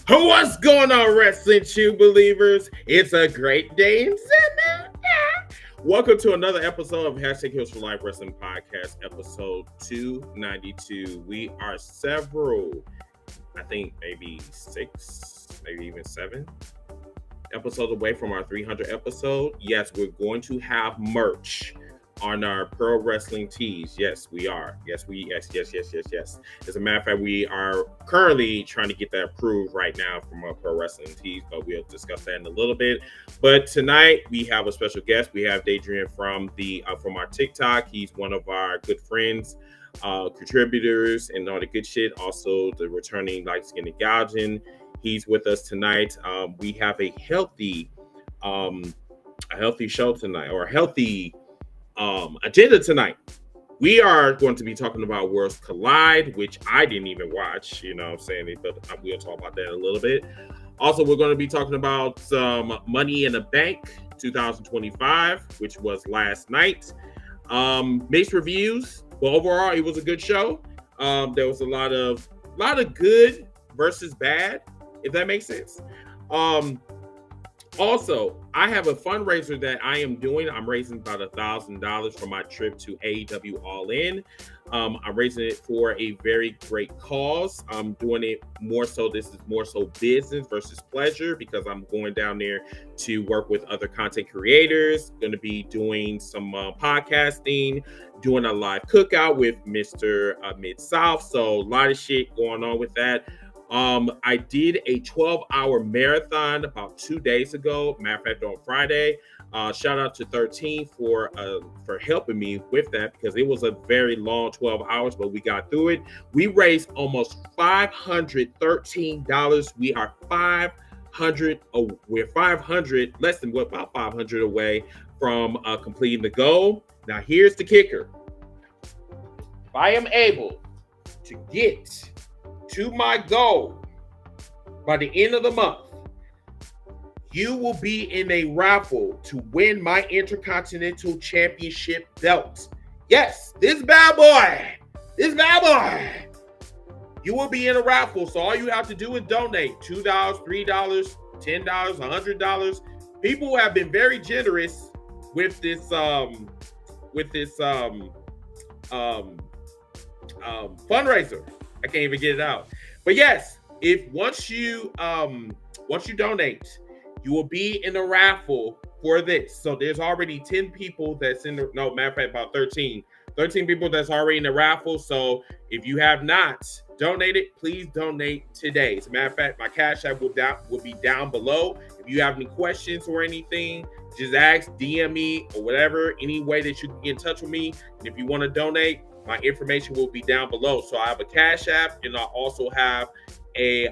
What's going on, Wrestling Chew Believers? It's a great day in Sydney. Welcome to another episode of Hashtag Heels for Life Wrestling Podcast, episode 292. We are several, I think maybe 6, maybe even 7 episodes away from our 300 episode. Yes, we're going to have merch on our pro wrestling tees. Yes, we are. Yes. As a matter of fact, we are currently trying to get that approved right now from our pro wrestling tees, but we'll discuss that in a little bit. But tonight we have a special guest. We have Adrian from our TikTok. He's one of our good friends, contributors, and all the good shit. Also, the returning light skin and gouging. He's with us tonight. We have a healthy show tonight, or a healthy agenda tonight. We are going to be talking about Worlds Collide, which I didn't even watch, you know what I'm saying, but we'll talk about that in a little bit. Also, we're going to be talking about some Money in the Bank 2025, which was last night. Mixed reviews, but overall, it was a good show. There was a lot of good versus bad, if that makes sense. Also, I have a fundraiser that I am doing. I'm raising about $1,000 for my trip to AEW All In. I'm raising it for a very great cause. I'm doing it more so. This is more so business versus pleasure, because I'm going down there to work with other content creators. Going to be doing some podcasting, doing a live cookout with Mr. Mid-South. So a lot of shit going on with that. I did a 12-hour marathon about 2 days ago. Matter of fact, on Friday. Shout out to 13 for helping me with that, because it was a very long 12 hours, but we got through it. We raised almost $513. We are 500. We're 500, less than about 500 away from completing the goal. Now, here's the kicker. If I am able to get to my goal by the end of the month, you will be in a raffle to win my Intercontinental Championship belt. Yes, this bad boy. You will be in a raffle, so all you have to do is donate $2, $3, $10, $100. People have been very generous with this fundraiser. I can't even get it out. But yes, if once you donate, you will be in a raffle for this. So there's already 10 people that's in the, no, matter of fact, about 13 people that's already in the raffle. So if you have not donated, please donate today. As a matter of fact, my Cash App will be down below. If you have any questions or anything, just ask, DM me, or whatever, any way that you can get in touch with me. And if you want to donate, my information will be down below. So I have a Cash App, and I also have a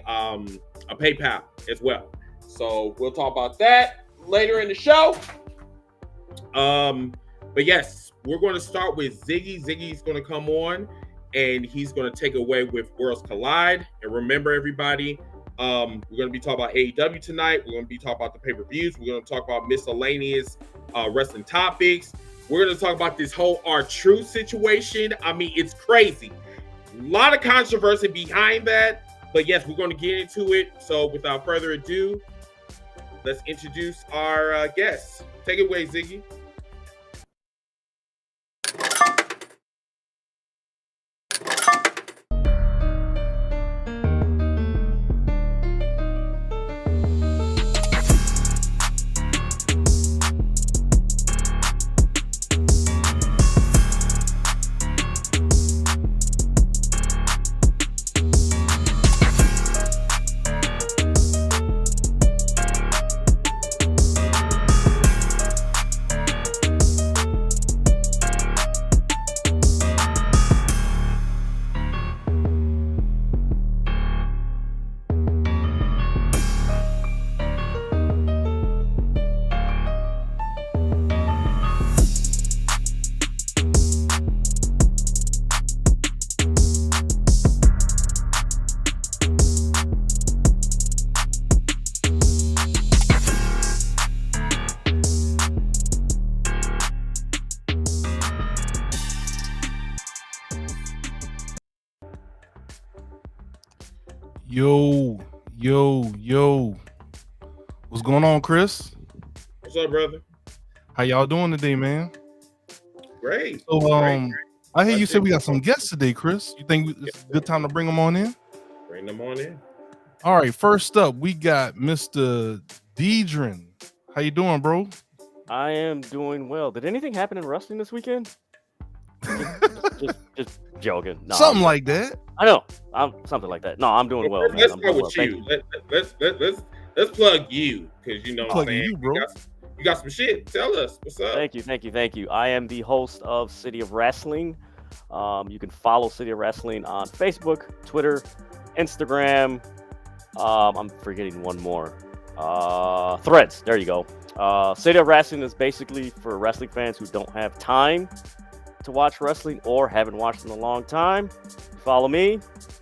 PayPal as well. So we'll talk about that later in the show. But yes, we're going to start with Ziggy. Ziggy's going to come on, and he's going to take away with Worlds Collide. And remember, everybody, we're going to be talking about AEW tonight. We're going to be talking about the pay-per-views. We're going to talk about miscellaneous wrestling topics. We're going to talk about this whole R-Truth situation. I mean, it's crazy. A lot of controversy behind that. But yes, we're going to get into it. So without further ado, let's introduce our guests. Take it away, Ziggy. Yo, what's going on, Chris? What's up, brother? How y'all doing today, man? Great, So, great. I hear Glad you to said we got some guests today, Chris. You think it's a good time to bring them on in? bring them on in. All right, first up, we got Mr. Deidrin. How you doing, bro? I am doing well. Did anything happen in wrestling this weekend? Just joking. No, Something like that. I know. I'm something like that. No, I'm doing well, man. Let's I'm start doing with well. you. Let's plug you because you know what I'm Plugging saying. you, bro. You got some shit. Tell us what's up. Thank you. I am the host of City of Wrestling. You can follow City of Wrestling on Facebook, Twitter, Instagram. I'm forgetting one more. Threads. There you go. City of Wrestling is basically for wrestling fans who don't have time to watch wrestling or haven't watched in a long time. Follow me.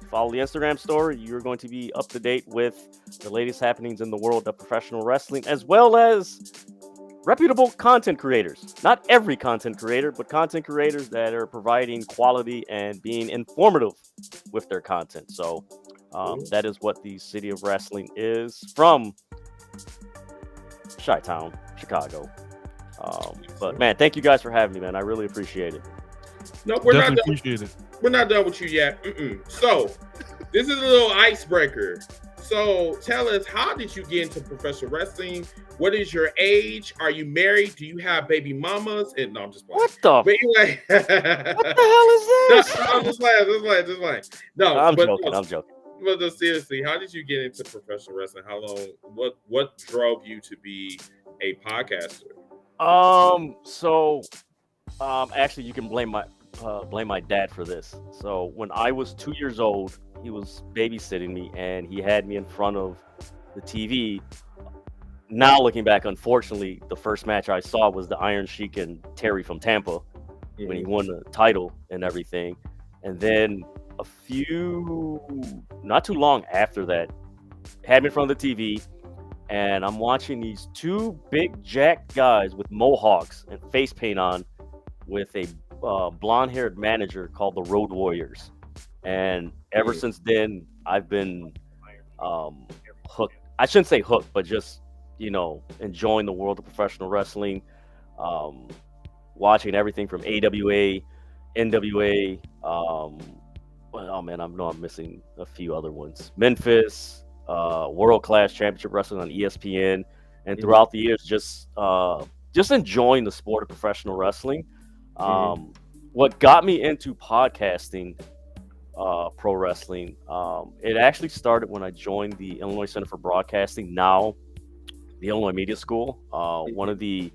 Follow the Instagram story. You're going to be up to date with the latest happenings in the world of professional wrestling, as well as reputable content creators. Not every content creator, but content creators that are providing quality and being informative with their content. So that is what the City of Wrestling is from Chi-Town, Chicago. But man, thank you guys for having me, man. I really appreciate it. No, we're Definitely not done. appreciate it. We're not done with you yet. So, this is a little icebreaker. So, tell us, how did you get into professional wrestling? What is your age? Are you married? Do you have baby mamas? And no, I'm just playing. What the? But anyway, What the hell is this? No, I'm just playing. No, I'm but joking. But no, seriously, how did you get into professional wrestling? How long? What drove you to be a podcaster? Actually, you can blame my dad for this. So when I was 2 years old, he was babysitting me, and he had me in front of the TV. Now looking back, unfortunately, the first match I saw was the Iron Sheik and Terry from Tampa when he won the title and everything. And then not too long after that, had me in front of the TV, and I'm watching these two big jacked guys with mohawks and face paint on with a blonde-haired manager called the Road Warriors. And ever since then, I've been hooked. I shouldn't say hooked, but just, enjoying the world of professional wrestling, watching everything from AWA, NWA. Oh man, I know I'm missing a few other ones. Memphis, World Class Championship Wrestling on ESPN, and throughout the years, just enjoying the sport of professional wrestling. What got me into podcasting, pro wrestling, it actually started when I joined the Illinois Center for Broadcasting, now the Illinois Media School. One of the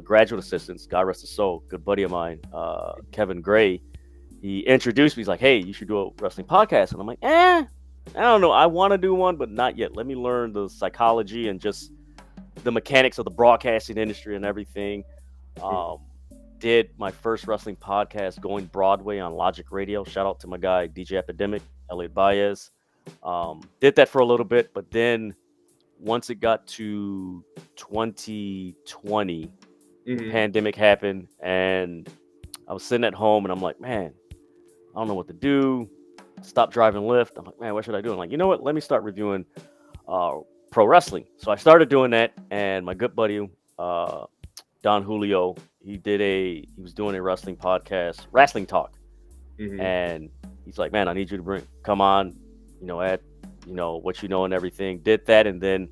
graduate assistants, God rest his soul, good buddy of mine, Kevin Gray, he introduced me. He's like, hey, you should do a wrestling podcast. And I'm like, I don't know. I want to do one, but not yet. Let me learn the psychology and just the mechanics of the broadcasting industry and everything. Did my first wrestling podcast going Broadway on Logic Radio. Shout out to my guy, DJ Epidemic, Elliot Baez. Did that for a little bit, but then once it got to 2020, the pandemic happened, and I was sitting at home, and I'm like, man, I don't know what to do. Stop driving Lyft. I'm like, man, what should I do? I'm like, you know what? Let me start reviewing pro wrestling. So I started doing that, and my good buddy, Don Julio, he was doing a wrestling podcast, Wrestling Talk. And he's like, man, I need you to come on, add, what you know and everything. Did that, and then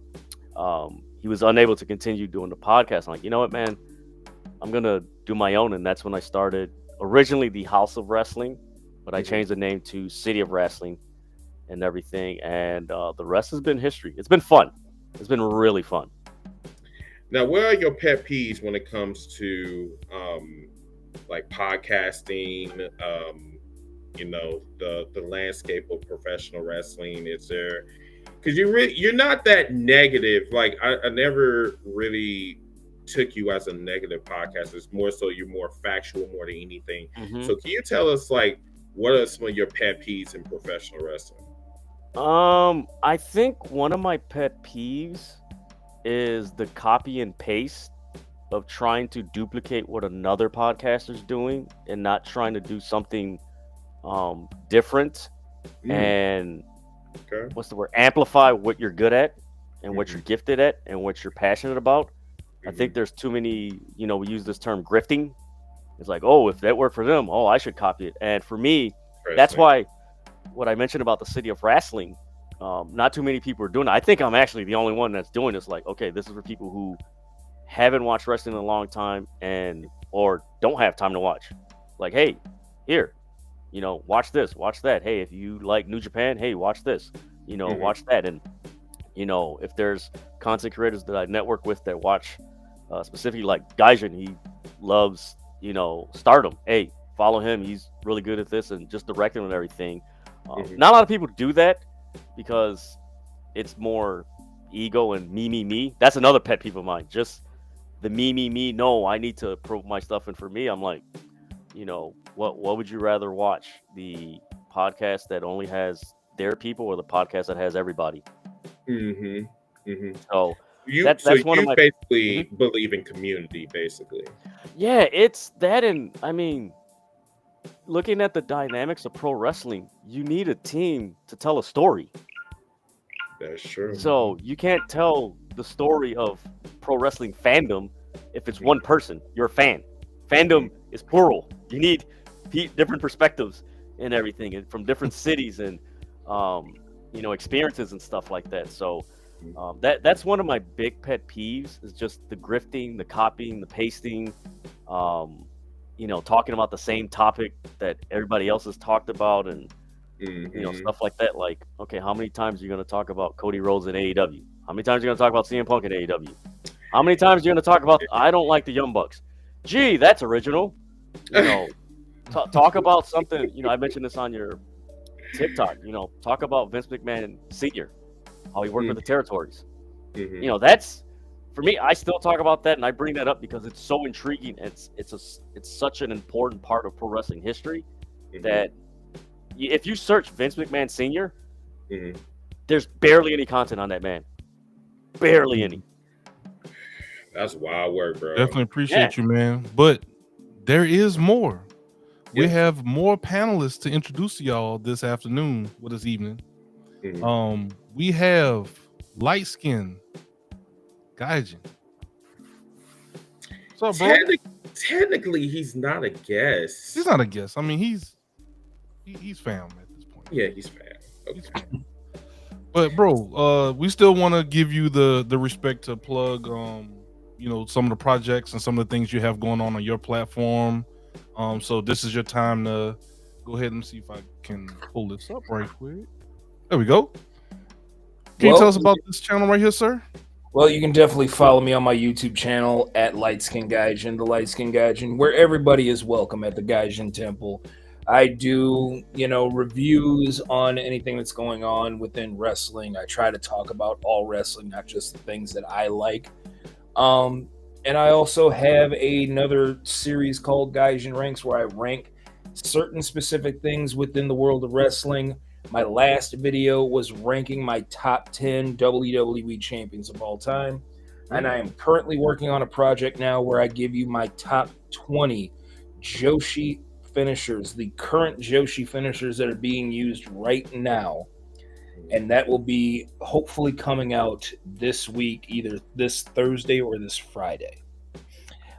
he was unable to continue doing the podcast. I'm like, you know what, man, I'm gonna do my own. And that's when I started originally the House of Wrestling, but I changed the name to City of Wrestling and everything. And the rest has been history. It's been fun. It's been really fun. Now, what are your pet peeves when it comes to like podcasting? The landscape of professional wrestling. Is there, because you're not that negative. Like I never really took you as a negative podcast. It's more so you're more factual more than anything. So can you tell us, like, what are some of your pet peeves in professional wrestling? I think one of my pet peeves is the copy and paste of trying to duplicate what another podcaster's doing and not trying to do something different. And Okay. what's the word? Amplify what you're good at and what you're gifted at and what you're passionate about. I think there's too many, we use this term grifting. It's like, oh, if that worked for them, oh, I should copy it. And for me, that's why what I mentioned about the city of wrestling, not too many people are doing it. I think I'm actually the only one that's doing this. Like, okay, this is for people who haven't watched wrestling in a long time or don't have time to watch. Like, hey, here, watch this, watch that. Hey, if you like New Japan, hey, watch this, watch that. And, if there's content creators that I network with that watch specifically like Gaijin, he loves, Stardom. Hey, follow him. He's really good at this and just directing and everything. Not a lot of people do that because it's more ego and me. That's another pet peeve of mine. Just the me. No, I need to prove my stuff. And for me, I'm like, what would you rather watch? The podcast that only has their people or the podcast that has everybody? So that's one of my basically believe in community, basically. Yeah, it's that, and I mean, looking at the dynamics of pro wrestling, you need a team to tell a story. That's true. So you can't tell the story of pro wrestling fandom if it's one person. You're a fan. Fandom is plural. You need different perspectives and everything, and from different cities and experiences and stuff like that. So that's one of my big pet peeves is just the grifting, the copying, the pasting. Talking about the same topic that everybody else has talked about, and stuff like that. Like, okay, how many times are you going to talk about Cody Rhodes in AEW? How many times are you going to talk about CM Punk in AEW? How many times are you going to talk about I don't like the Young Bucks? Gee, that's original. Talk about something. I mentioned this on your TikTok. Talk about Vince McMahon Sr., how he worked with the territories. That's, for me, I still talk about that, and I bring that up because it's so intriguing. It's such an important part of pro wrestling history that if you search Vince McMahon Sr., there's barely any content on that man. Barely any. That's wild work, bro. Definitely appreciate you, man. But there is more. We have more panelists to introduce to y'all this afternoon or this evening. We have light skin Gaijin. What's up, bro? Technically, he's not a guest. He's not a guest. I mean, he's fam at this point. Yeah, he's fam. Okay. He's fam. But bro, we still want to give you the respect to plug some of the projects and some of the things you have going on your platform. So this is your time to go ahead and see if I can pull this up right quick. There we go. Can you tell us about this channel right here, sir? Well, you can definitely follow me on my YouTube channel at Light Skin Gaijin, the Light Skin Gaijin, where everybody is welcome at the Gaijin Temple. I do, reviews on anything that's going on within wrestling. I try to talk about all wrestling, not just the things that I like. And I also have another series called Gaijin Ranks where I rank certain specific things within the world of wrestling. My last video was ranking my top 10 WWE champions of all time. And I am currently working on a project now where I give you my top 20 Joshi finishers, the current Joshi finishers that are being used right now. And that will be hopefully coming out this week, either this Thursday or this Friday.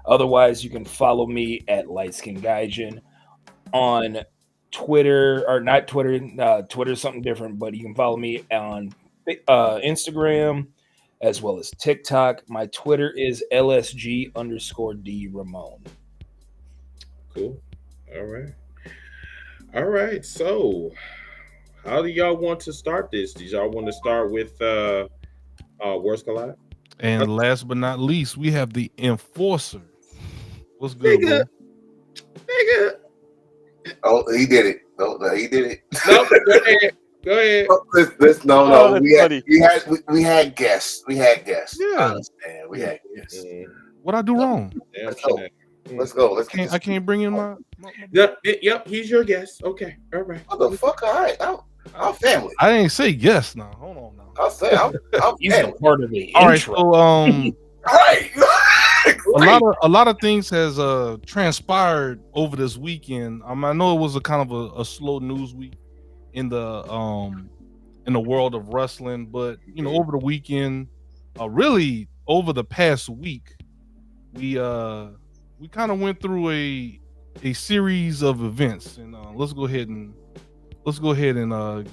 Otherwise, you can follow me at Lightskin Gaijin on Twitter, or not Twitter. Twitter's something different, but you can follow me on Instagram as well as TikTok. My Twitter is LSG_D Ramon. Cool. All right. So, how do y'all want to start this? Do y'all want to start with Worlds Collide? And last but not least, we have the Enforcer. What's good, nigga? Oh, he did it. No, he did it. No, go ahead. No. We had guests. Yeah. I understand. We had guests. What I do wrong? Let's go. I can't bring in my Yep, he's your guest. Okay, all right. What the fuck? All right, I'm family. I didn't say yes now. Hold on now. I'll say I'm He's a part of the All right, intro. so right. a lot of things has transpired over this weekend. I know it was a kind of a slow news week in the in the world of wrestling. But over the weekend, really over the past week, we kind of went through a series of events, and let's go ahead and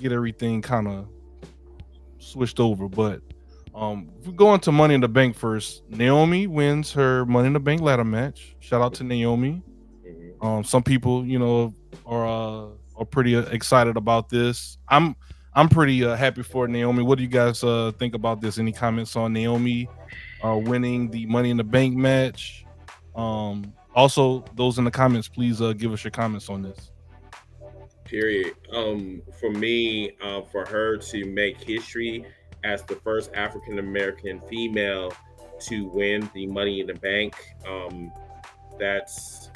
get everything kind of switched over. But if we go into Money in the Bank first, Naomi wins her Money in the Bank ladder match. Shout out to Naomi. Some people, are pretty excited about this. I'm pretty happy for Naomi. What do you guys think about this? Any comments on Naomi winning the Money in the Bank match? Also, those in the comments, please give us your comments on this. Period. For me, for her to make history as the first African American female to win the Money in the Bank, that's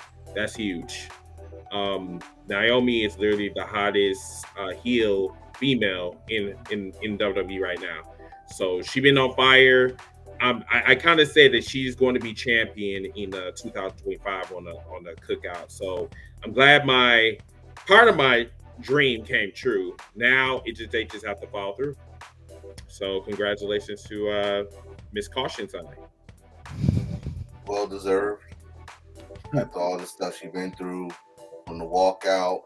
huge. Naomi is literally the hottest heel female in WWE right now. So she's been on fire. I kind of say that she's going to be champion in 2025 on the cookout. So I'm glad part of my dream came true. Now they just have to follow through. So congratulations to Miss Caution tonight. Well deserved. After all the stuff she's been through, from the walkout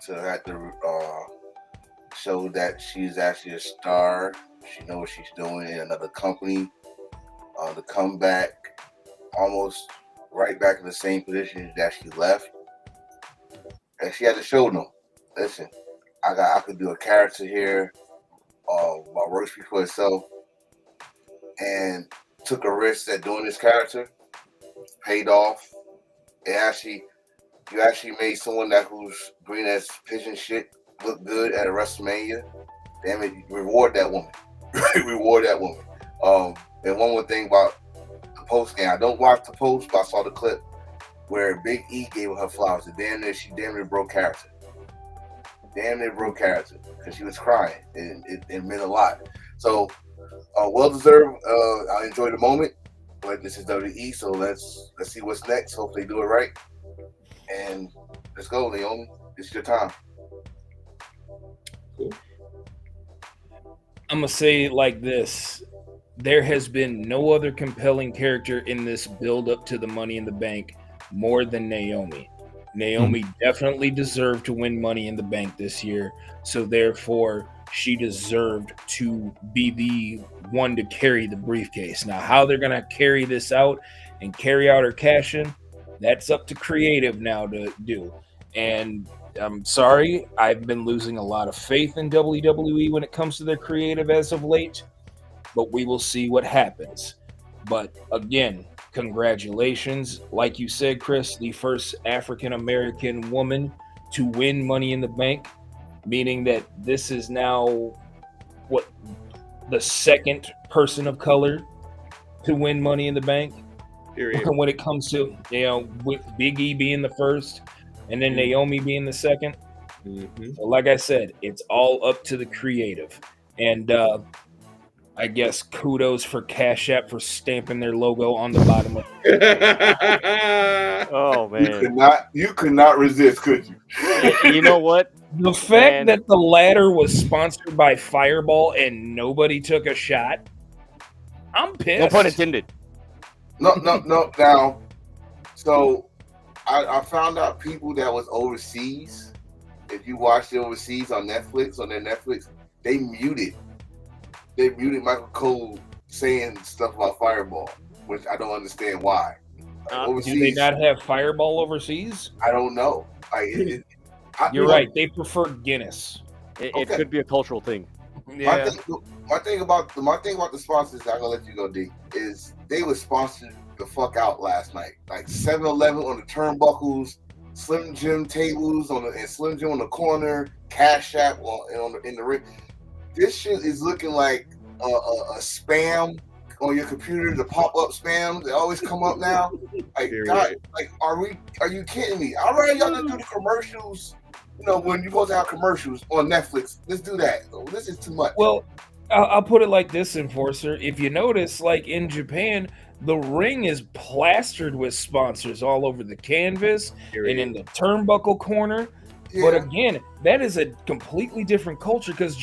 to have to show that she's actually a star. She knows what she's doing in another company. To come back almost right back in the same position that she left. And she had to show them, listen, I could do a character here. My work speaks for itself. And took a risk at doing this character. Paid off. You actually made someone who's green as pigeon shit look good at a WrestleMania. Damn it, reward that woman. Reward that woman. And one more thing about the post game. I don't watch the post, but I saw the clip where Big E gave her flowers. She damn near broke character. Damn near broke character because she was crying. It meant a lot. So, well deserved. I enjoyed the moment, but this is WWE, so let's see what's next. Hope they do it right. And let's go, Naomi. It's your time. Cool. I'm gonna say it like this. There has been no other compelling character in this build up to the Money in the Bank more than Naomi. Naomi definitely deserved to win Money in the Bank this year. So therefore, she deserved to be the one to carry the briefcase. Now, how they're going to carry this out and carry out her cash in, that's up to creative now to do. And I'm sorry, I've been losing a lot of faith in WWE when it comes to their creative as of late. But we will see what happens. But again, congratulations. Like you said, Chris, the first African-American woman to win Money in the Bank, meaning that this is now the second person of color to win Money in the Bank. Period. When it comes to, with Big E being the first and then Naomi being the second. Mm-hmm. So like I said, it's all up to the creative. And I guess kudos for Cash App for stamping their logo on the bottom of it. Oh man, you could not resist, could you? You know what? The fact that the ladder was sponsored by Fireball and nobody took a shot, I'm pissed. No pun intended. No. Now, so I found out people that was overseas. If you watched it overseas on their Netflix, they muted Michael Cole saying stuff about Fireball, which I don't understand why. Overseas, do they not have Fireball overseas? I don't know. You're right. They prefer Guinness. It could be a cultural thing. Yeah. My thing about the sponsors, I'm gonna let you go, D, is they were sponsored the fuck out last night. Like 7-Eleven on the turnbuckles, Slim Jim tables and Slim Jim on the corner, Cash App in the ring. This shit is looking like a spam on your computer, the pop-up spam. They always come up now. Like, God, like, are you kidding me? All right, y'all gonna do the commercials. When you're supposed to have commercials on Netflix, let's do that. This is too much. Well, I'll put it like this, Enforcer. If you notice, like in Japan, the ring is plastered with sponsors all over the canvas and in the turnbuckle corner. But again, that is a completely different culture because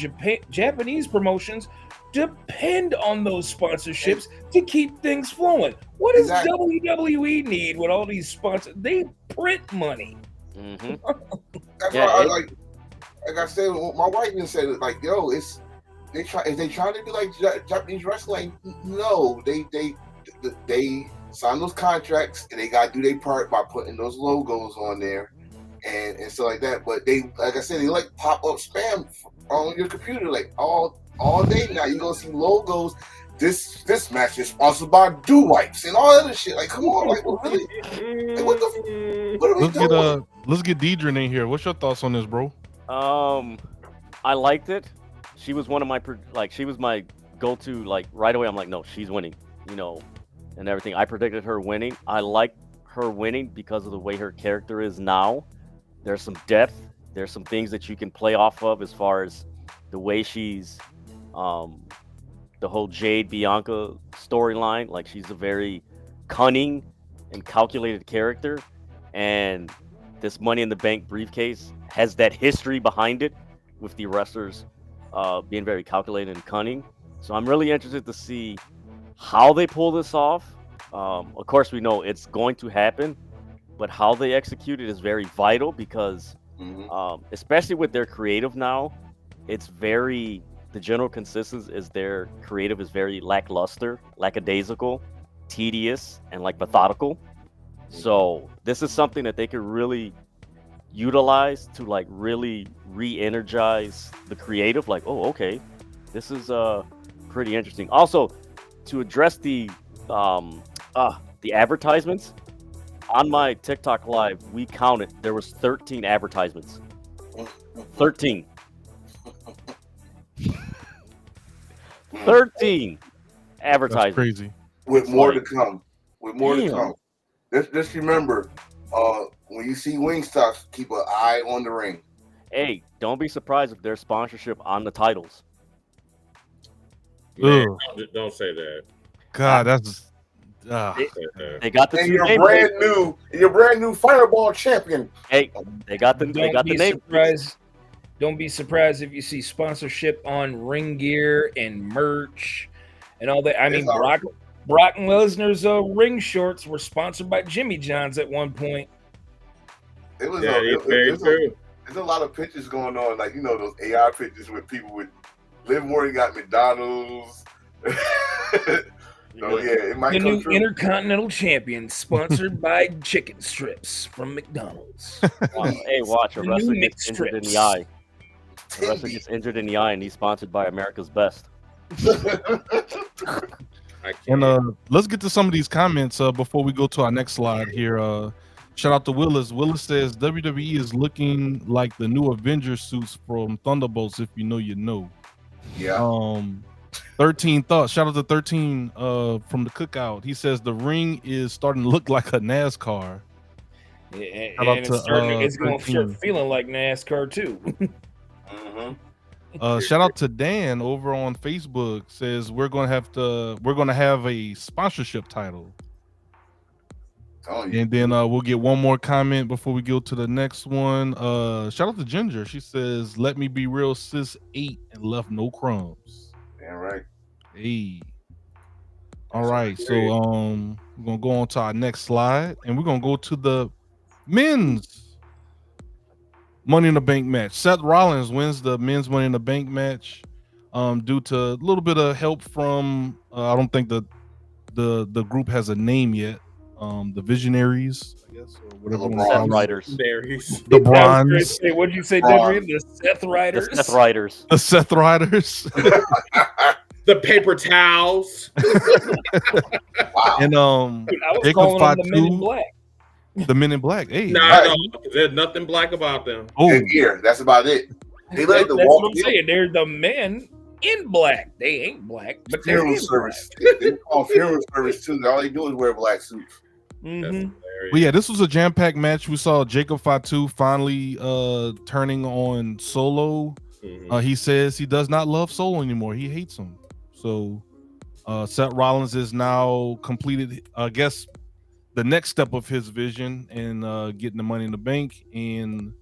Japanese promotions depend on those sponsorships to keep things flowing. What does WWE need with all these sponsors? They print money. Mm-hmm. That's why I like I said, my wife even said it, like, yo, is they trying to be like Japanese wrestling? No, they sign those contracts and they gotta do their part by putting those logos on there and stuff like that. But they, like I said, they like pop up spam on your computer like all day now. You're gonna see logos. This match is sponsored by Do Wipes and all other shit. Like, come on, like, really? Like, what are we doing? Let's get Deidre in here. What's your thoughts on this, bro? I liked it. She was one of my she was my go-to, like, right away. I'm like, no, she's winning, and everything. I predicted her winning. I like her winning because of the way her character is now. There's some depth. There's some things that you can play off of as far as the way she's, the whole Jade Bianca storyline. Like, she's a very cunning and calculated character, and this Money in the Bank briefcase has that history behind it with the wrestlers being very calculated and cunning. So I'm really interested to see how they pull this off. Of course, we know it's going to happen, but how they execute it is very vital because, especially with their creative now, it's very, the general consensus is their creative is very lackluster, lackadaisical, tedious, and like methodical. So this is something that they could really utilize to like really re-energize the creative. Like, oh, okay, this is pretty interesting. Also, to address the advertisements on my TikTok live, we counted there was 13 advertisements. 13. 13 advertisements. That's crazy. With more to come. With more to come. Just remember, when you see Wingstops, keep an eye on the ring. Hey, don't be surprised if there's sponsorship on the titles. Man, don't say that. God, that's they got the and two your names. brand new Fireball champion. Hey, they got the name. Don't be surprised if you see sponsorship on ring gear and merch and all that. I mean, Brock Lesnar's ring shorts were sponsored by Jimmy John's at one point. It was very true. There's a lot of pictures going on, like, those AI pictures with people with Liv Morgan got McDonald's. So it might the come new true. Intercontinental Champion, sponsored by chicken strips from McDonald's. Hey, watch, a wrestler gets injured in the eye. A wrestler gets injured in the eye, and he's sponsored by America's Best. And let's get to some of these comments before we go to our next slide here. Shout out to Willis. Willis says WWE is looking like the new Avengers suits from Thunderbolts. If you know, you know. Yeah. 13 thoughts. Shout out to 13 from the Cookout. He says the ring is starting to look like a NASCAR. It's going to start feeling like NASCAR too. Shout out to Dan over on Facebook. Says we're gonna have a sponsorship title. And then we'll get one more comment before we go to the next one. Shout out to Ginger. She says, "Let me be real, sis ate and left no crumbs." Yeah, right. Hey. All right, so we're gonna go on to our next slide, and we're gonna go to the men's Money in the Bank match. Seth Rollins wins the men's Money in the Bank match due to a little bit of help from I don't think the group has a name yet. The Visionaries, I guess, or whatever. Seth Riders. The Bronze. What'd you say, Deidre? The Seth Riders. The Seth Riders. The Seth Riders. The paper towels. Wow. And Dude, I was Jacob calling them the Men in Fatu, Black. the Men in Black. Hey, No, there's nothing black about them. Good gear. That's about it. They like to That's walk what I'm saying. They're the men in black. They ain't black, but they're funeral in service. They call funeral service too. All they do is wear black suits. black. That's Mhm. hilarious. But yeah, this was a jam-packed match. We saw Jacob Fatu finally turning on Solo. Mhm. He says he does not love Solo anymore. He hates him. So Seth Rollins is now completed, I guess, the next step of his vision and getting the Money in the Bank. And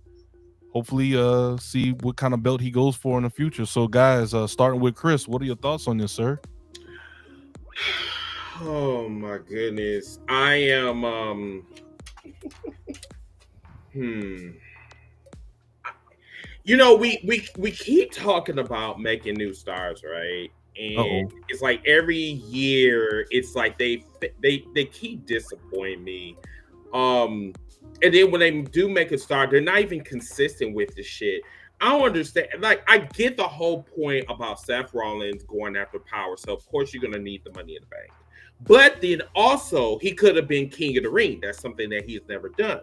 hopefully see what kind of belt he goes for in the future. So guys, starting with Chris, what are your thoughts on this, sir? Oh my goodness. I am You know, we keep talking about making new stars, right? And it's like every year, it's like they keep disappointing me. And then when they do make a star, they're not even consistent with the shit. I don't understand. Like, I get the whole point about Seth Rollins going after power, so of course you're gonna need the money in the bank. But then also, he could have been King of the Ring. That's something that he's never done.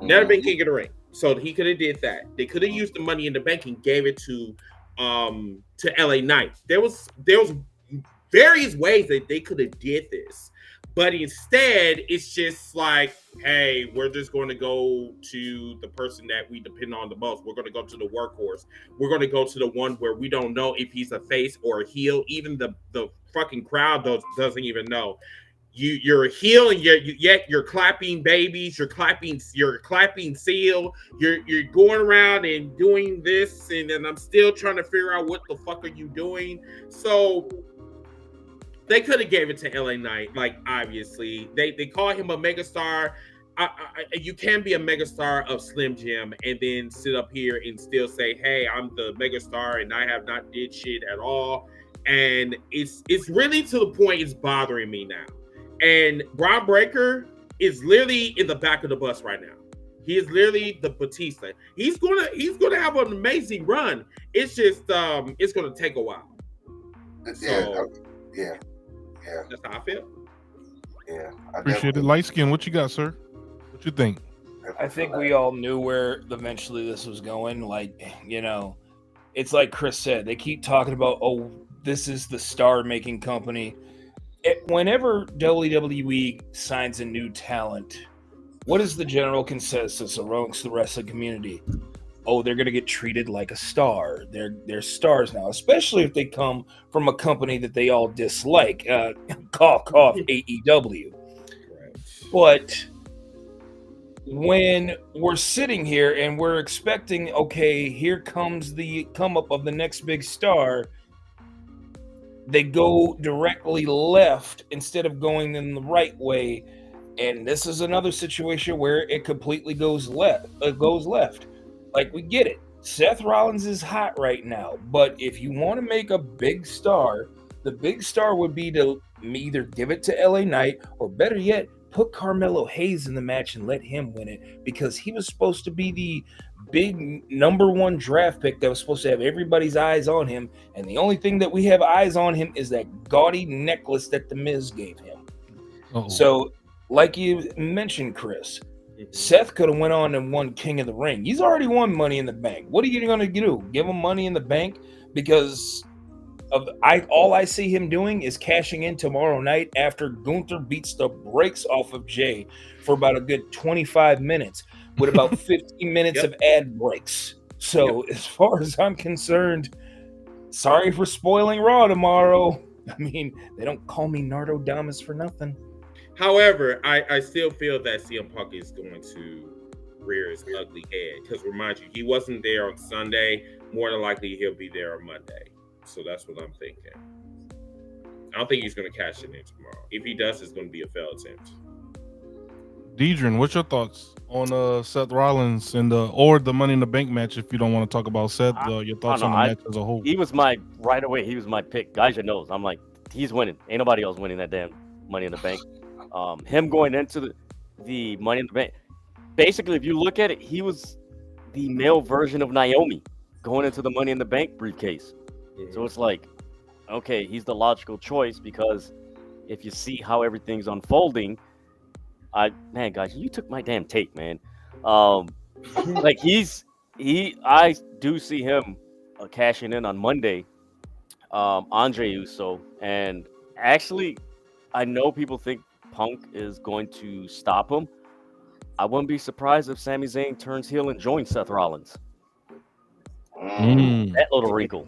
Never been King of the Ring. So he could have did that. They could have used the money in the bank and gave it to LA Knight. There was various ways that they could have did this. But instead, it's just like, hey, we're just going to go to the person that we depend on the most. We're going to go to the workhorse. We're going to go to the one where we don't know if he's a face or a heel. Even the fucking crowd doesn't even know. You're a heel and yet you're clapping babies. You're clapping seal. You're going around and doing this, and then I'm still trying to figure out what the fuck are you doing. So they could have gave it to LA Knight. Like, obviously, they call him a megastar. You can be a megastar of Slim Jim and then sit up here and still say, "Hey, I'm the megastar and I have not did shit at all." And it's really to the point it's bothering me now. And Braun Breaker is literally in the back of the bus right now. He is literally the Batista. He's gonna have an amazing run. It's just it's gonna take a while. Yeah. That's how I feel. Yeah. Appreciate it. Light skin, what you got, sir? What you think? I think we all knew where eventually this was going. Like, you know, it's like Chris said, they keep talking about, oh, this is the star-making company. Whenever WWE signs a new talent, what is the general consensus amongst the wrestling community? Oh, they're going to get treated like a star. They're stars now, especially if they come from a company that they all dislike. Cough, AEW. Right. But when we're sitting here and we're expecting, okay, here comes the come up of the next big star, they go directly left instead of going in the right way. And this is another situation where it completely goes left. Like, we get it. Seth Rollins is hot right now. But if you want to make a big star, the big star would be to either give it to LA Knight, or better yet, put Carmelo Hayes in the match and let him win it, because he was supposed to be the big number one draft pick that was supposed to have everybody's eyes on him. And the only thing that we have eyes on him is that gaudy necklace that The Miz gave him. So, like you mentioned, Chris, Seth could have went on and won King of the Ring. He's already won Money in the Bank. What are you going to do? Give him Money in the Bank? Because all I see him doing is cashing in tomorrow night after Gunther beats the brakes off of Jay for about a good 25 minutes with about 15 minutes of ad breaks. So as far as I'm concerned, sorry for spoiling Raw tomorrow. I mean, they don't call me Nardo Damas for nothing. However, I still feel that CM Punk is going to rear his ugly head, because remind you, he wasn't there on Sunday. More than likely, he'll be there on Monday. So that's what I'm thinking. I don't think he's going to cash it in tomorrow. If he does, it's going to be a failed attempt. Deidre, what's your thoughts on Seth Rollins and or the Money in the Bank match? If you don't want to talk about Seth, your thoughts on the match as a whole. He was my pick. Gaija knows. I'm like, he's winning. Ain't nobody else winning that damn Money in the Bank. Him going into the Money in the Bank. Basically, if you look at it, he was the male version of Naomi going into the Money in the Bank briefcase. So it's like, okay, he's the logical choice, because if you see how everything's unfolding, guys, you took my damn tape, man. Like I do see him cashing in on Monday, Andre Uso, and actually, I know people think Punk is going to stop him. I wouldn't be surprised if Sami Zayn turns heel and joins Seth Rollins. That little wrinkle.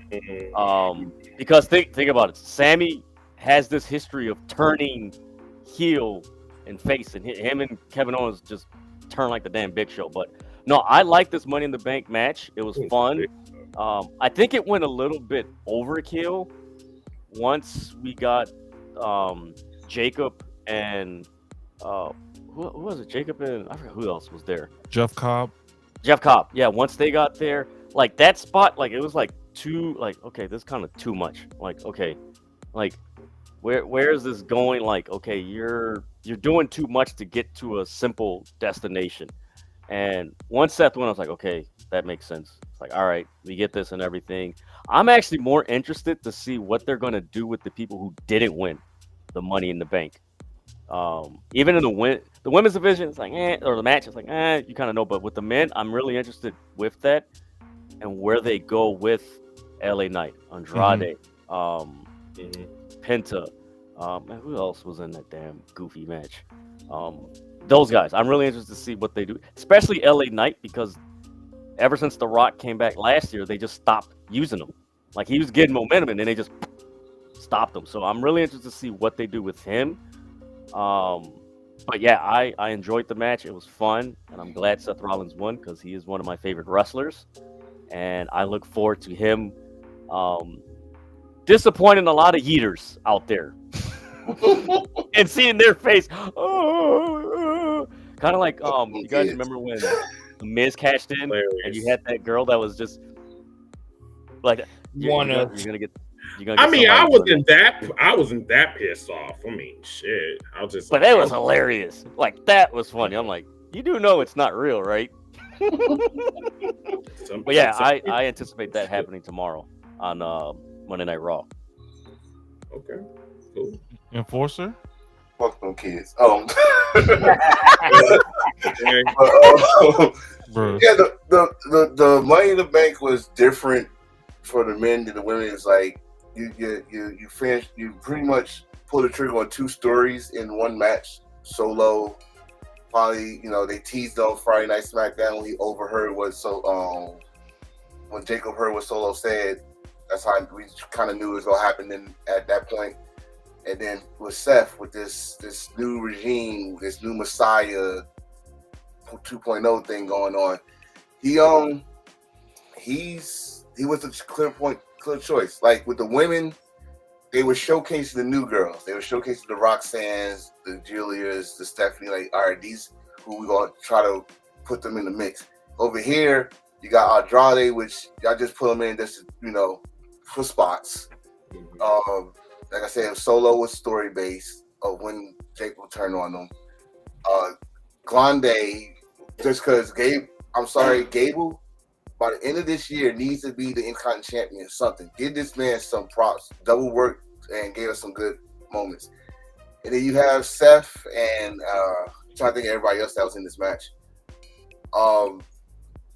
Because think about it. Sammy has this history of turning heel and face, and him and Kevin Owens just turn like the damn Big Show. But No, I like this Money in the Bank match. It was fun. I think it went a little bit overkill once we got Jacob and who was it? Jacob and I forgot who else was there. Jeff Cobb. Jeff Cobb. Yeah, once they got there, like that spot, like it was like too, like okay, this is kind of too much. Like okay, like where is this going? Like okay, you're doing too much to get to a simple destination. And once Seth went, I was like, okay, that makes sense. It's like, all right, we get this and everything. I'm actually more interested to see what they're going to do with the people who didn't win the Money in the Bank. Even in the women's division, it's like, or the match, it's like, you kind of know. But with the men, I'm really interested with that and where they go with LA Knight, Andrade, Penta. Who else was in that damn goofy match? Those guys, I'm really interested to see what they do, especially LA Knight, because ever since The Rock came back last year, they just stopped using him. Like he was getting momentum, and then they just stopped him. So I'm really interested to see what they do with him. But yeah, I enjoyed the match. It was fun, and I'm glad Seth Rollins won because he is one of my favorite wrestlers, and I look forward to him disappointing a lot of yeeters out there. And seeing their face, kind of like you guys remember when the Miz cashed in and you had that girl that was just like you're gonna get. I mean, I wasn't that pissed off. I mean, shit, I was just. But that was hilarious. Like that was funny. I'm like, you do know it's not real, right? But yeah, I anticipate that happening tomorrow on Monday Night Raw. Okay, cool. Enforcer? Fuck them kids. Bro. Yeah, the Money in the Bank was different for the men than the women. It's like you pretty much pull the trigger on two stories in one match. Solo, probably, they teased on Friday Night SmackDown when he overheard what when Jacob heard what Solo said. That's how we kind of knew it was gonna happen at that point. And then with Seth, with this new regime, this new Messiah 2.0 thing going on, he was a clear choice. Like with the women, they were showcasing the new girls. They were showcasing the Roxannes, the Julias, the Stephanie. Like, all right, these who we gonna try to put them in the mix. Over here, you got Andrade, which y'all just put them in just for spots. Like I said, Solo was story based of when Jake will turn on them. Grande, just because Gable, by the end of this year, needs to be the Intercontinental Champion. Something. Give this man some props. Double work and gave us some good moments. And then you have Seth and I'm trying to think of everybody else that was in this match.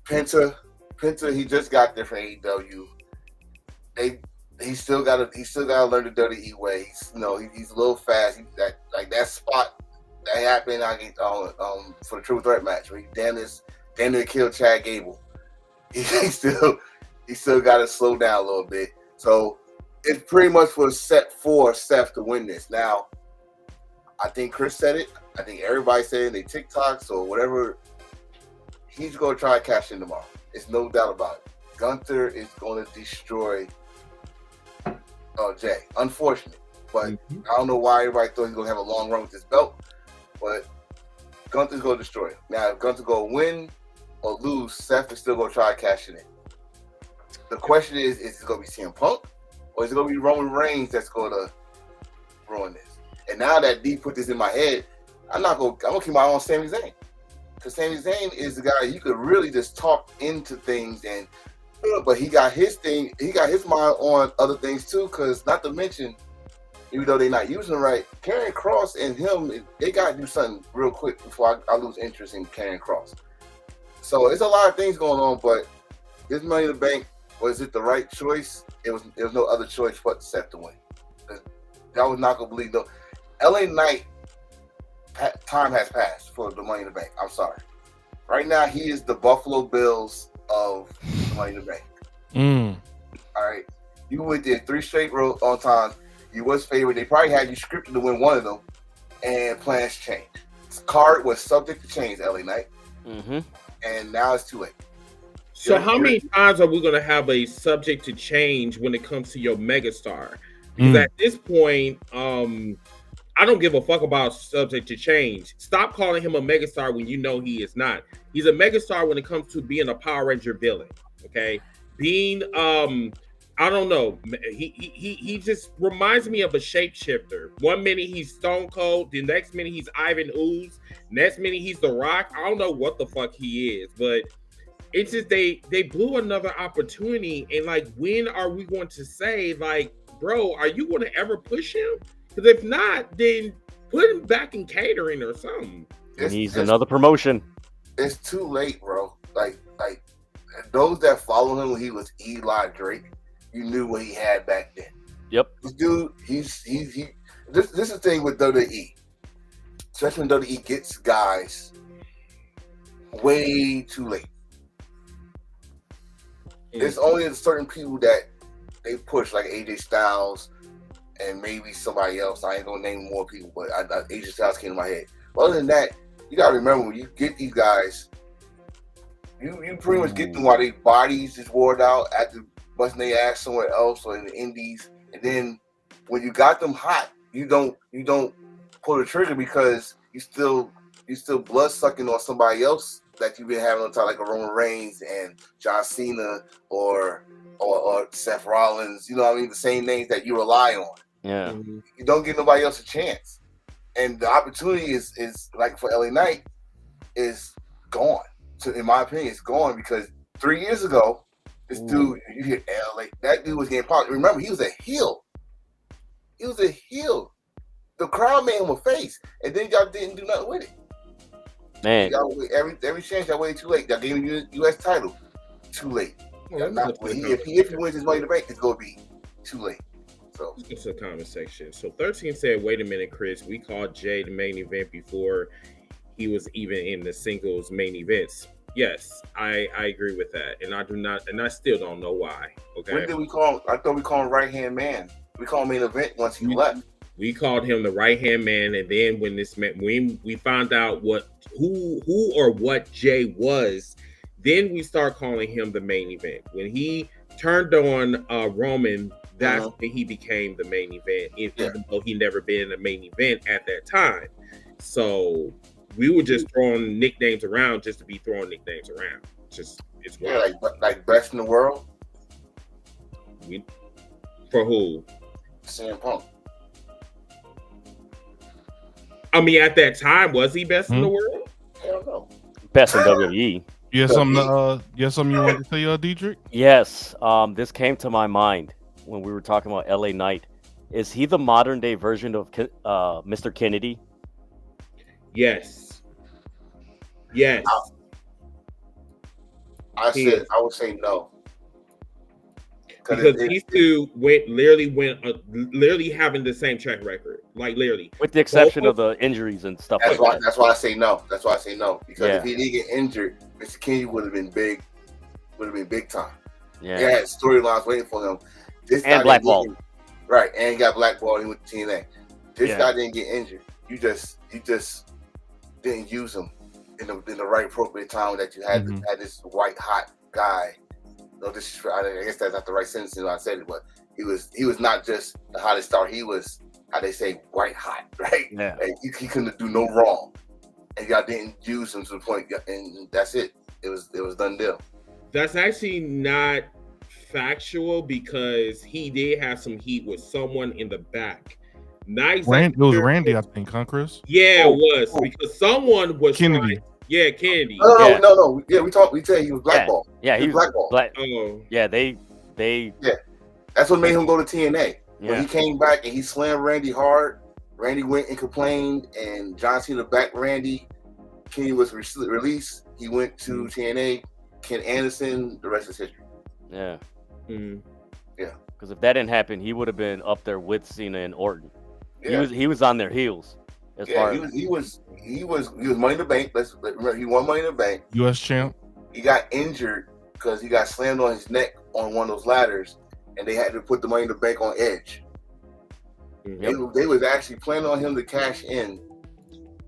Penta, he just got there from AEW. He still got to learn the WWE way. He's a little fast. That spot that happened for the Triple Threat match where he damn near killed Chad Gable. He still got to slow down a little bit. So it pretty much was set for Seth to win this. Now, I think Chris said it. I think everybody said it in their TikToks or whatever. He's going to try to cash in tomorrow. It's no doubt about it. Gunther is going to destroy Jay. Unfortunate. But I don't know why everybody thought he's going to have a long run with this belt. But Gunther's going to destroy it. Now, if Gunther going to win or lose, Seth is still going to try to cash it in. The question is it going to be CM Punk or is it going to be Roman Reigns that's going to ruin this? And now that D put this in my head, I'm going to keep my eye on Sami Zayn. Because Sami Zayn is the guy you could really just talk into things, but he got his thing. He got his mind on other things too. Because not to mention, even though they're not using it right, Karrion Kross and him, they got to do something real quick before I lose interest in Karrion Kross. So it's a lot of things going on, but this Money in the Bank, was it the right choice? There was no other choice but Seth to win. That was not gonna believe though. LA Knight time has passed for the Money in the Bank. I'm sorry. Right now, he is the Buffalo Bills of the Money in the Bank. All right. You went there 3 straight on time. You was favored. They probably had you scripted to win one of them, and plans changed. This card was subject to change, LA Knight. and now it's too late. So how many times are we going to have a subject to change when it comes to your megastar? Because at this point, I don't give a fuck about subject to change. Stop calling him a megastar when you know he is not. He's a megastar when it comes to being a Power Ranger villain. Okay, being I don't know. He just reminds me of a shapeshifter. One minute he's Stone Cold, the next minute he's Ivan Ooze, next minute he's The Rock. I don't know what the fuck he is, but it's just they blew another opportunity. And like, when are we going to say, like, bro, are you going to ever push him? Because if not, then put him back in catering or something. He needs another promotion. It's too late, bro. Like those that follow him when he was Eli Drake, you knew what he had back then. Yep. This dude, this is the thing with WWE. Especially when WWE gets guys way too late. It's only certain people that they push, like AJ Styles and maybe somebody else. I ain't gonna name more people, but AJ Styles came to my head. But other than that, you gotta remember, when you get these guys, you pretty much get them while their bodies is wore out after busting their ass somewhere else or in the indies. And then when you got them hot, you don't pull the trigger because you still blood sucking on somebody else that you've been having on top, like a Roman Reigns and John Cena or Seth Rollins. You know what I mean? The same names that you rely on. Yeah. You don't give nobody else a chance. And the opportunity is like for LA Knight is gone. So in my opinion, it's gone because 3 years ago, this dude, you hear LA, that dude was getting popular. Remember, he was a heel. He was a heel. The crowd made him a face, and then y'all didn't do nothing with it. Man, every chance y'all waited too late. Y'all gave him the U.S. title too late. If he wins his Money in the Bank, it's gonna be too late. So it's the comment section. So 13 said, "Wait a minute, Chris. We called Jay the main event before he was even in the singles main events." Yes, I agree with that, and I do not, and I still don't know why. Okay. When did we call him? I thought we called him right hand man. We called him main event once he left. We called him the right hand man, and then when we found out who or what Jay was, then we start calling him the main event. When he turned on Roman, that's when he became the main event, even though he never been in the main event at that time. So we were just throwing nicknames around just to be throwing nicknames around. It's wild. Like best in the world. For who? CM Punk. I mean, at that time, was he best in the world? Hell no. Best in WWE. You have something you want to say, Dietrich? Yes. This came to my mind when we were talking about LA Knight. Is he the modern day version of Mr. Kennedy? Yes. Yes. I would say no. Because these two literally having the same track record, like literally, with the exception of the injuries and stuff. That's why I say no. Because if he didn't get injured, Mr. Kennedy would have been big time. Yeah, he had storylines waiting for him. And blackballed, right? And he got blackballed with TNA. This guy didn't get injured. You just didn't use him in the right appropriate time that you had had this white hot guy. No, I guess that's not the right sentence when I said it, but he was not just the hottest star. He was, how they say, white hot, right? Yeah. Like, he couldn't do no wrong, and y'all didn't use him to the point, and that's it. It was done deal. That's actually not factual because he did have some heat with someone in the back. Nice. It was Randy, I think, huh, Chris? Yeah, it was because someone was Kennedy. Yeah, Kennedy. No. Yeah, we said he was blackballed. Yeah, he was blackballed. Oh. Yeah, they. Yeah, that's what made him go to TNA. Yeah. When he came back and he slammed Randy hard, Randy went and complained, and John Cena backed Randy. Kenny was released. He went to TNA. Ken Anderson. The rest is history. Yeah. Mm-hmm. Yeah. Because if that didn't happen, he would have been up there with Cena and Orton. Yeah. He was on their heels. He was Money in the Bank. Remember, he won Money in the Bank. U.S. champ. He got injured because he got slammed on his neck on one of those ladders, and they had to put the Money in the Bank on Edge. Yep. They was actually planning on him to cash in,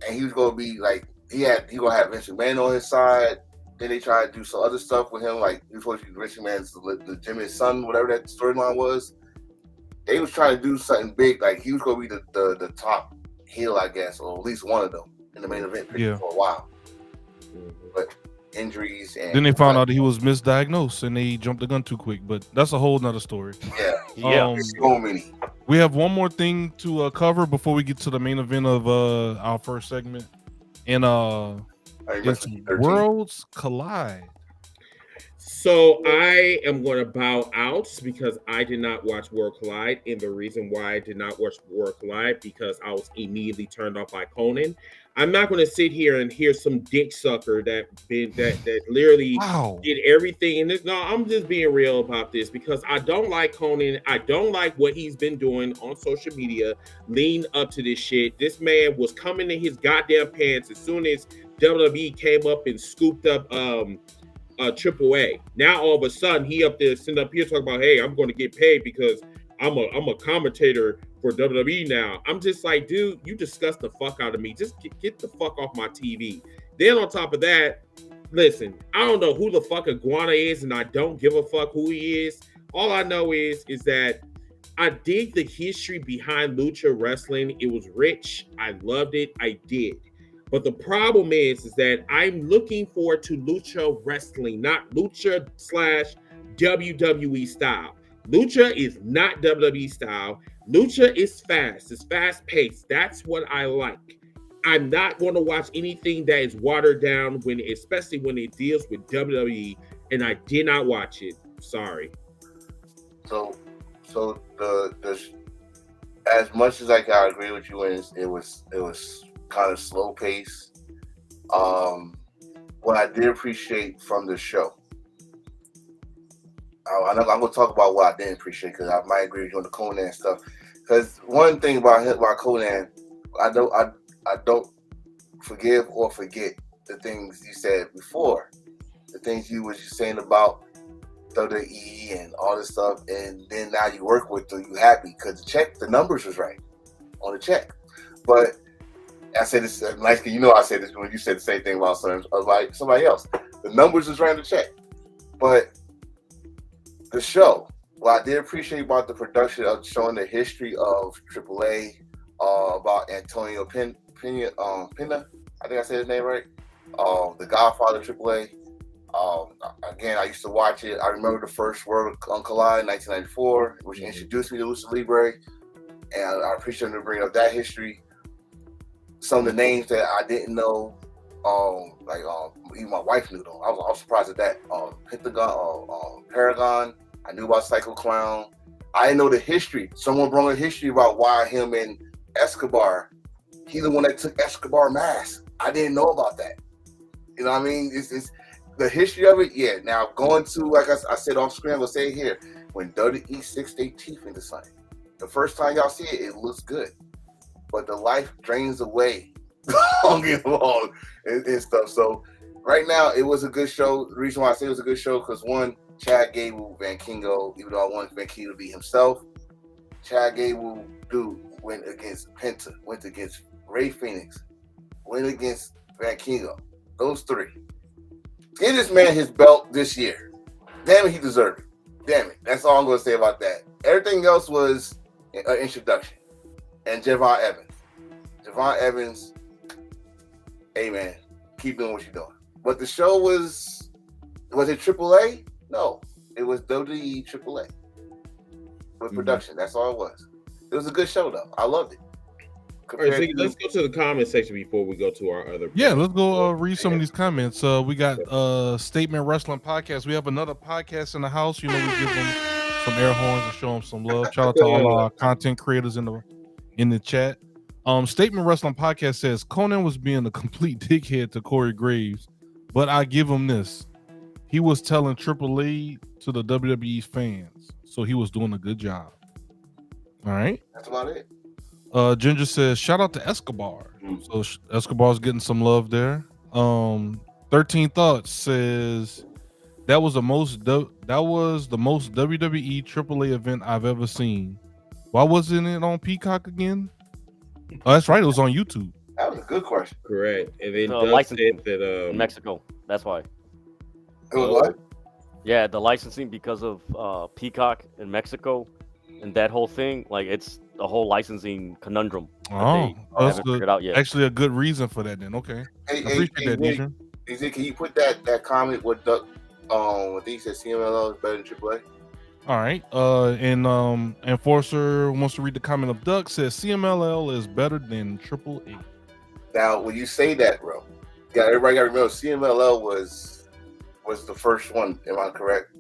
and he was going to be like he gonna have Vince McMahon on his side. Then they tried to do some other stuff with him, like he was supposed to be Richie Man's legitimate son, whatever that storyline was. They was trying to do something big, like he was going to be the top heel, I guess, or at least one of them in the main event picture for a while. But injuries and then they found out he was misdiagnosed and they jumped the gun too quick. But that's a whole nother story. Yeah. So many. We have one more thing to cover before we get to the main event of our first segment, and it's Worlds Collide. So I am going to bow out because I did not watch World Collide, and the reason why I did not watch World Collide because I was immediately turned off by Conan. I'm not going to sit here and hear some dick sucker that literally did everything. And no, I'm just being real about this because I don't like Conan. I don't like what he's been doing on social media leading up to this shit. This man was coming in his goddamn pants as soon as WWE came up and scooped up AAA. Now all of a sudden he up there sitting up here talking about, hey, I'm going to get paid because I'm a commentator for WWE now. I'm just like, dude, you disgust the fuck out of me. Just get the fuck off my TV. Then on top of that, listen, I don't know who the fuck Iguana is, and I don't give a fuck who he is. All I know is that I dig the history behind Lucha wrestling. It was rich. I loved it. I did. But the problem is that I'm looking forward to Lucha wrestling, not Lucha / WWE style. Lucha is not WWE style. Lucha is fast. It's fast paced. That's what I like. I'm not going to watch anything that is watered down especially when it deals with WWE, and I did not watch it. Sorry. So the as much as I agree with you, and it was kind of slow pace. What I did appreciate from the show. I'm going to talk about what I didn't appreciate because I might agree with you on the Conan stuff. Because one thing about Conan, I don't forgive or forget the things you said before, the things you was saying about WWE and all this stuff, and then now you work with them, you happy because the numbers was right on the check. But I said this, like I said this when you said the same thing about somebody else. The numbers was right on the check, but the show, what I did appreciate about the production of showing the history of AAA, about Antonio Pena, I think I said his name right, the Godfather of AAA. Again, I used to watch it. I remember the first World Collide in 1994, which introduced me to Lucha Libre, and I appreciate them bringing up that history. Some of the names that I didn't know, even my wife knew them. I was surprised at that. Pentagon, Paragon. I knew about Psycho Clown. I didn't know the history. Someone brought a history about why him and Escobar. He's the one that took Escobar mask. I didn't know about that. You know what I mean? It's the history of it. Yeah. Now going to, like I said off screen, I'm gonna say it here. When WWE sticks their teeth into something, the first time y'all see it, it looks good, but the life drains away. Don't get along and stuff. So right now, it was a good show. The reason why I say it was a good show because one, Chad Gable, Van Kingo, even though I wanted Van Kingo to be himself, Chad Gable, dude, went against Penta, went against Ray Phoenix, went against Van Kingo. Those three. Give this man his belt this year. Damn it, he deserved it. Damn it. That's all I'm going to say about that. Everything else was an introduction. And Javon Evans. Javon Evans, hey man, keep doing what you're doing. But the show was it AAA? No, it was WWE AAA with production. That's all it was. It was a good show though. I loved it. All right, so let's go to the comment section before we go to our other. Yeah, let's go read some of these comments. We got Statement Wrestling Podcast. We have another podcast in the house. You know, we give them some air horns and show them some love. Shout out to all our content creators in the chat. Statement Wrestling Podcast says Conan was being a complete dickhead to Corey Graves, but I give him this. He was telling AAA to the WWE fans, so he was doing a good job. All right. That's about it. Ginger says, shout out to Escobar. So Escobar's getting some love there. 13 Thoughts says that was the most WWE AAA event I've ever seen. Why wasn't it on Peacock again? Oh, that's right. It was on YouTube. That was a good question. Correct. And then license said that Mexico. That's why. It was what? Yeah, the licensing because of Peacock in Mexico and that whole thing. Like, it's a whole licensing conundrum that they that's haven't figured out yet. actually a good reason for that. Then okay, Hey, I appreciate that, Nick, DJ. can you put that comment with Duck? I think he said CMLL is better than AAA. All right. And Enforcer wants to read the comment of Duck. Says CMLL is better than AAA. Now, when you say that, bro, everybody got to remember CMLL was the first one. Am I correct?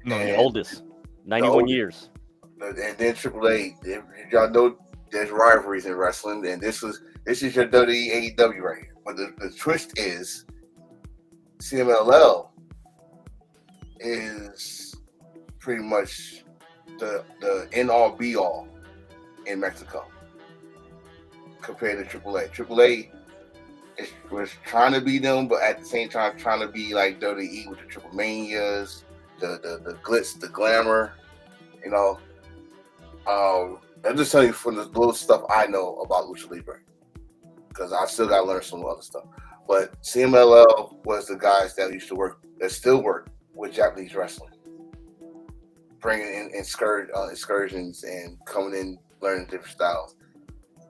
No, The yeah. oldest, 91 years. And then AAA. Y'all know there's rivalries in wrestling, and this is your WWE AEW right here. But the twist is CMLL is pretty much the end all be all in Mexico compared to AAA. AAA was trying to be them, but at the same time trying to be like WWE with the Triple Manias, the glitz, the glamour, you know. I'm just telling you from the little stuff I know about Lucha Libre, because I've still got to learn some other stuff. But CMLL was the guys that used to work, that still work with Japanese wrestling, bringing in excursions and coming in, learning different styles.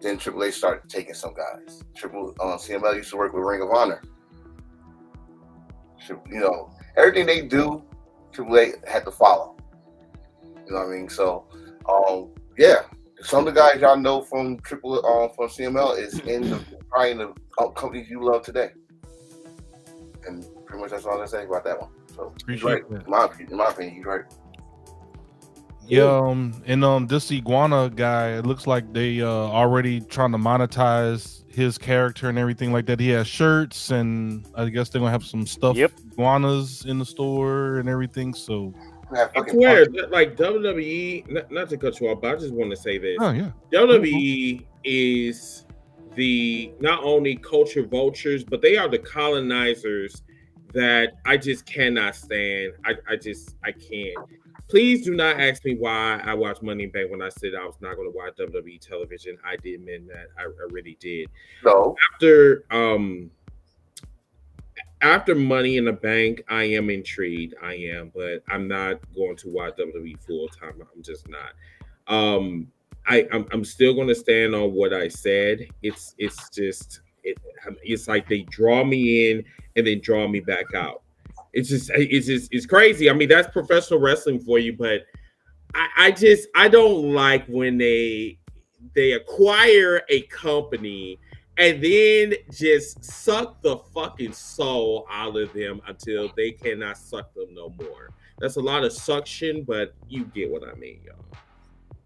Then AAA started taking some guys. CMLL used to work with Ring of Honor. You know, everything they do, AAA had to follow. You know what I mean? So, yeah, some of the guys y'all know from CML is probably in the companies you love today. And pretty much that's all I say about that one. So he's right. In my opinion, he's right. Yeah, and this Iguana guy, it looks like they already trying to monetize his character and everything like that. He has shirts, and I guess they're gonna have some stuffed iguanas in the store and everything. So I swear, like WWE, not to cut you off, but I just want to say this. Oh yeah, WWE is not only culture vultures, but they are the colonizers that I just cannot stand. I can't. Please do not ask me why I watched Money in Bank when I said I was not going to watch WWE television. I did mean that. I really did. No. After Money in the Bank, I am intrigued. I am, but I'm not going to watch WWE full time. I'm just not. I'm still going to stand on what I said. It's like they draw me in and then draw me back out. It's crazy. I mean, that's professional wrestling for you, but I don't like when they acquire a company and then just suck the fucking soul out of them until they cannot suck them no more. That's a lot of suction, but you get what I mean, y'all.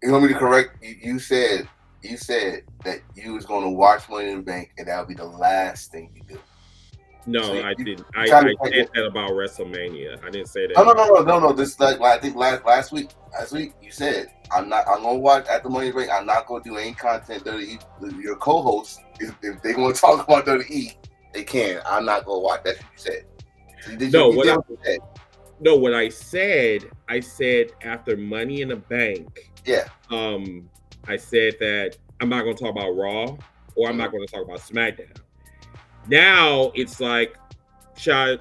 You want me to correct? You said that you was going to watch Money in the Bank and that would be the last thing you do. No, so I didn't. I said that about WrestleMania. I didn't say that. No. This like I think last week you said I'm gonna watch at the Money Break. I'm not gonna do any content. Your co-host, if they want to talk about WWE, they can. I'm not gonna watch. That's what you said. What I said after Money in the Bank. Yeah. I said that I'm not gonna talk about Raw or I'm not gonna talk about SmackDown. Now it's like, should I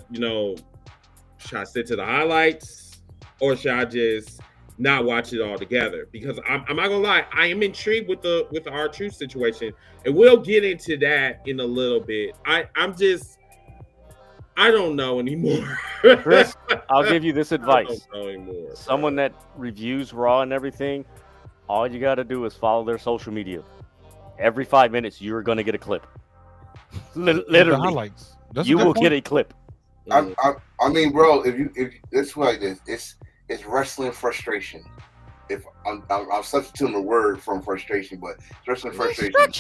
sit to the highlights or should I just not watch it all together? Because I'm not gonna lie, I am intrigued with the R-Truth situation, and we'll get into that in a little bit. I don't know anymore. Chris, I'll give you this advice. I don't know anymore. Someone that reviews Raw and everything, all you got to do is follow their social media. Every 5 minutes, you're gonna get a clip. Literally, highlights. You will get a clip. I mean, bro, if it's like this, it's wrestling frustration. If I'm substituting the word from frustration, but it's wrestling frustration. What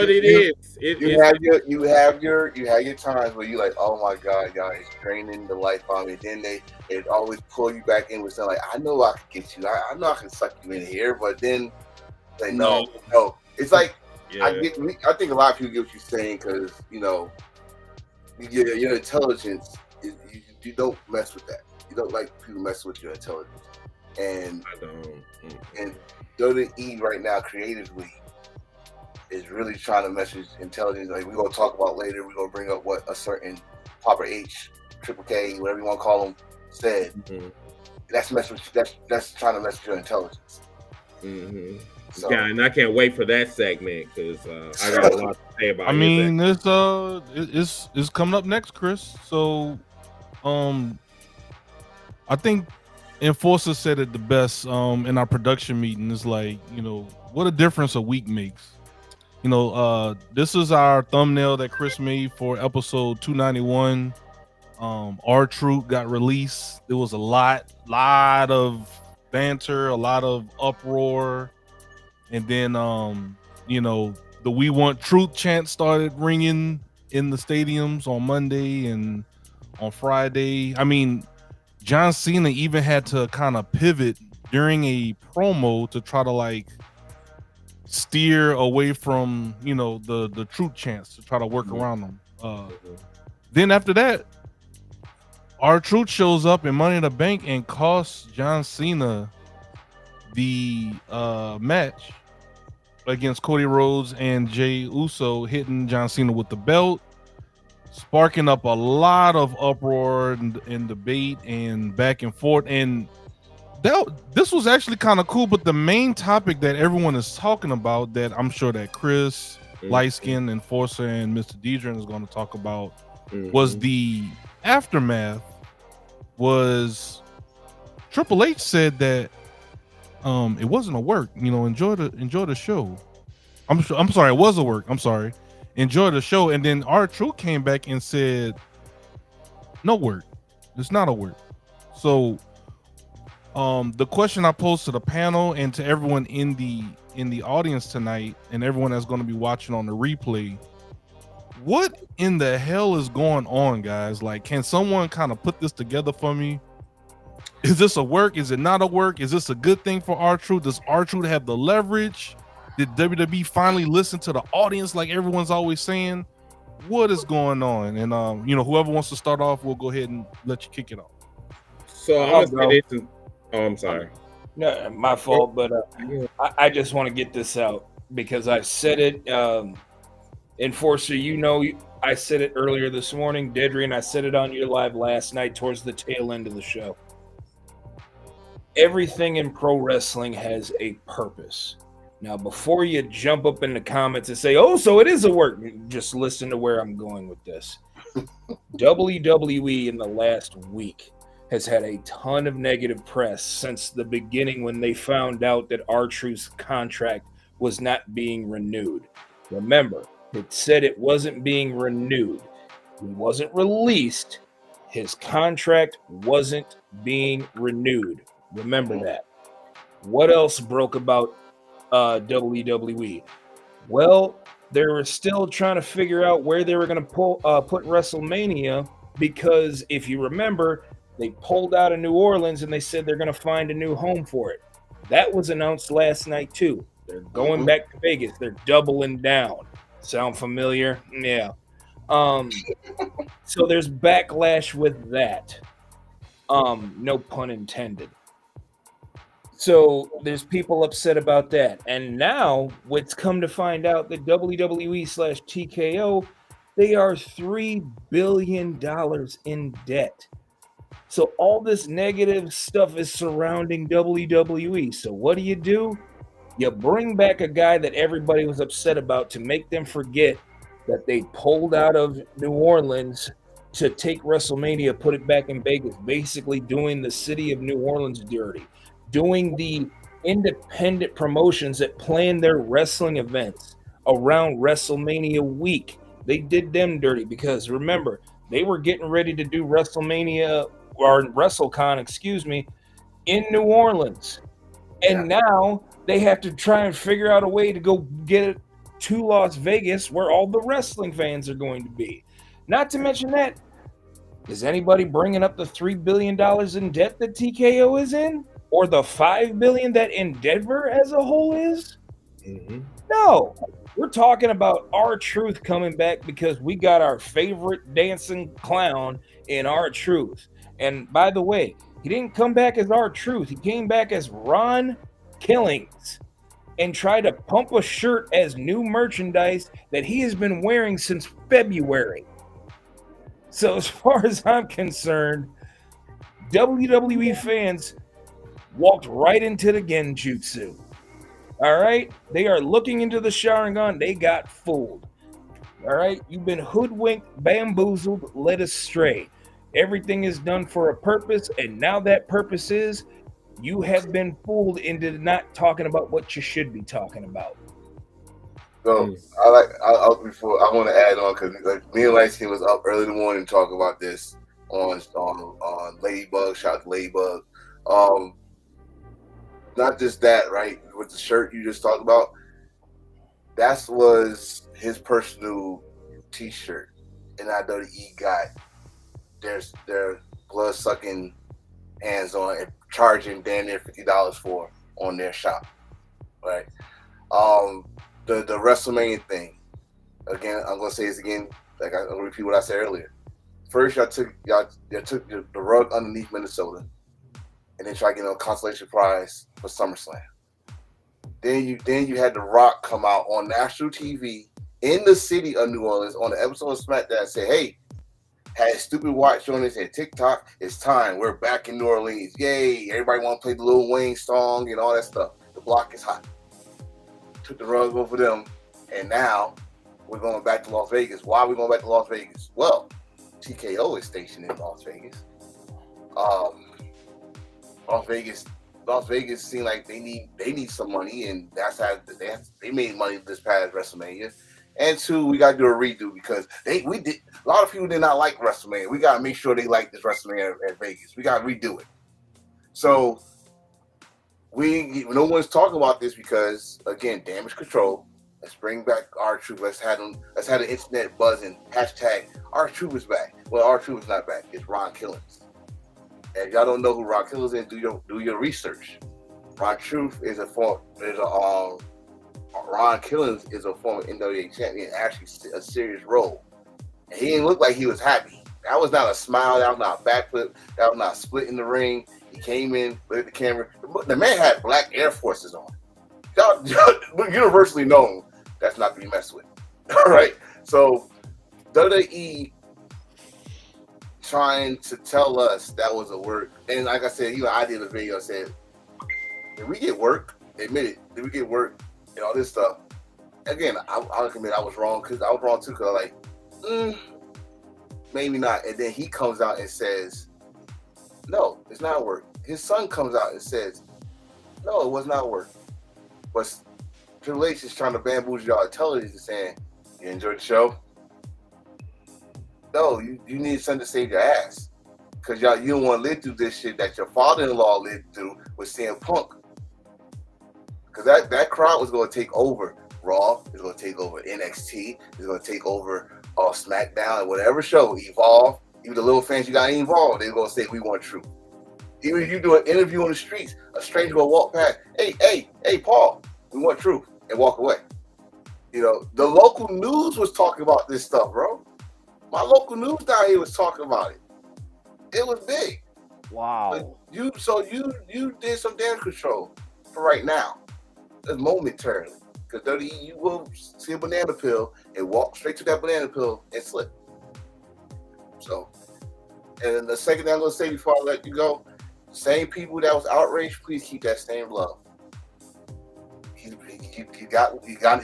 it is. You have your times where you like, oh my god, y'all, it's draining the life out of me. Then they always pull you back in with something like, I know I can get you. I know I can suck you in here, but then they no. It's like. Yeah. I think a lot of people get what you're saying because your intelligence. You don't mess with that. You don't like people mess with your intelligence. And I don't. And WWE right now creatively is really trying to mess with intelligence. Like we're gonna talk about later. We're gonna bring up what a certain Papa H, Triple K, whatever you want to call them, said. Mhm. That's trying to mess with your intelligence. Mhm. So, Yeah, and I can't wait for that segment because I got a lot to say about I his mean, it's coming up next, Chris. So, I think Enforcer said it the best in our production meeting. It's like, what a difference a week makes. This is our thumbnail that Chris made for episode 291. R-Truth got released. There was a lot of banter, a lot of uproar, and then the "We Want Truth" chant started ringing in the stadiums on Monday and on Friday. I mean, John Cena even had to kind of pivot during a promo to try to like steer away from the truth chants to try to work around them. Then after that, R-Truth shows up in Money in the Bank and costs John Cena the match against Cody Rhodes and Jey Uso, hitting John Cena with the belt, sparking up a lot of uproar and debate and back and forth. And this was actually kind of cool, but the main topic that everyone is talking about, that I'm sure that Chris, Lightskin, Enforcer, and Mr. Deidre is going to talk about, was the aftermath. Was Triple H said that it wasn't a work, enjoy the show. I'm sorry, it was a work. I'm sorry, enjoy the show. And then R-Truth came back and said, no work, it's not a work. So the question I posed to the panel and to everyone in the audience tonight, and everyone that's going to be watching on the replay, what in the hell is going on, guys? Like, can someone kind of put this together for me? Is this a work? Is it not a work? Is this a good thing for R-Truth? Does R-Truth have the leverage? Did WWE finally listen to the audience like everyone's always saying? What is going on? And whoever wants to start off, we'll go ahead and let you kick it off. So I'm gonna say this. I'm sorry. No, my fault, but I just want to get this out because I said it. Enforcer, I said it earlier this morning, Dedry, and I said it on your live last night towards the tail end of the show. Everything in pro wrestling has a purpose. Now, before you jump up in the comments and say, oh, so it is a work, just listen to where I'm going with this. WWE in the last week has had a ton of negative press since the beginning when they found out that R-Truth's contract was not being renewed. Remember, it said it wasn't being renewed. He wasn't released. His contract wasn't being renewed. Remember that. What else broke about WWE? Well, they were still trying to figure out where they were going to put WrestleMania, because if you remember, they pulled out of New Orleans and they said they're going to find a new home for it. That was announced last night too. They're going back to Vegas. They're doubling down. Sound familiar? Yeah. So there's backlash with that. No pun intended. So there's people upset about that. And now what's come to find out that WWE/TKO, they are $3 billion in debt. So all this negative stuff is surrounding WWE. So what do? You bring back a guy that everybody was upset about to make them forget that they pulled out of New Orleans to take WrestleMania, put it back in Vegas, basically doing the city of New Orleans dirty, doing the independent promotions that plan their wrestling events around WrestleMania week. They did them dirty because remember, they were getting ready to do WrestleMania or WrestleCon, in New Orleans. And now they have to try and figure out a way to go get it to Las Vegas where all the wrestling fans are going to be. Not to mention that, is anybody bringing up the $3 billion in debt that TKO is in? Or the $5 billion that Endeavor as a whole is? Mm-hmm. No. We're talking about R-Truth coming back because we got our favorite dancing clown in R-Truth. And by the way, he didn't come back as R-Truth. He came back as Ron Killings and tried to pump a shirt as new merchandise that he has been wearing since February. So as far as I'm concerned, WWE fans walked right into the genjutsu. All right? They are looking into the Sharingan. They got fooled. All right? You've been hoodwinked, bamboozled, led astray. Everything is done for a purpose, and now that purpose is you have been fooled into not talking about what you should be talking about. So I want to add on because like, me and Lightskin was up early in the morning to talk about this on Ladybug. Shout out to Ladybug. Not just that, right? With the shirt you just talked about, that was his personal T-shirt, and WWE got their blood sucking hands on and charging damn near $50 for on their shop, right? The WrestleMania thing. Again, I'm gonna say this again. Like I'm gonna repeat what I said earlier. First, y'all took the rug underneath Minnesota, and then tried to get a consolation prize for SummerSlam. Then you had The Rock come out on national TV in the city of New Orleans on the episode of SmackDown and say, "Hey, had a stupid watch on it, said TikTok, it's time. We're back in New Orleans. Yay! Everybody want to play the Lil Wayne song and all that stuff. The block is hot." Took the rug over them, and now we're going back to Las Vegas. Why are we going back to Las Vegas? Well, TKO is stationed in Las Vegas. Las Vegas seemed like they need some money, and that's how they made money this past WrestleMania. And two, we got to do a redo because a lot of people did not like WrestleMania. We got to make sure they like this WrestleMania at Vegas. We got to redo it. So no one's talking about this because again, damage control. Let's bring back R-Truth. Let's have the internet buzzing. Hashtag R-Truth is back. Well, R-Truth is not back. It's Ron Killings. And if y'all don't know who Ron Killings is, do your research. Ron Killings is a former NWA champion, actually a serious role. And he didn't look like he was happy. That was not a smile. That was not a backflip. That was not a split in the ring. He came in, looked at the camera. The man had black Air Forces on. Universally known, that's not to be messed with. All right. So WWE trying to tell us that was a work. And like I said, I did a video. I said, did we get work? Admit it. Did we get work? And all this stuff. Again, I'll admit I was wrong because I was wrong too. Because maybe not. And then he comes out and says, no, it's not work. His son comes out and says, no, it was not work. But Triple H is trying to bamboozle y'all at television saying, you enjoyed the show? No, you need something to save your ass. Because you don't want to live through this shit that your father-in-law lived through with CM Punk. Because that crowd was going to take over Raw. It's going to take over NXT. It's going to take over SmackDown and whatever show, Evolve. Even the little fans you got involved, they're going to say, we want truth. Even if you do an interview on the streets, a stranger will walk past, hey, Paul, we want truth, and walk away. The local news was talking about this stuff, bro. My local news down here was talking about it. It was big. Wow. But you did some damage control for right now. It's momentarily. Because you will see a banana peel and walk straight to that banana peel and slip. So, and then the second thing I'm going to say before I let you go, same people that was outraged, please keep that same love. You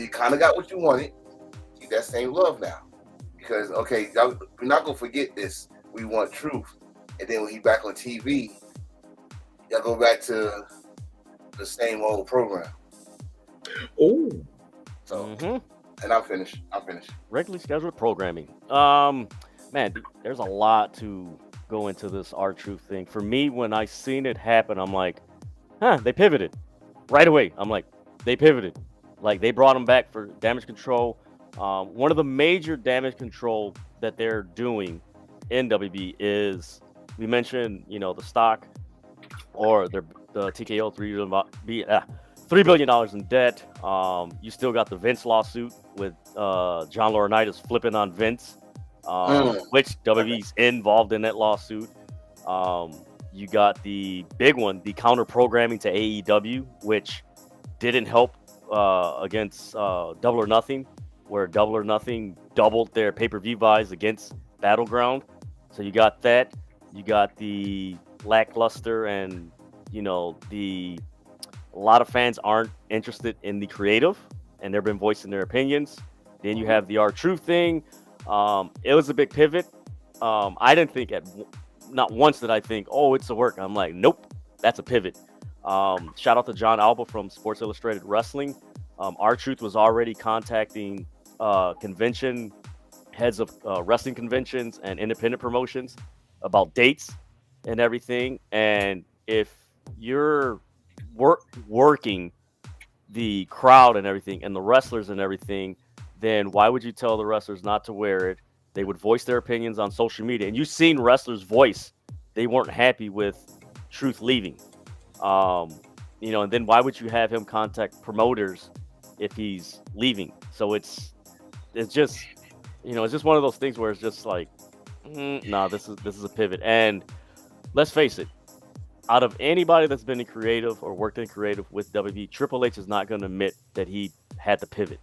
kind of got what you wanted. Keep that same love now. Because, okay, we're not going to forget this. We want truth. And then when he's back on TV, y'all go back to the same old program. Oh. So, and I'm finished. Regularly scheduled programming. Man, there's a lot to go into this R-Truth thing. For me, when I seen it happen, I'm like, they pivoted right away. I'm like, they pivoted. Like, they brought him back for damage control. One of the major damage control that they're doing in WB is, we mentioned, the stock or the TKO $3 billion in debt. You still got the Vince lawsuit with John Laurinaitis flipping on Vince, which WWE's involved in that lawsuit. You got the big one, the counter programming to AEW, which didn't help against Double or Nothing, where Double or Nothing doubled their pay-per-view buys against Battleground. So you got that. You got the lackluster, and a lot of fans aren't interested in the creative, and they've been voicing their opinions. Then you have the R-Truth thing. It was a big pivot. I didn't think not once did I think, oh, it's a work. I'm like, nope, that's a pivot. Shout out to John Alba from Sports Illustrated Wrestling. R-Truth was already contacting convention heads of wrestling conventions and independent promotions about dates and everything. And if you're working the crowd and everything and the wrestlers and everything, then why would you tell the wrestlers not to wear it? They would voice their opinions on social media, and you've seen wrestlers voice they weren't happy with Truth leaving. And then why would you have him contact promoters if he's leaving? So it's just it's just one of those things where it's just like, nah, this is a pivot. And let's face it, out of anybody that's been in creative or worked in creative with WB, Triple H is not going to admit that he had to pivot.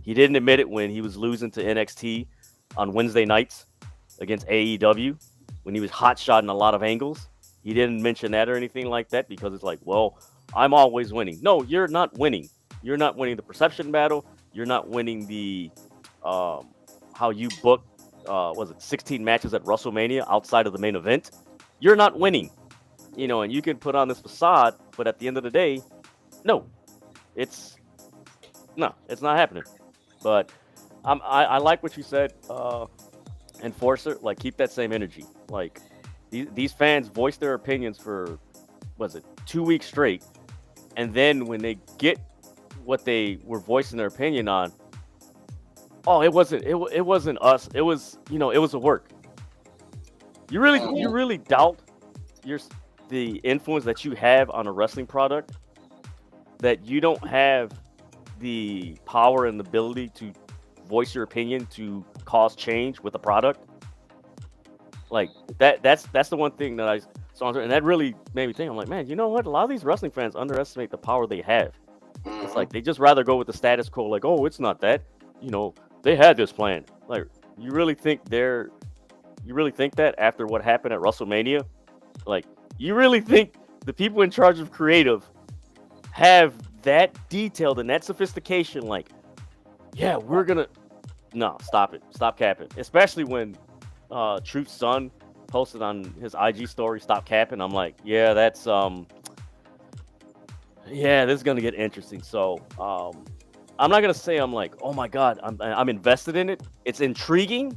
He didn't admit it when he was losing to NXT on Wednesday nights against AEW, when he was hot-shotting a lot of angles. He didn't mention that or anything like that because it's like, well, I'm always winning. No, you're not winning. You're not winning the perception battle. You're not winning the how you book, 16 matches at WrestleMania outside of the main event. You're not winning. And you can put on this facade, but at the end of the day, no, it's not happening. But I like what you said, Enforcer. Like, keep that same energy. Like, these fans voice their opinions for 2 weeks straight, and then when they get what they were voicing their opinion on, oh, it wasn't us. It was it was a work. You really doubt the influence that you have on a wrestling product, that you don't have the power and the ability to voice your opinion to cause change with a product. Like that's the one thing that I saw, and that really made me think. I'm like, man, you know what? A lot of these wrestling fans underestimate the power they have. It's like they just rather go with the status quo. Like, oh, it's not that. They had this plan. Like, you really think that after what happened at WrestleMania? Like, you really think the people in charge of creative have that detailed and that sophistication? Like, yeah, we're gonna. No, stop it. Stop capping. Especially when Truth's son posted on his IG story, "Stop capping." I'm like, yeah, that's yeah, this is gonna get interesting. So, I'm not gonna say I'm like, oh my god, I'm invested in it. It's intriguing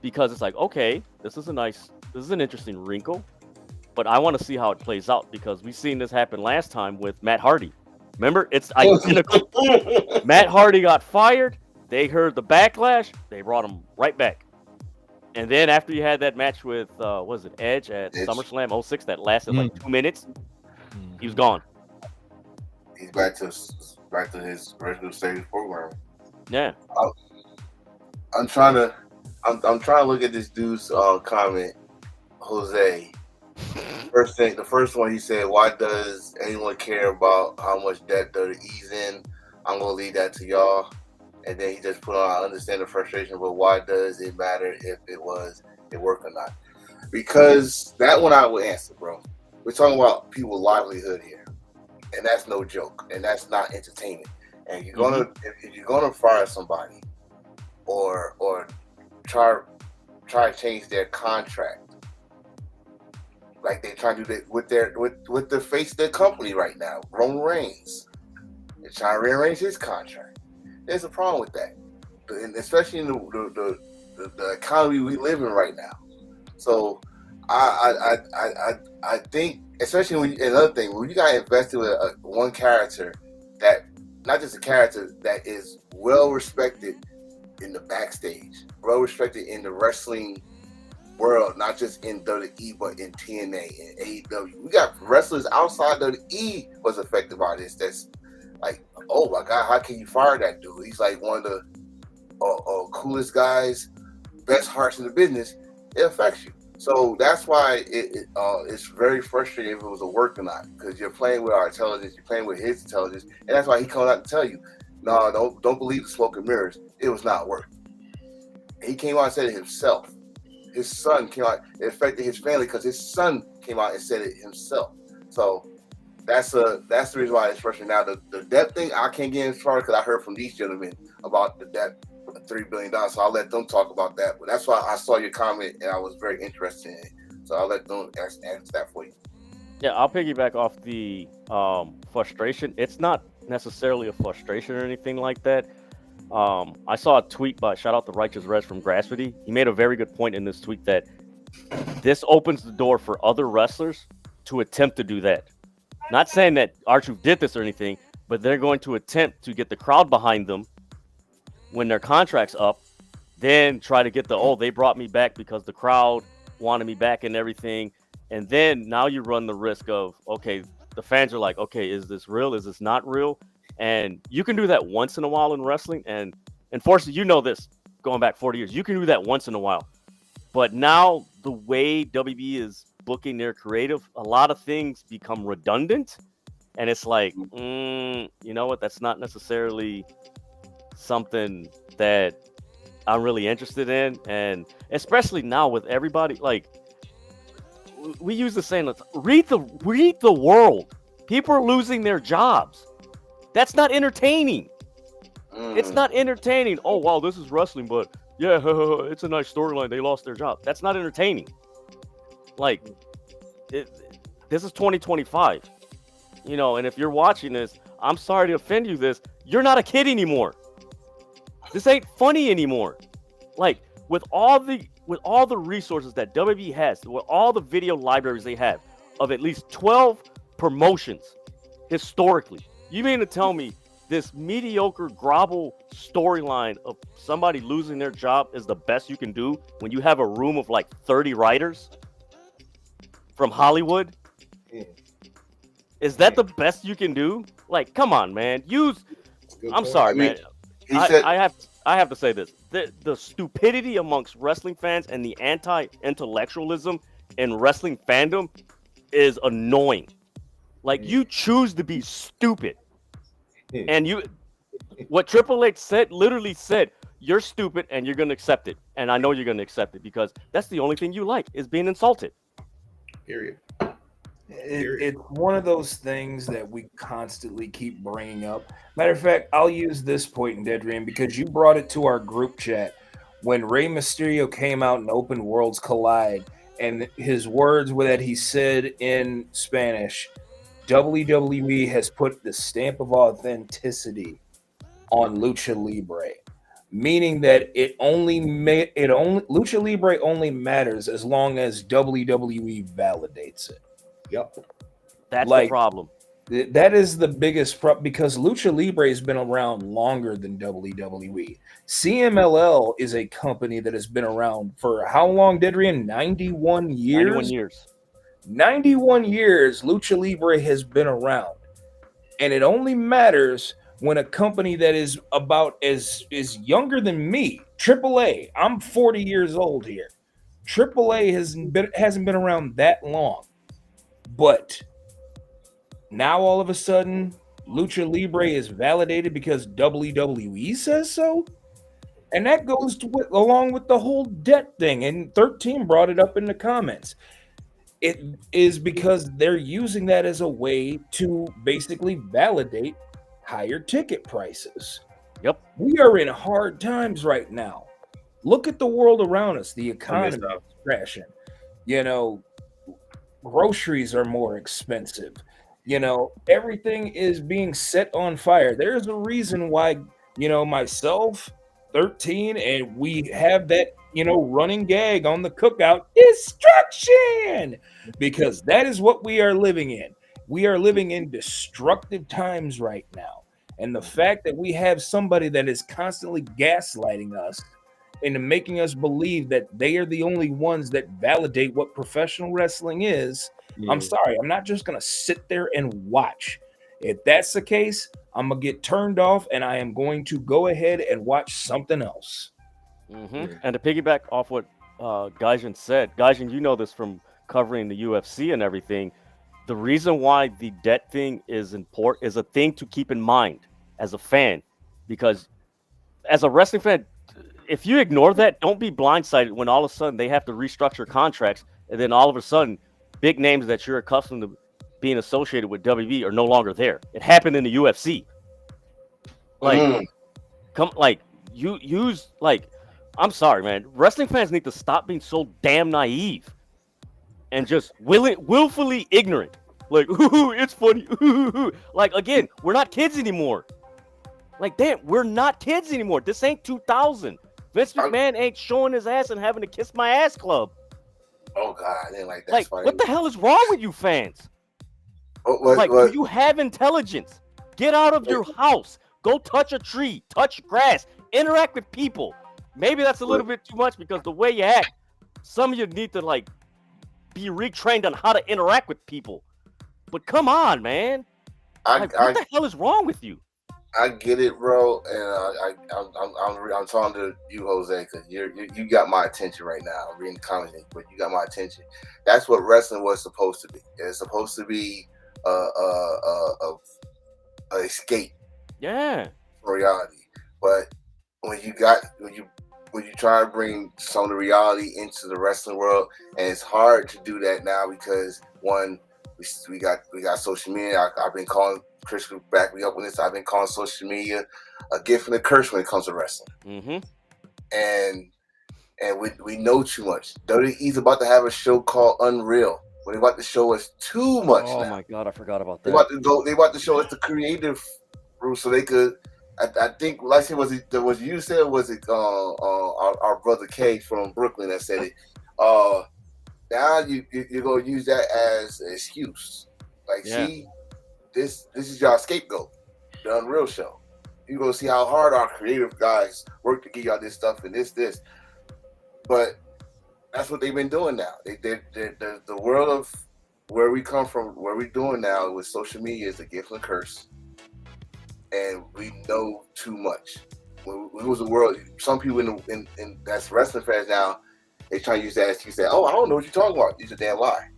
because it's like, okay, this is an interesting wrinkle, but I want to see how it plays out because we've seen this happen last time with Matt Hardy. Remember, it's identical. Matt Hardy got fired. They heard the backlash. They brought him right back. And then after you had that match with Edge at SummerSlam 06 that lasted like 2 minutes, he was gone. He's back to his regular stage program. Yeah. I'm trying to look at this dude's comment, Jose. The first one he said, "Why does anyone care about how much debt WWE's in? I'm gonna leave that to y'all." And then he just put on, "I understand the frustration, but why does it matter if it was a work or not?" Because that one I would answer, bro. We're talking about people's livelihood here, and that's no joke, and that's not entertainment. And you're gonna if you're gonna fire somebody, or try to change their contract, like they try to do that with the face of their company right now, Roman Reigns. They're trying to rearrange his contract. There's a problem with that, and especially in the economy we live in right now. So I think, especially another thing, when you got invested with one character that, not just a character that is well respected in the backstage, well respected in the wrestling world, not just in WWE but in TNA and AEW. We got wrestlers outside WWE was affected by this. That's like, oh my god, how can you fire that dude? He's like one of the coolest guys, best hearts in the business. It affects you. So that's why it's very frustrating if it was a work or not, because you're playing with our intelligence, you're playing with his intelligence, and that's why he comes out to tell you, no, don't believe the smoke and mirrors. It was not work. He came out and said it himself. his son came out. It affected his family because his son came out and said it himself. So that's the reason why it's frustrating. Now the debt thing, I can't get in far because I heard from these gentlemen about the debt, $3 billion. So I'll let them talk about that. But that's why I saw your comment and I was very interested in it. So I'll let them answer that for you. Yeah, I'll piggyback off the frustration. It's not necessarily a frustration or anything like that. I saw a tweet by shout out to Righteous Rez from Grassfity. He made a very good point in this tweet that this opens the door for other wrestlers to attempt to do that. Not saying that R-Truth did this or anything, but they're going to attempt to get the crowd behind them when their contract's up, then try to get they brought me back because the crowd wanted me back and everything. And then now you run the risk of, okay, the fans are like, okay, is this real? Is this not real? And you can do that once in a while in wrestling. And unfortunately, you know this, going back 40 years, you can do that once in a while. But now the way WB is booking their creative, a lot of things become redundant. And it's like, you know what? That's not necessarily something that I'm really interested in. And especially now with everybody, like, we use the saying, read the world. People are losing their jobs. That's not entertaining. It's not entertaining. Oh, wow, this is wrestling, but yeah, it's a nice storyline. They lost their job. That's not entertaining. Like, this is 2025. You know, and if you're watching this, I'm sorry to offend you you're not a kid anymore. This ain't funny anymore. Like, with all the resources that WWE has, with all the video libraries they have of at least 12 promotions historically, you mean to tell me this mediocre grovel storyline of somebody losing their job is the best you can do when you have a room of like 30 writers from Hollywood? Is that the best you can do? Like, come on, man. I'm sorry, man. I have to say this. The stupidity amongst wrestling fans and the anti-intellectualism in wrestling fandom is annoying. Like, you choose to be stupid. And what Triple H literally said, you're stupid and you're going to accept it. And I know you're going to accept it because that's the only thing you like is being insulted. Period. It's one of those things that we constantly keep bringing up. Matter of fact, I'll use this point in Dead Dream because you brought it to our group chat when Rey Mysterio came out and Open Worlds Collide, and his words were that he said in Spanish, WWE has put the stamp of authenticity on Lucha Libre, meaning that Lucha Libre only matters as long as WWE validates it. Yep. That's the problem. That is the biggest problem because Lucha Libre has been around longer than WWE. CMLL is a company that has been around for how long, Dedrian? 91 years? 91 years. 91 years Lucha Libre has been around. And it only matters when a company that is about is younger than me, AAA, I'm 40 years old here. AAA hasn't been around that long. But now all of a sudden, Lucha Libre is validated because WWE says so. And that goes along with the whole debt thing. And 13 brought it up in the comments. It is because they're using that as a way to basically validate higher ticket prices. Yep. We are in hard times right now. Look at the world around us. The economy is crashing. You know, groceries are more expensive. You know, everything is being set on fire. There's a reason why, you know, myself, 13, and we have that, you know, running gag on the cookout, destruction, because that is what we are living in. We are living in destructive times right now. And the fact that we have somebody that is constantly gaslighting us into making us believe that they are the only ones that validate what professional wrestling is. Yeah. I'm sorry, I'm not just going to sit there and watch. If that's the case, I'm going to get turned off and I am going to go ahead and watch something else. Mm-hmm. And to piggyback off what Gaijin said, Gaijin, you know this from covering the UFC and everything. The reason why the debt thing is important is a thing to keep in mind as a fan, because as a wrestling fan, if you ignore that, don't be blindsided when all of a sudden they have to restructure contracts, and then all of a sudden, big names that you're accustomed to being associated with WB are no longer there. It happened in the UFC. Like, you use like, I'm sorry, man. Wrestling fans need to stop being so damn naive and just willfully ignorant. Like, ooh, it's funny. Ooh. Like, again, we're not kids anymore. Like, damn, we're not kids anymore. This ain't 2000. Vince McMahon ain't showing his ass and having to kiss my ass club. Oh God, I didn't like that. Like, what the hell is wrong with you fans? Do you have intelligence? Get out of your house. Go touch a tree, touch grass, interact with people. Maybe that's a little bit too much because the way you act, some of you need to like be retrained on how to interact with people. But come on, man. What the hell is wrong with you? I get it, bro, and I'm talking to you, Jose, because you got my attention right now. I'm reading the comments, but you got my attention. That's what wrestling was supposed to be. It's supposed to be a escape, yeah, from reality. But when you try to bring some of the reality into the wrestling world, and it's hard to do that now because one, we got social media. I've been calling. Chris could back me up on this. I've been calling social media a gift and a curse when it comes to wrestling. Mm-hmm. And we know too much. WWE's about to have a show called Unreal. When they about to show us too much. Oh now. My God, I forgot about that. They about to show us the creative route so they could. I think, like I said, was it you said? Was it our brother K from Brooklyn that said it? Now you're gonna use that as an excuse. Like, see. This is y'all scapegoat, the Unreal show. You're gonna see how hard our creative guys work to get y'all this stuff and this. But that's what they've been doing now. The world of where we come from, where we're doing now with social media is a gift and a curse. And we know too much. When it was a world, some people in that's wrestling fans now, they try to use that excuse. Say, "Oh, I don't know what you're talking about. It's a damn lie."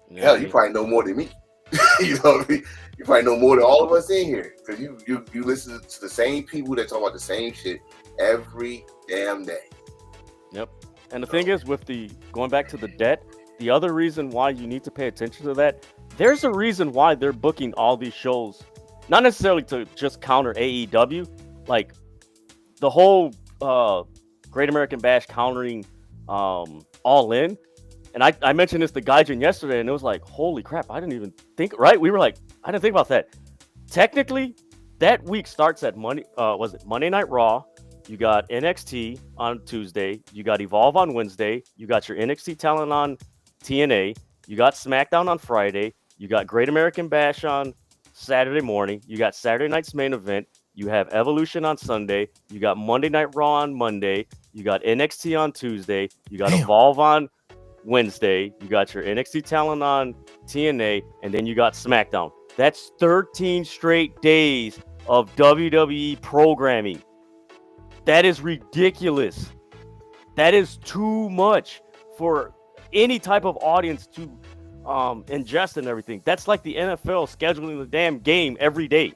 Yeah, hell, you probably know more than me. You know what I mean? You probably know more than all of us in here because you listen to the same people that talk about the same shit every damn day. Yep. And the thing is, with the going back to the debt, the other reason why you need to pay attention to that, there's a reason why they're booking all these shows, not necessarily to just counter AEW, like the whole Great American Bash countering All In. And I mentioned this to Gaijin yesterday, and it was like, holy crap, I didn't even think, right? We were like, I didn't think about that. Technically, that week starts at Monday Night Raw. You got NXT on Tuesday. You got Evolve on Wednesday. You got your NXT talent on TNA. You got SmackDown on Friday. You got Great American Bash on Saturday morning. You got Saturday night's main event. You have Evolution on Sunday. You got Monday Night Raw on Monday. You got NXT on Tuesday. You got Evolve on Wednesday. You got your NXT talent on TNA, and then you got SmackDown. That's 13 straight days of WWE programming. That is ridiculous. That is too much for any type of audience to ingest and everything. That's like the NFL scheduling the damn game every day.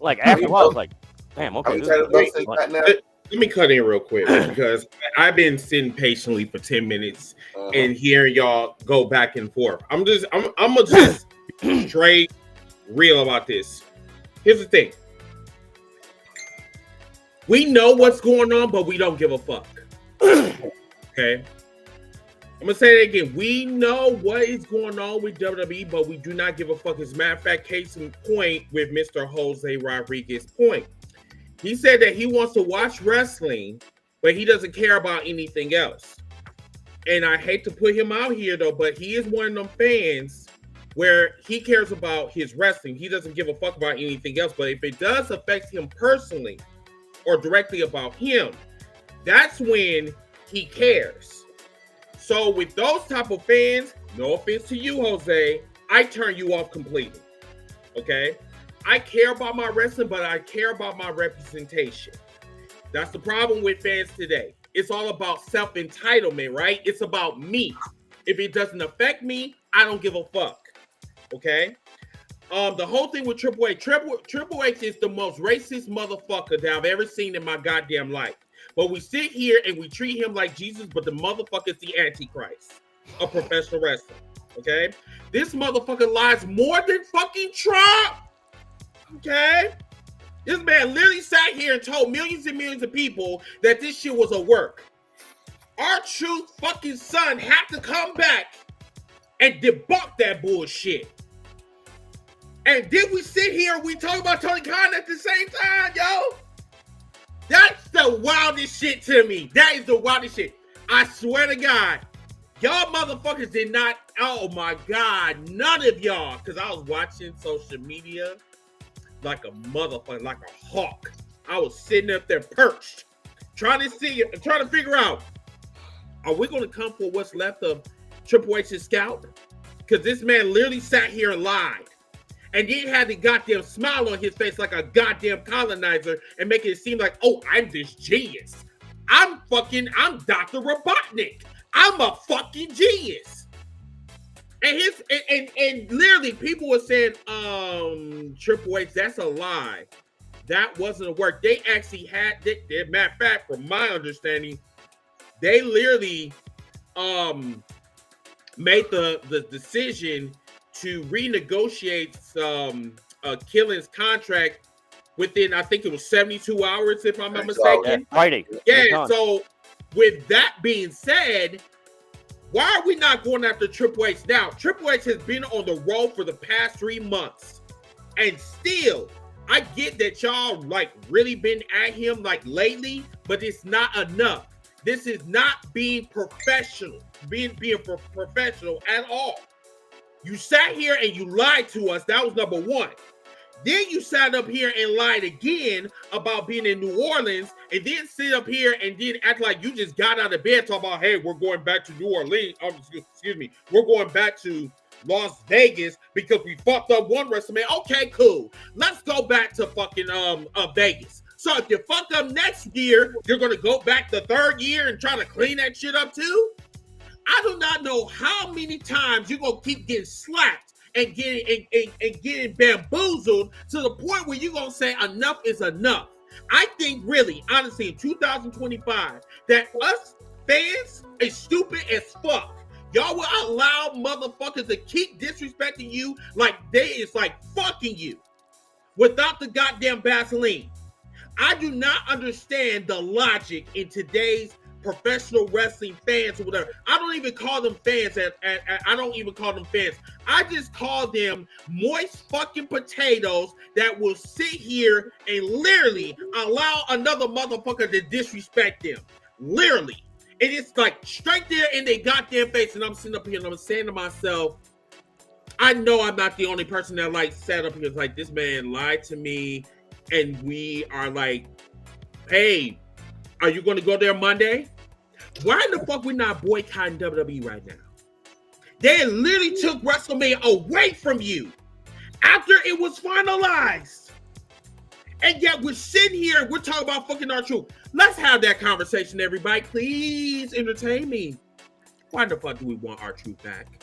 Like, after a while, it's like, damn, okay. Let me cut in real quick because I've been sitting patiently for 10 minutes and hearing y'all go back and forth. I'm gonna just straight real about this. Here's the thing. We know what's going on, but we don't give a fuck. Okay? I'm gonna say that again. We know what is going on with WWE, but we do not give a fuck. As a matter of fact, case in point with Mr. Jose Rodriguez's point. He said that he wants to watch wrestling, but he doesn't care about anything else. And I hate to put him out here, though, but he is one of them fans where he cares about his wrestling. He doesn't give a fuck about anything else. But if it does affect him personally or directly about him, that's when he cares. So with those type of fans, no offense to you, Jose, I turn you off completely. Okay? I care about my wrestling, but I care about my representation. That's the problem with fans today. It's all about self-entitlement, right? It's about me. If it doesn't affect me, I don't give a fuck. Okay? The whole thing with Triple H, Triple H is the most racist motherfucker that I've ever seen in my goddamn life. But we sit here and we treat him like Jesus, but the motherfucker is the Antichrist of professional wrestling. Okay? This motherfucker lies more than fucking Trump. Okay? This man literally sat here and told millions and millions of people that this shit was a work. R-Truth fucking son had to come back and debunk that bullshit. And then we sit here and we talk about Tony Khan at the same time, yo. That's the wildest shit to me. That is the wildest shit. I swear to God, y'all motherfuckers did not, oh my God, none of y'all, because I was watching social media like a motherfucker, like a hawk. I was sitting up there perched, trying to figure out, are we going to come for what's left of Triple H's scalp? Because this man literally sat here and lied. And then had the goddamn smile on his face like a goddamn colonizer and making it seem like, oh, I'm this genius. I'm Dr. Robotnik. I'm a fucking genius. And literally people were saying, Triple H, that's a lie. That wasn't a work. They actually had, matter of fact, from my understanding, they literally made the decision to renegotiate Killen's contract within, I think it was 72 hours, if I'm not mistaken. Friday. Yeah, so with that being said, why are we not going after Triple H now? Triple H has been on the road for the past 3 months. And still, I get that y'all like really been at him like lately, but it's not enough. This is not being professional, being professional at all. You sat here and you lied to us. That was number one. Then you sat up here and lied again about being in New Orleans, and then sit up here and then act like you just got out of bed talking about, hey, we're going back to New Orleans. Excuse me. We're going back to Las Vegas because we fucked up one WrestleMania. Okay, cool. Let's go back to fucking Vegas. So if you fuck up next year, you're going to go back the third year and try to clean that shit up too? I do not know how many times you're gonna keep getting slapped and getting bamboozled to the point where you're gonna say enough is enough. I think really, honestly, in 2025, that us fans is stupid as fuck. Y'all will allow motherfuckers to keep disrespecting you like it's like fucking you without the goddamn Vaseline. I do not understand the logic in today's professional wrestling fans or whatever. I don't even call them fans. I don't even call them fans. I just call them moist fucking potatoes that will sit here and literally allow another motherfucker to disrespect them. Literally. And it's like straight there in their goddamn face. And I'm sitting up here and I'm saying to myself, I know I'm not the only person that like sat up here like, this man lied to me. And we are like, hey, are you going to go there Monday? Why in the fuck we not boycotting WWE right now? They literally took WrestleMania away from you after it was finalized. And yet we're sitting here and we're talking about fucking R-Truth. Let's have that conversation, everybody. Please entertain me. Why the fuck do we want R-Truth back?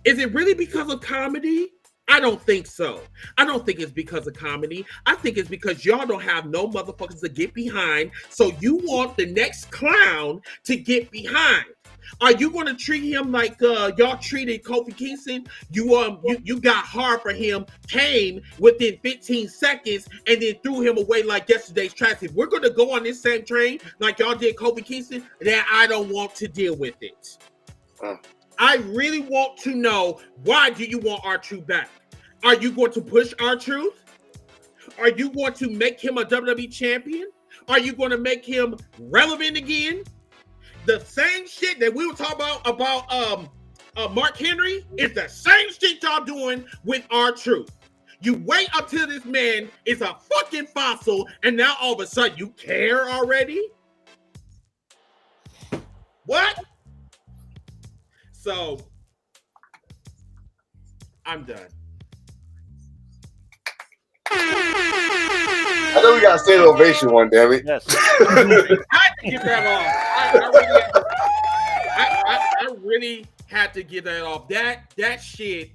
Is it really because of comedy? I don't think so. I don't think it's because of comedy. I think it's because y'all don't have no motherfuckers to get behind. So you want the next clown to get behind. Are you going to treat him like y'all treated Kofi Kingston? You got hard for him, came within 15 seconds, and then threw him away like yesterday's trash. If we're going to go on this same train like y'all did Kofi Kingston, then I don't want to deal with it. I really want to know, why do you want R-Truth back? Are you going to push R-Truth? Are you going to make him a WWE champion? Are you going to make him relevant again? The same shit that we were talking about Mark Henry is the same shit y'all doing with R-Truth. You wait until this man is a fucking fossil, and now all of a sudden you care already? What? So, I'm done. I know we got a state ovation one, damn it. Yes. I had to get that off. I really had to get that off. That shit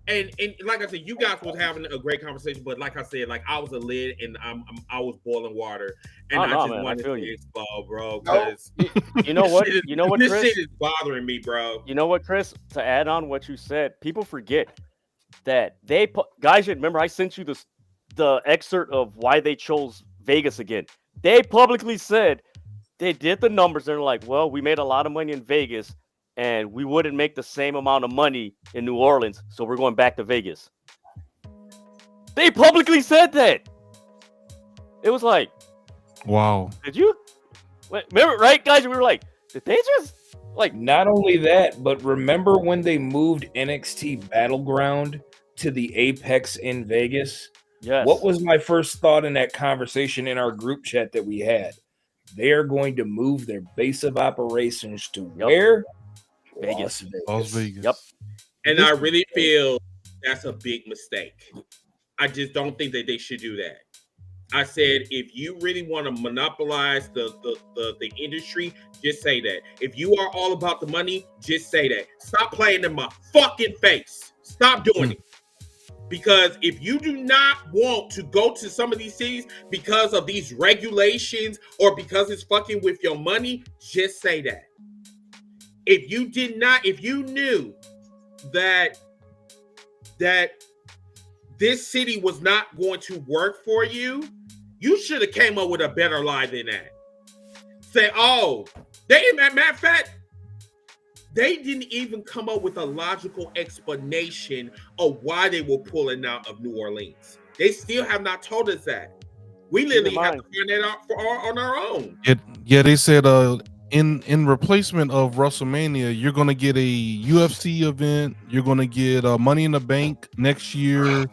And like I said, you guys was having a great conversation, but like I said, like I was a lid and I was boiling water, and I just wanted to explode, bro. Because you know what? You know what, this Chris? shit is bothering me, bro. You know what, Chris? To add on what you said, people forget that guys. Remember, I sent you the excerpt of why they chose Vegas again. They publicly said they did the numbers. They're like, well, we made a lot of money in Vegas, and we wouldn't make the same amount of money in New Orleans, so we're going back to Vegas. They publicly said that. It was like, wow. Did you remember, right, guys? We were like, did they just like? Not only that, but remember when they moved NXT Battleground to the Apex in Vegas? Yes. What was my first thought in that conversation in our group chat that we had? They are going to move their base of operations to where? Vegas. Las Vegas. Yep. And I really feel that's a big mistake. I just don't think that they should do that. I said, if you really want to monopolize the industry, just say that. If you are all about the money, just say that. Stop playing in my fucking face. Stop doing it. Because if you do not want to go to some of these cities because of these regulations or because it's fucking with your money, just say that. If you knew that this city was not going to work for you, you should have came up with a better lie than that. Say, matter of fact, they didn't even come up with a logical explanation of why they were pulling out of New Orleans. They still have not told us that. We literally have to find that out on our own. Yeah, they said in replacement of WrestleMania, you're gonna get a UFC event, you're gonna get Money in the Bank next year,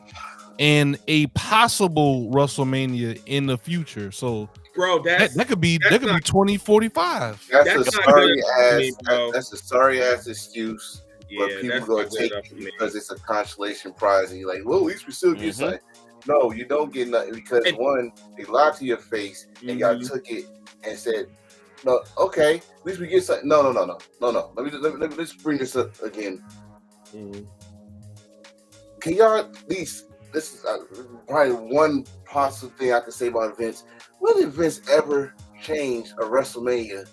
and a possible WrestleMania in the future. So, bro, that could be 2045. That's a sorry ass excuse. Yeah, but people gonna take it because it's a consolation prize, and you're like, well, at least we still get something. No, you don't get nothing because one, they lied to your face and y'all took it and said, no, okay, at least we get something. No. Let's bring this up again. Can y'all at least? This is probably one possible thing I could say about Vince. When did Vince ever change a WrestleMania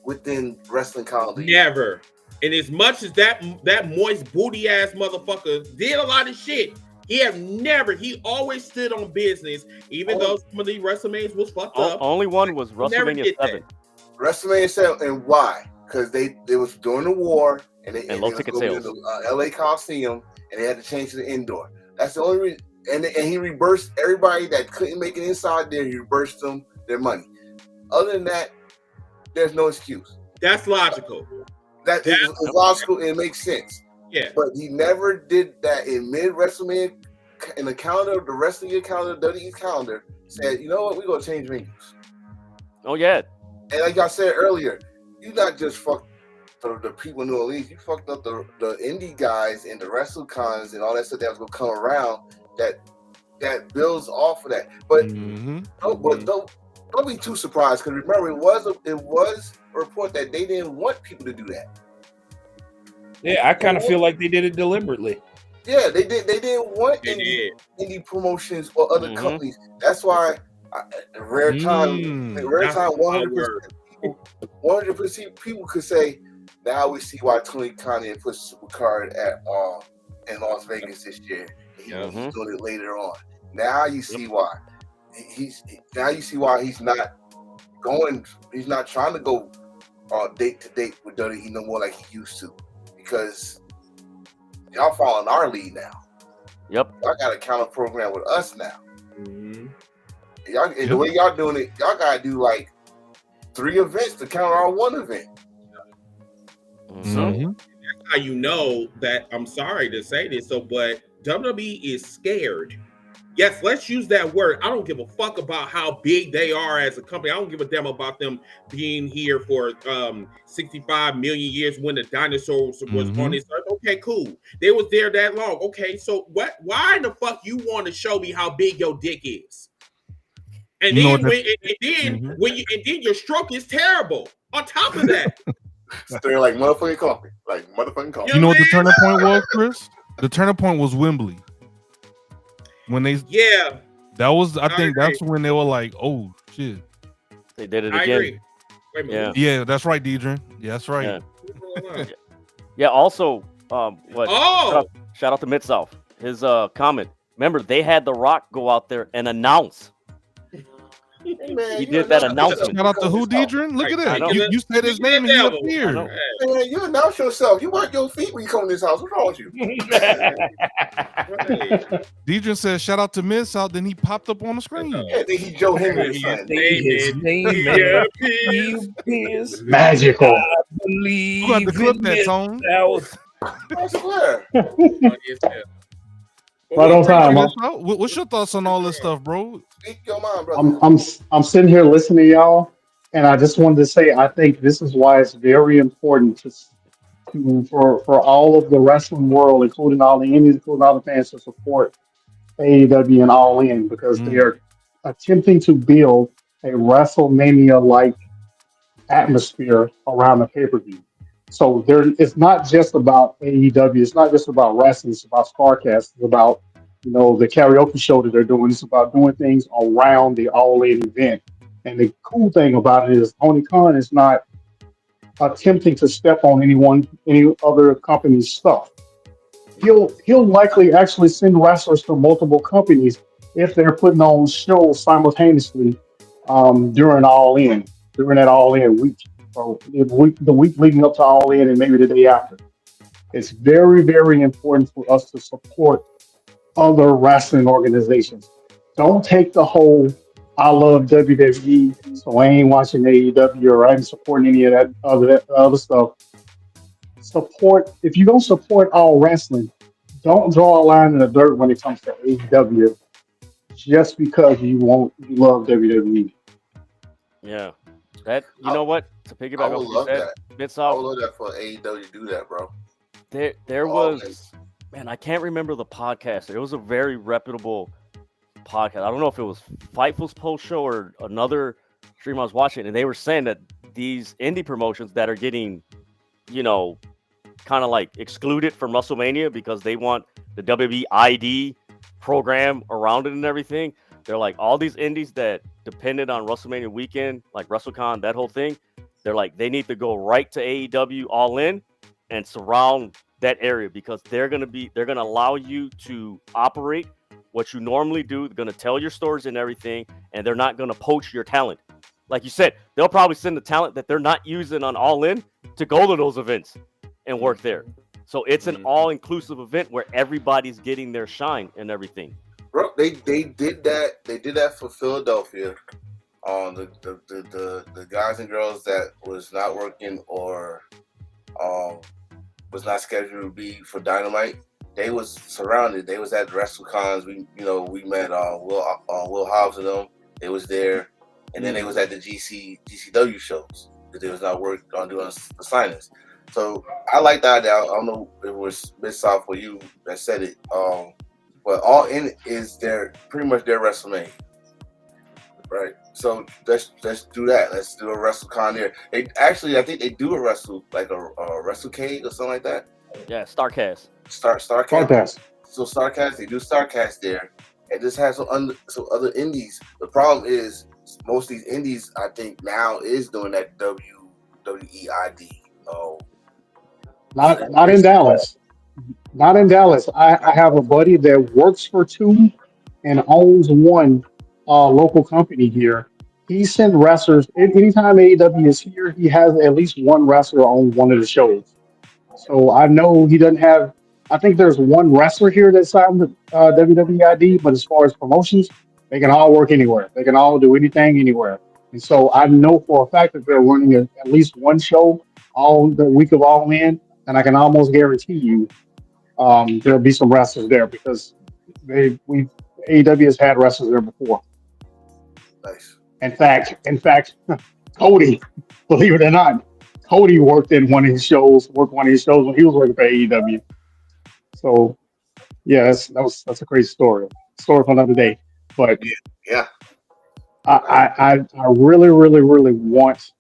within wrestling calendar? Never. And as much as that moist booty ass motherfucker did a lot of shit, he always stood on business, even though some of the WrestleManias was fucked up. Only one was WrestleMania 7. WrestleMania 7, and why? Because they was during the war, and low ticket sales. The LA Coliseum, and they had to change to the indoor. That's the only reason. And he reimbursed everybody that couldn't make it inside there. He reimbursed them their money. Other than that, there's no excuse. That's logical. That is logical and it makes sense. Yeah. But he never did that in mid WrestleMania. In the calendar, the rest of your calendar, WWE's calendar, said, you know what, we're gonna change venues. Oh yeah. And like I said earlier, you not just fucked the people in New Orleans, you fucked up the indie guys and the WrestleCons and all that stuff that was gonna come around. That builds off of that, but don't be too surprised because remember it was a report that they didn't want people to do that. Yeah, I kind of feel like they did it deliberately. Yeah, they did. They didn't want indie promotions or other companies. That's why rare time, 100% people could say now we see why Tony Khan didn't put Supercard in Las Vegas this year. He's doing it later on. Now you see why. He's not going. He's not trying to go date to date with WWE no more like he used to, because y'all following our lead now. Yep. Y'all got a counter program with us now. Y'all, and the way y'all doing it, y'all gotta do like 3 events to counter our 1 event. So that's how you know that. I'm sorry to say this, but WWE is scared. Yes, let's use that word. I don't give a fuck about how big they are as a company. I don't give a damn about them being here for 65 million years when the dinosaurs was on this earth. Okay, cool. They was there that long. Okay, so what? Why in the fuck you want to show me how big your dick is? And then when your stroke is terrible. On top of that, they're like motherfucking coffee, You know what the turning point was, Chris? The turning point was Wembley. When they that was I think agree. that's when they were like, oh shit. They did it I again. agree. Wait a minute. Yeah, that's right, Deidre. Yeah, that's right. Yeah. What's going on? Yeah. Also, what? Oh, Shout out to Mid-South. His comment. Remember, they had The Rock go out there and announce. Hey, man, He you did that announce announcement. Shout out to who, yourself. Deidre? Look at I that. know. You said his name and he devil. appeared. I know. Man, you announce yourself. You wipe your feet when you come in this house. What's wrong with you? Right. Deidre said, shout out to Miss Out. Then he popped up on the screen. I think he Joe Henry's son. His name Yeah, is Magical. believe You have to clip in that, this Tone. South. I swear. Right on time, huh? Miss Out, what's your thoughts on all this stuff, bro? Speak your mind, brother. I'm sitting here listening to y'all, and I just wanted to say I think this is why it's very important for all of the wrestling world, including all the Indies, including all the fans, to support AEW and All In because they are attempting to build a WrestleMania like atmosphere around the pay-per-view. So it's not just about AEW. It's not just about wrestling. It's about Starcast. It's about the karaoke show that they're doing. It's about doing things around the All In event. And the cool thing about it is Tony Khan is not attempting to step on any other company's stuff. He'll likely actually send wrestlers to multiple companies if they're putting on shows simultaneously during that All In week. So the week leading up to All In and maybe the day after. It's very, very important for us to support other wrestling organizations. Don't take the whole I love WWE, so I ain't watching AEW or I ain't supporting any of that other stuff. Support if you don't support all wrestling, don't draw a line in the dirt when it comes to AEW just because you love WWE. Yeah. That you know what? To I piggyback would off what you love said, that. I Mid-South, would love that for AEW to do that, bro. there All was man, I can't remember the podcast. It was a very reputable podcast. I don't know if it was Fightful's post show or another stream I was watching, and they were saying that these indie promotions that are getting, kind of like excluded from WrestleMania because they want the WWE ID program around it and everything. They're like all these indies that depended on WrestleMania weekend, like WrestleCon, that whole thing. They're like they need to go right to AEW All In and surround that area because they're gonna allow you to operate what you normally do. They're gonna tell your stories and everything, and they're not gonna poach your talent. Like you said, they'll probably send the talent that they're not using on All In to go to those events and work there. So it's an all-inclusive event where everybody's getting their shine and everything. Bro, they did that. They did that for Philadelphia. The guys and girls that was not working or was not scheduled to be for Dynamite. They was surrounded. They was at WrestleCons. We met Will Hobbs and them. They was there, and then they was at the GCW shows because they was not working on doing the signings. So I like that idea. I don't know if it was Mid-South for you that said it. But All In is pretty much their WrestleMania, right? So let's do that. Let's do a WrestleCon there. I think they do a WrestleCade or something like that. Yeah, Starcast. Starcast. So Starcast, they do Starcast there, and this has some other indies. The problem is most of these indies, I think now is doing that WWEID. Not in Dallas. Not in Dallas. I have a buddy that works for two and owns one local company here. He sends wrestlers anytime AEW is here. He has at least one wrestler on one of the shows. So I know he doesn't have. I think there's one wrestler here that's signed with WWID, but as far as promotions, they can all work anywhere. They can all do anything anywhere. And so I know for a fact that they're running at least one show all the week of All In, and I can almost guarantee you there'll be some wrestlers there because AEW has had wrestlers there before. Nice. In fact, Cody, believe it or not, Cody worked one of his shows when he was working for AEW. So yeah, that's a crazy story. Story for another day. But yeah. I really, really, really want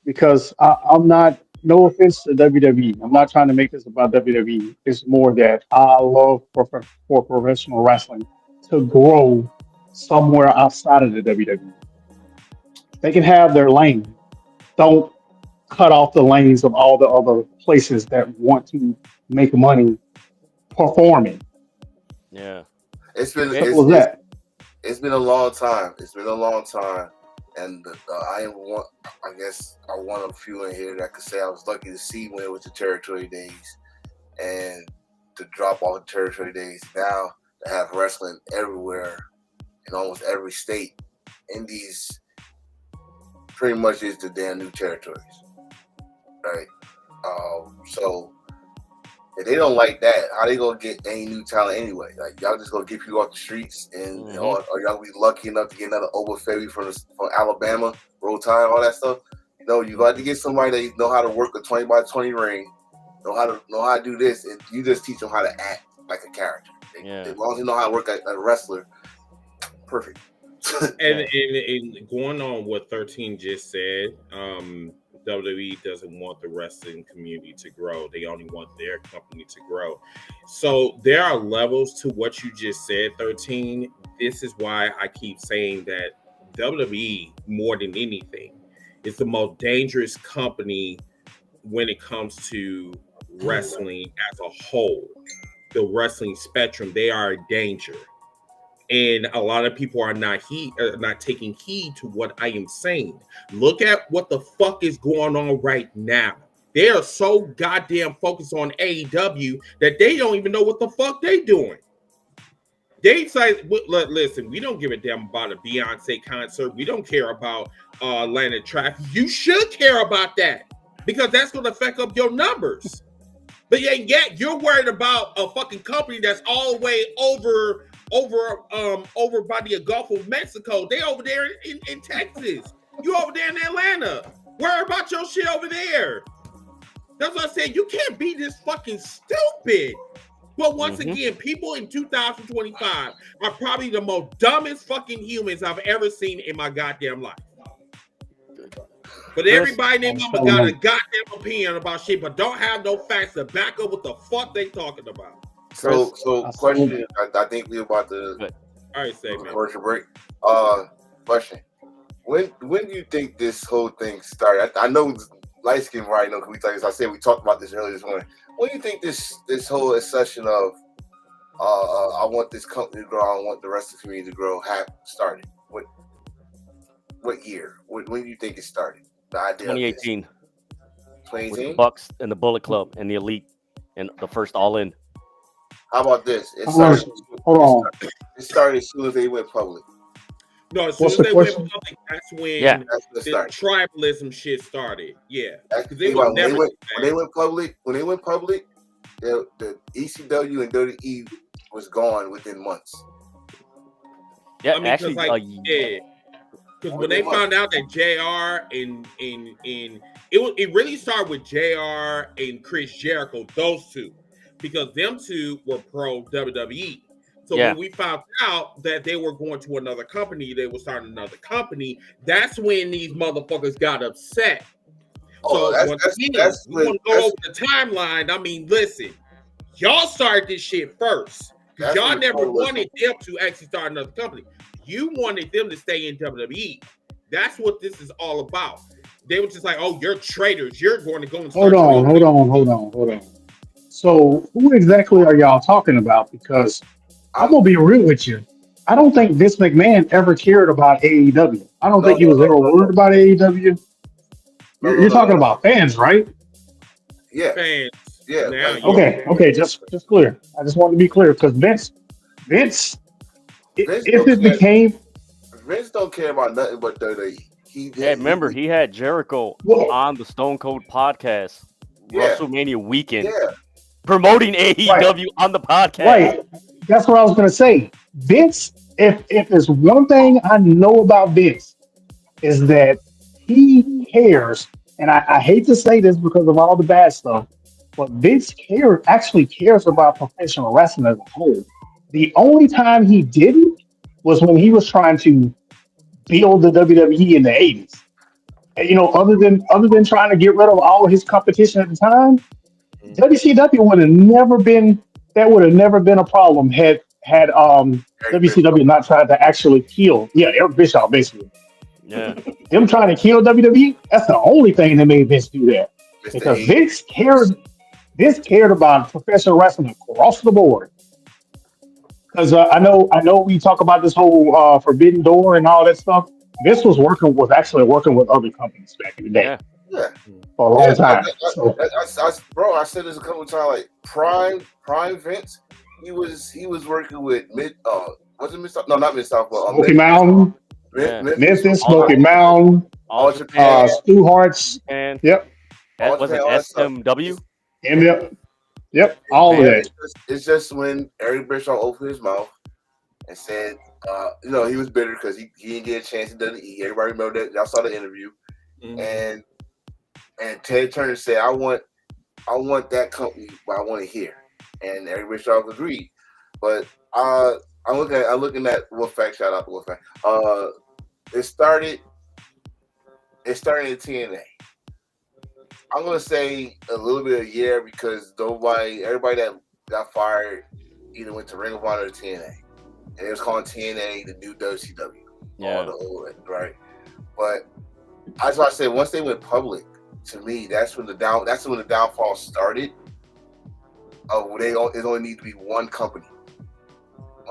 because I'm not no offense to WWE. I'm not trying to make this about WWE. It's more that I love for professional wrestling to grow somewhere outside of the WWE. They can have their lane. Don't cut off the lanes of all the other places that want to make money performing. Yeah. It's been They- Simple as that. it's been a long time. It's been a long time, and I am one. I guess I'm one of a few in here that could say I was lucky to see when it was the territory days, and to drop off the territory days now to have wrestling everywhere in almost every state. Indies pretty much is the damn new territories, right? So if they don't like that, how they gonna get any new talent anyway? Like y'all just gonna get people off the streets, and you know, or y'all be lucky enough to get another Oberfebi from Alabama, Roll Tide, all that stuff. You know, you got to get somebody that know how to work a 20x20 ring, know how to do this, and you just teach them how to act like a character. As long as you know how to work a wrestler, perfect. and going on what 13 just said, WWE doesn't want the wrestling community to grow. They only want their company to grow. So there are levels to what you just said, 13. This is why I keep saying that WWE, more than anything, is the most dangerous company when it comes to wrestling as a whole. The wrestling spectrum, they are a danger. And a lot of people are not taking heed to what I am saying. Look at what the fuck is going on right now. They are so goddamn focused on AEW that they don't even know what the fuck they doing. They say, listen, we don't give a damn about a Beyonce concert. We don't care about Atlanta traffic. You should care about that because that's going to affect up your numbers. But yet you're worried about a fucking company that's all the way over by the Gulf of Mexico. They over there in Texas. You over there in Atlanta. Worry about your shit over there. That's what I said. You can't be this fucking stupid. But once again, people in 2025 are probably the most dumbest fucking humans I've ever seen in my goddamn life. But everybody named Mama got a goddamn opinion about shit, but don't have no facts to back up what the fuck they talking about. So question. I think we're about to. All right, say man. Commercial break. Question. When do you think this whole thing started? I know light skin right now. I said we talked about this earlier this morning. When do you think this whole accession of I want this company to grow, I want the rest of the community to grow started? What year? When do you think it started? The idea 2018. 2018? With the Bucks and the Bullet Club and the Elite and the first All In. How about this? It started as soon as they went public. No, as soon as they went public, that's when the tribalism shit started. Yeah. When they went public, the ECW and WWE was gone within months. Yeah, I mean, actually, because when they found out that JR and it really started with JR and Chris Jericho, those two, because them two were pro WWE. So when we found out that they were going to another company, they were starting another company, that's when these motherfuckers got upset. So we want to go over the timeline. I mean, listen, y'all started this shit first. Because y'all never wanted them to actually start another company. You wanted them to stay in WWE. That's what this is all about. They were just like, oh, you're traitors. You're going to go and start. Hold on. So who exactly are y'all talking about? Because I'm going to be real with you. I don't think Vince McMahon ever cared about AEW. I don't think he was ever worried about AEW. You're talking about fans, right? Yeah. Fans. Yeah. Okay. Just clear. I just want to be clear because Vince, Vince don't care about nothing but WWE. Remember, he had Jericho on the Stone Cold podcast, WrestleMania weekend, promoting AEW on the podcast. Right. That's what I was going to say. Vince, if there's one thing I know about Vince, is that he cares, and I hate to say this because of all the bad stuff, but Vince actually cares about professional wrestling as a whole. The only time he didn't was when he was trying to build the WWE in the 80s. And, other than trying to get rid of all his competition at the time, WCW would have never been. That would have never been a problem had Eric Bischoff. WCW not tried to actually kill. Yeah, Eric Bischoff basically. Yeah. Them trying to kill WWE. That's the only thing that made Vince do that Mr. because A. Vince cared about professional wrestling across the board. Because I know we talk about this whole Forbidden Door and all that stuff. This was actually working with other companies back in the day Yeah. Yeah. for a long time. So Bro, I said this a couple of times. Like Prime Vince, he was working with was it Mid South? No, not Mid South, but Smoky Mountain, Yeah. Memphis, All Smoky Mountain, All Japan. Japan. Stu Hart's. And Yep, that was it all that stuff. SMW. yep, all of Man, that. it's just when Eric Bischoff opened his mouth and said, he was bitter because he didn't get a chance in WWE. Everybody remember that. Y'all saw the interview. And Ted Turner said, I want that company, but I want it here. And Eric Bischoff agreed. But I'm looking at Wolfpack. Shout out to Wolfpack. It started at TNA. I'm gonna say a little bit of a year because everybody that got fired either went to Ring of Honor or TNA, and it was called TNA, the new WCW. Yeah. All the old, right? But that's why I said once they went public, to me, that's when the downfall started. It only need to be one company,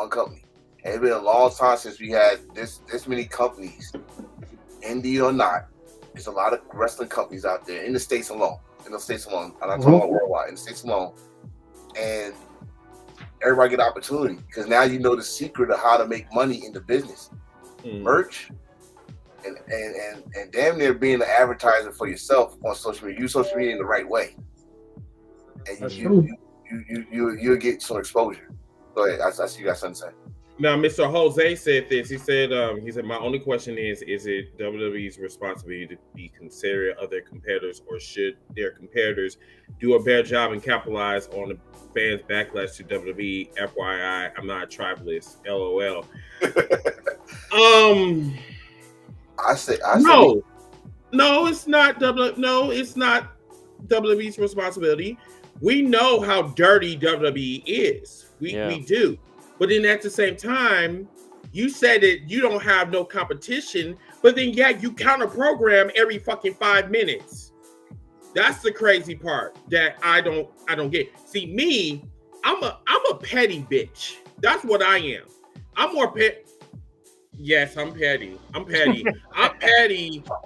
and it's been a long time since we had this many companies, indie or not. There's a lot of wrestling companies out there in the States alone. I'm not talking about worldwide, in the States alone. And everybody get opportunity because now you know the secret of how to make money in the business. Merch and damn near being an advertiser for yourself on social media. Use social media in the right way. And you'll get some exposure. Go ahead. I see you got something to say. Now, Mr. Jose said this. He said, my only question is it WWE's responsibility to be considerate of their competitors, or should their competitors do a better job and capitalize on the fans' backlash to WWE? FYI, I'm not a tribalist. LOL. No, it's not WWE's responsibility. We know how dirty WWE is. We do. But then at the same time, you said that you don't have no competition, but then you counter program every fucking 5 minutes. That's the crazy part that I don't get. See, me, I'm a petty bitch. That's what I am. I'm more petty. Yes, I'm petty. I'm petty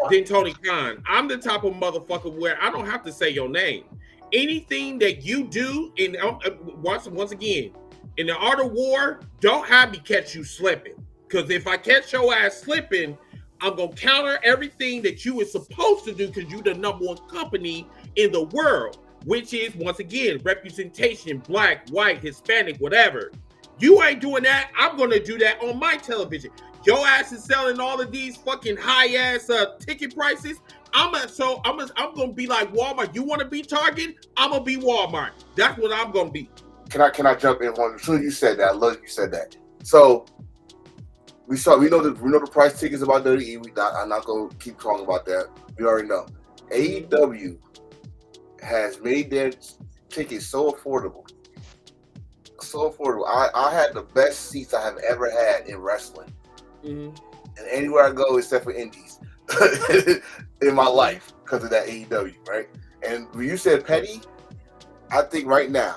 than Tony Khan. I'm the type of motherfucker where I don't have to say your name. Anything that you do, and once again, in the art of war, don't have me catch you slipping. Because if I catch your ass slipping, I'm going to counter everything that you were supposed to do because you're the number one company in the world, which is, once again, representation, black, white, Hispanic, whatever. You ain't doing that. I'm going to do that on my television. Your ass is selling all of these fucking high-ass ticket prices. I'm going to be like Walmart. You want to be Target? I'm going to be Walmart. That's what I'm going to be. Can I jump in? As soon as you said that, I love you said that. So we know the price tickets about WWE. I'm not gonna keep talking about that. We already know. AEW has made their tickets so affordable. I had the best seats I have ever had in wrestling, and anywhere I go except for indies in my life because of that AEW, right? And when you said petty, I think right now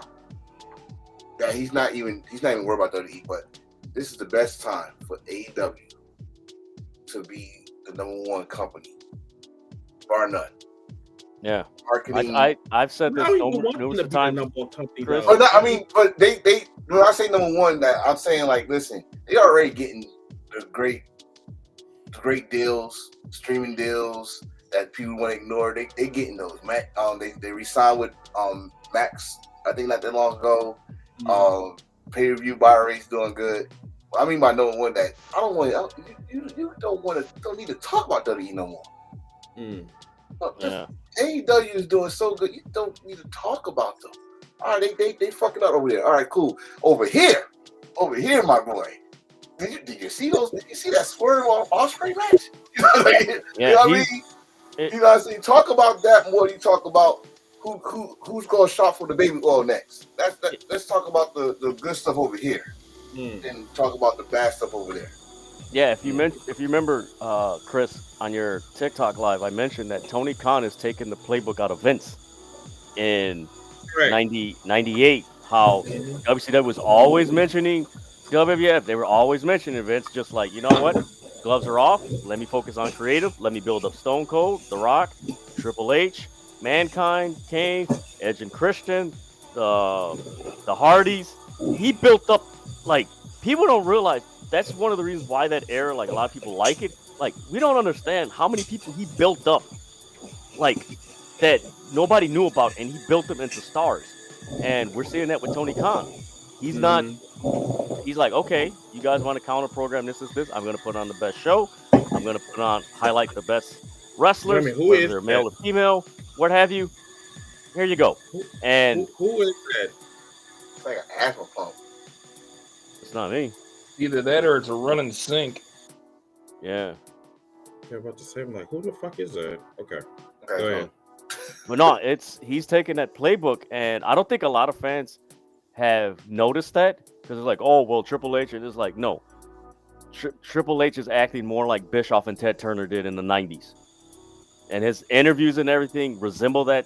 that he's not even worried about WWE, but this is the best time for AEW to be the number one company, bar none. Yeah, marketing. I've said this numerous times. But when I say number one, that I'm saying like, listen, they already getting the great deals, streaming deals that people want to ignore. They getting those. They re-signed with Max, I think not that long ago. Pay-per-view buy rate's doing good. I mean by number one that I don't want you don't need to talk about WWE no more. AEW is doing so good, you don't need to talk about them. All right, they fucking up over there. All right, cool. Over here, my boy. Did you see those? Did you see that swerve on Osprey match? You know what I mean? You know what I'm saying? Talk about that more. You talk about who's going to shop for the baby oil next. Let's talk about the good stuff over here, and talk about the bad stuff over there. Yeah, if you remember, Chris, on your TikTok live, I mentioned that Tony Khan has taken the playbook out of Vince in Correct. 98. How WCW was always mentioning WWF. They were always mentioning Vince, just like, you know what? Gloves are off. Let me focus on creative. Let me build up Stone Cold, The Rock, Triple H, Mankind, Kane, Edge and Christian, the Hardys. He built up, like, people don't realize that's one of the reasons why that era, like, a lot of people like it. Like, we don't understand how many people he built up, like, that nobody knew about, and he built them into stars. And we're seeing that with Tony Khan. He's not. He's like, okay, you guys want to counter program this. I'm going to put on the best show. I'm going to highlight the best wrestlers, whether they're male or female, what have you. Here you go. And who is that? It's like an asthma pump. It's not me. Either that or it's a running sink. Yeah. I'm about to say, I'm like, who the fuck is that? Okay. Okay, Go ahead. But no, he's taking that playbook, and I don't think a lot of fans have noticed that, because it's like, oh, well, Triple H, and it's like, no. Triple H is acting more like Bischoff and Ted Turner did in the 90s. And his interviews and everything resemble that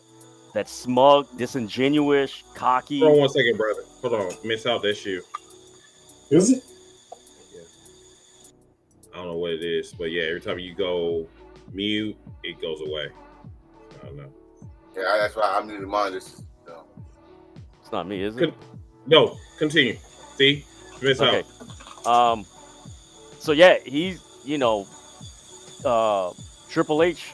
smug, disingenuous, cocky. Hold on 1 second, brother. Hold on. Miss out that shoe. Is it? Yeah. I don't know what it is, but yeah, every time you go mute, it goes away. I don't know. Yeah, that's why I muted mine. It's not me, is it? No, continue. See? Miss Okay. out. So yeah, he's, Triple H,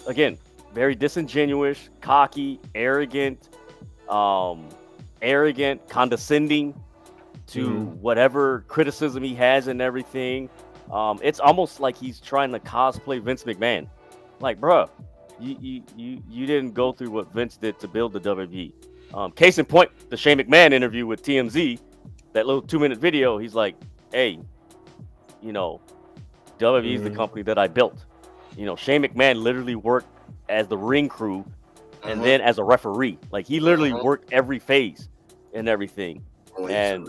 again, very disingenuous, cocky, arrogant, condescending to whatever criticism he has and everything. It's almost like he's trying to cosplay Vince McMahon. Like, bruh, you didn't go through what Vince did to build the WWE. Case in point, the Shane McMahon interview with TMZ, that little 2-minute video, he's like, hey, WWE is the company that I built. Shane McMahon literally worked as the ring crew and then as a referee. Like, he literally worked every phase and everything. And,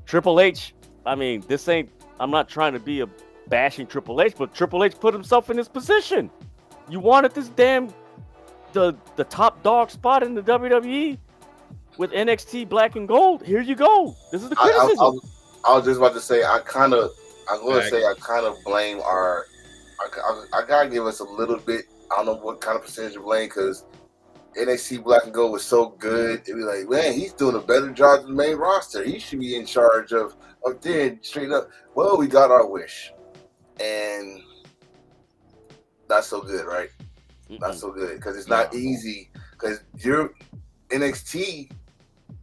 Triple H, I'm not trying to be a bashing Triple H, but Triple H put himself in this position. You wanted this damn the top dog spot in the WWE with NXT Black and Gold. Here you go. This is the criticism. I was just about to say, I kind of blame I gotta give us a little bit. I don't know what kind of percentage of blame, because NXT Black and Gold was so good. It'd be like, man, he's doing a better job than the main roster. He should be in charge of then straight up. Well, we got our wish, and that's so good, right? That's so good, because it's not easy. Because your NXT,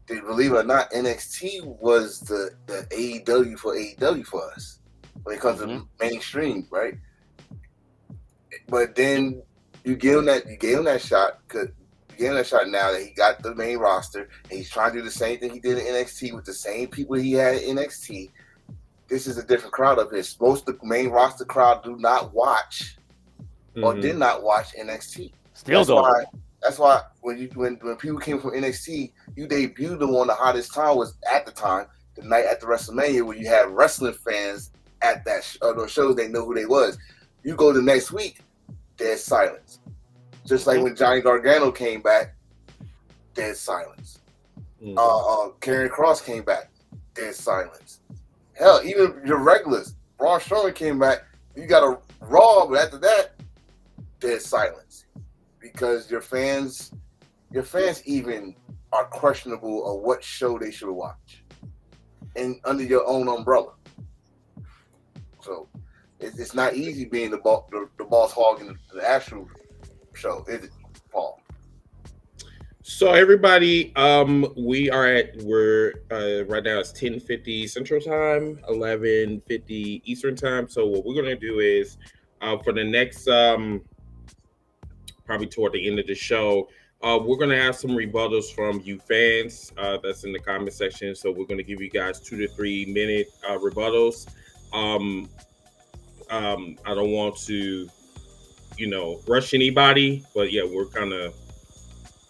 believe it or not, NXT was the AEW for us when it comes to mainstream, right? But then you gave him that shot, because you gave him that shot now that he got the main roster, and he's trying to do the same thing he did in NXT with the same people he had in NXT. This is a different crowd up here. Most of the main roster crowd do not watch or did not watch NXT. That's why when people came from NXT, you debuted them on the hottest time was at the time, the night after WrestleMania, when you had wrestling fans at those shows. They know who they was. You go the next week, there's silence. Just like when Johnny Gargano came back, there's silence. Karrion Kross came back, there's silence. Hell, even your regulars, Braun Strowman came back. You got a Raw, but after that, there's silence, because your fans even are questionable of what show they should watch, and under your own umbrella. So it's not easy being the boss hog in the actual show, is it, Paul? So everybody, we're right now it's 10:50 Central Time, 11:50 Eastern Time. So what we're gonna do is for the next probably toward the end of the show, we're gonna have some rebuttals from you fans that's in the comment section. So we're gonna give you guys 2 to 3 minute rebuttals. I don't want to, rush anybody, but yeah, we're kind of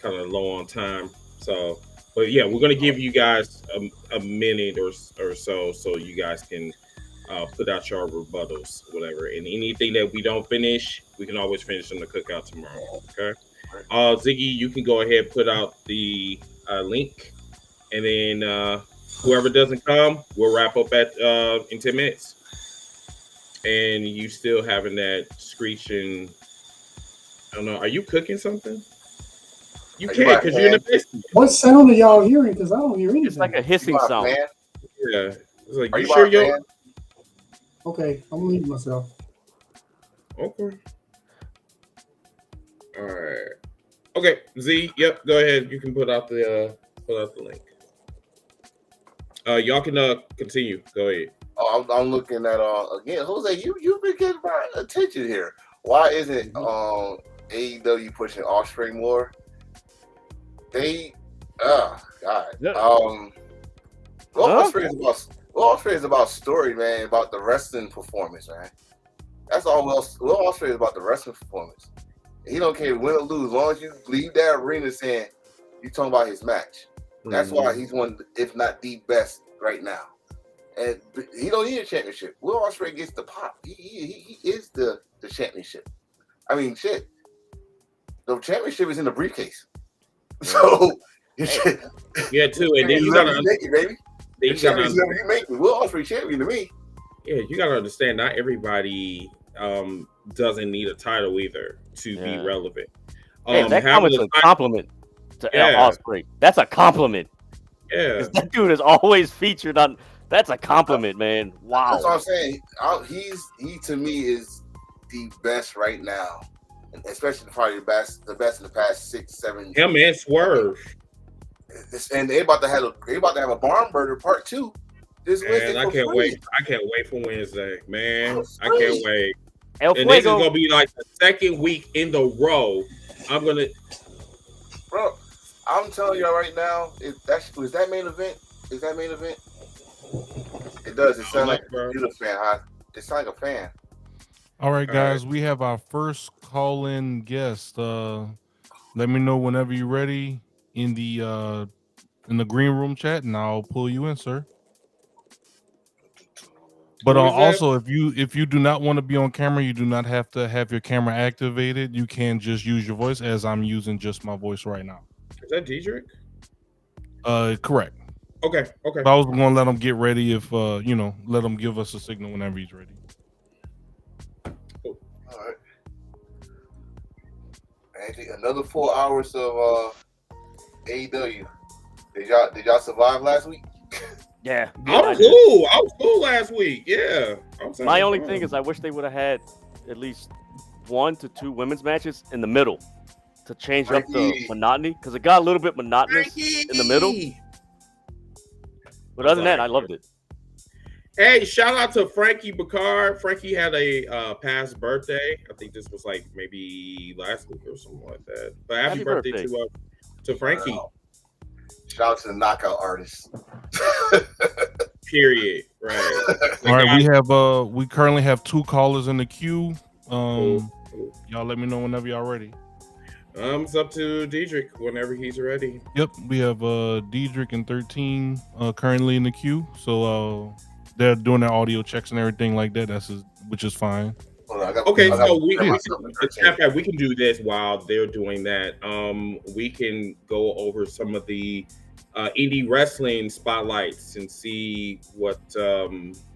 low on time. So, but yeah, we're gonna give you guys a minute or so you guys can put out your rebuttals, whatever. And anything that we don't finish, we can always finish in the cookout tomorrow. Okay. Ziggy, you can go ahead put out the link, and then whoever doesn't come, we'll wrap up at in 10 minutes. And you still having that screeching. I don't know. Are you cooking something? You Are you can't my because you're in the fan? basement. What sound are y'all hearing? Because I don't hear anything. It's like a You hissing my sound. fan? Yeah. It's like, Are you you sure my you're fan? Okay, I'm gonna mute myself. okay? All right. Okay, Z. Yep. Go ahead. You can put out the link. Y'all can continue. Go ahead. Oh, I'm looking at again, Jose. You've been getting my attention here. Why isn't AEW pushing Offspring more? They, God. Yeah. Offspring is about story, man. About the wrestling performance, man. That's all. Will Ospreay is about the wrestling performance. He don't care win or lose, as long as you leave that arena saying you talking about his match. That's why he's one, if not the best right now. And he don't need a championship. Will Ospreay gets the pop. He is the championship. I mean, shit. The championship is in the briefcase. So Yeah, too. And then you gotta make it, baby. Then The you gotta, champion's never you make it. Will Ospreay champion to me. yeah, you gotta understand. Not everybody doesn't need a title either to be relevant. Hey, that having comment's a compliment to Ospreay. That's a compliment. Yeah, 'Cause that dude is always featured on. That's a compliment, man. Wow. That's what I'm saying. He to me is the best right now, and especially probably the best in the past 6-7 years. him and Swerve. And they about to have a barn burner part 2 this Wednesday. And I for can't free. wait. I can't wait for Wednesday, man. For I can't free. wait. El And this is Fuego. gonna be like the second week in the row. Bro, I'm telling y'all right now, is that main event? Is that main event? It does. It sounds like bro. you're a fan, huh? It sounds like a fan. All right, All guys, we have our first call-in guest. Let me know whenever you're ready in the green room chat, and I'll pull you in, sir. But Who is that? also, if you do not want to be on camera, you do not have to have your camera activated. You can just use your voice, as I'm using just my voice right now. Is that Diedrich? Correct. Okay. But I was going to let him get ready if let him give us a signal whenever he's ready. All right. And another 4 hours of AEW. Did y'all survive last week? Yeah. I was cool last week. Yeah. My only thing is I wish they would have had at least 1 to 2 women's matches in the middle to change up the monotony, because it got a little bit monotonous in the middle. But other than that, I loved it. Hey, shout out to Frankie Bacard. Frankie had a past birthday. I think this was like maybe last week or something like that. But happy birthday to Frankie. Wow. Shout out to the knockout artists. Period. Right. All right, we currently have 2 callers in the queue. Y'all let me know whenever y'all ready. It's up to Diedrich whenever he's ready. Yep, we have Diedrich and 13 currently in the queue. So they're doing their audio checks and everything like that. Which is fine. Okay, so we can do this while they're doing that. We can go over some of the indie wrestling spotlights and see what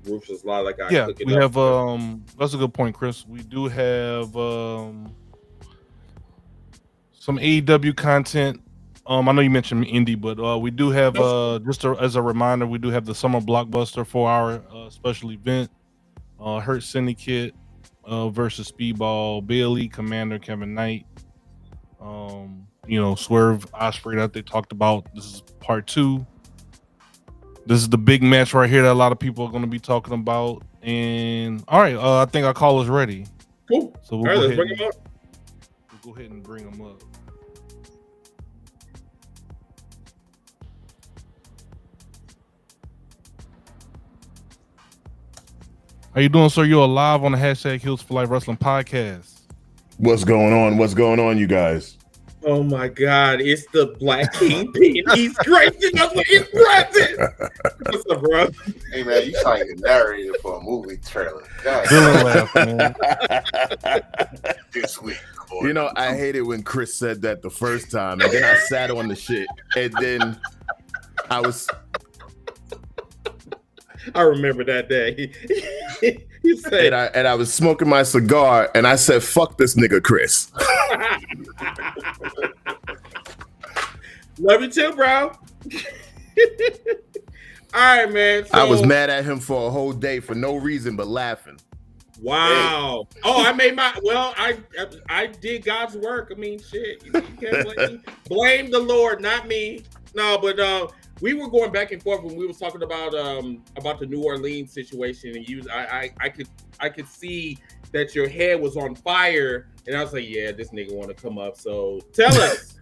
Rufus Law like. Yeah, we have. That's a good point, Chris. We do have some AEW content. I know you mentioned indie, but we do have as a reminder, we do have the Summer Blockbuster 4-hour special event. Hurt Syndicate versus Speedball Bailey, Commander Kevin Knight. Swerve Ospreay that they talked about. This is part 2. This is the big match right here that a lot of people are going to be talking about. And all right, I think our call is ready. Cool. So all right, let's bring him up. We'll go ahead and bring him up. How you doing, sir? You're live on the hashtag Hills for Life Wrestling podcast. What's going on? What's going on, you guys? Oh my God, it's the Black Kingpin. He's gracing us with his presence. What's up, bro? Hey man, you sound like a narrator for a movie trailer. Villain laugh, man. This week. You know, I hated when Chris said that the first time, and then I sat on the shit, and then I remember that day. He said, and I was smoking my cigar, and I said, "Fuck this nigga, Chris." Love you too, bro. All right, man. So, I was mad at him for a whole day for no reason but laughing. Wow. Oh, I made my. Well, I did God's work. I mean, shit. You can't blame the Lord, not me. No, but we were going back and forth when we was talking about the New Orleans situation, and I could see that your head was on fire, and I was like, yeah, this nigga want to come up. So tell us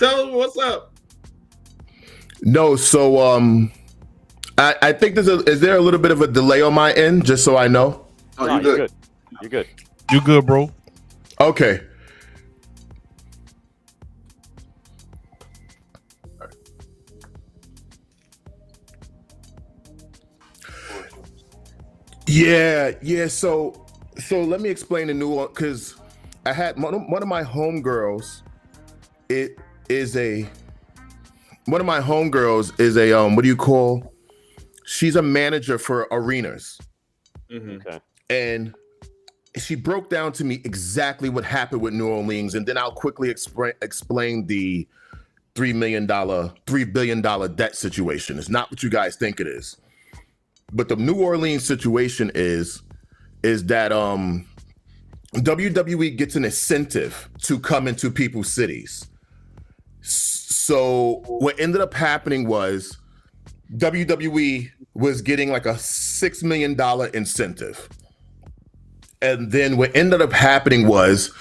what's up. No, so I think is there a little bit of a delay on my end, just so I know? Oh, No, you're good. You're good. You good, bro? Okay. Yeah. So let me explain the new one, because I had one of my homegirls. One of my homegirls is a what do you call? She's a manager for arenas. Mm-hmm. Okay. And she broke down to me exactly what happened with New Orleans, and then I'll quickly explain the $3 billion debt situation. It's not what you guys think it is. But the New Orleans situation is that WWE gets an incentive to come into people's cities. So what ended up happening was WWE was getting like a $6 million incentive. And then what ended up happening was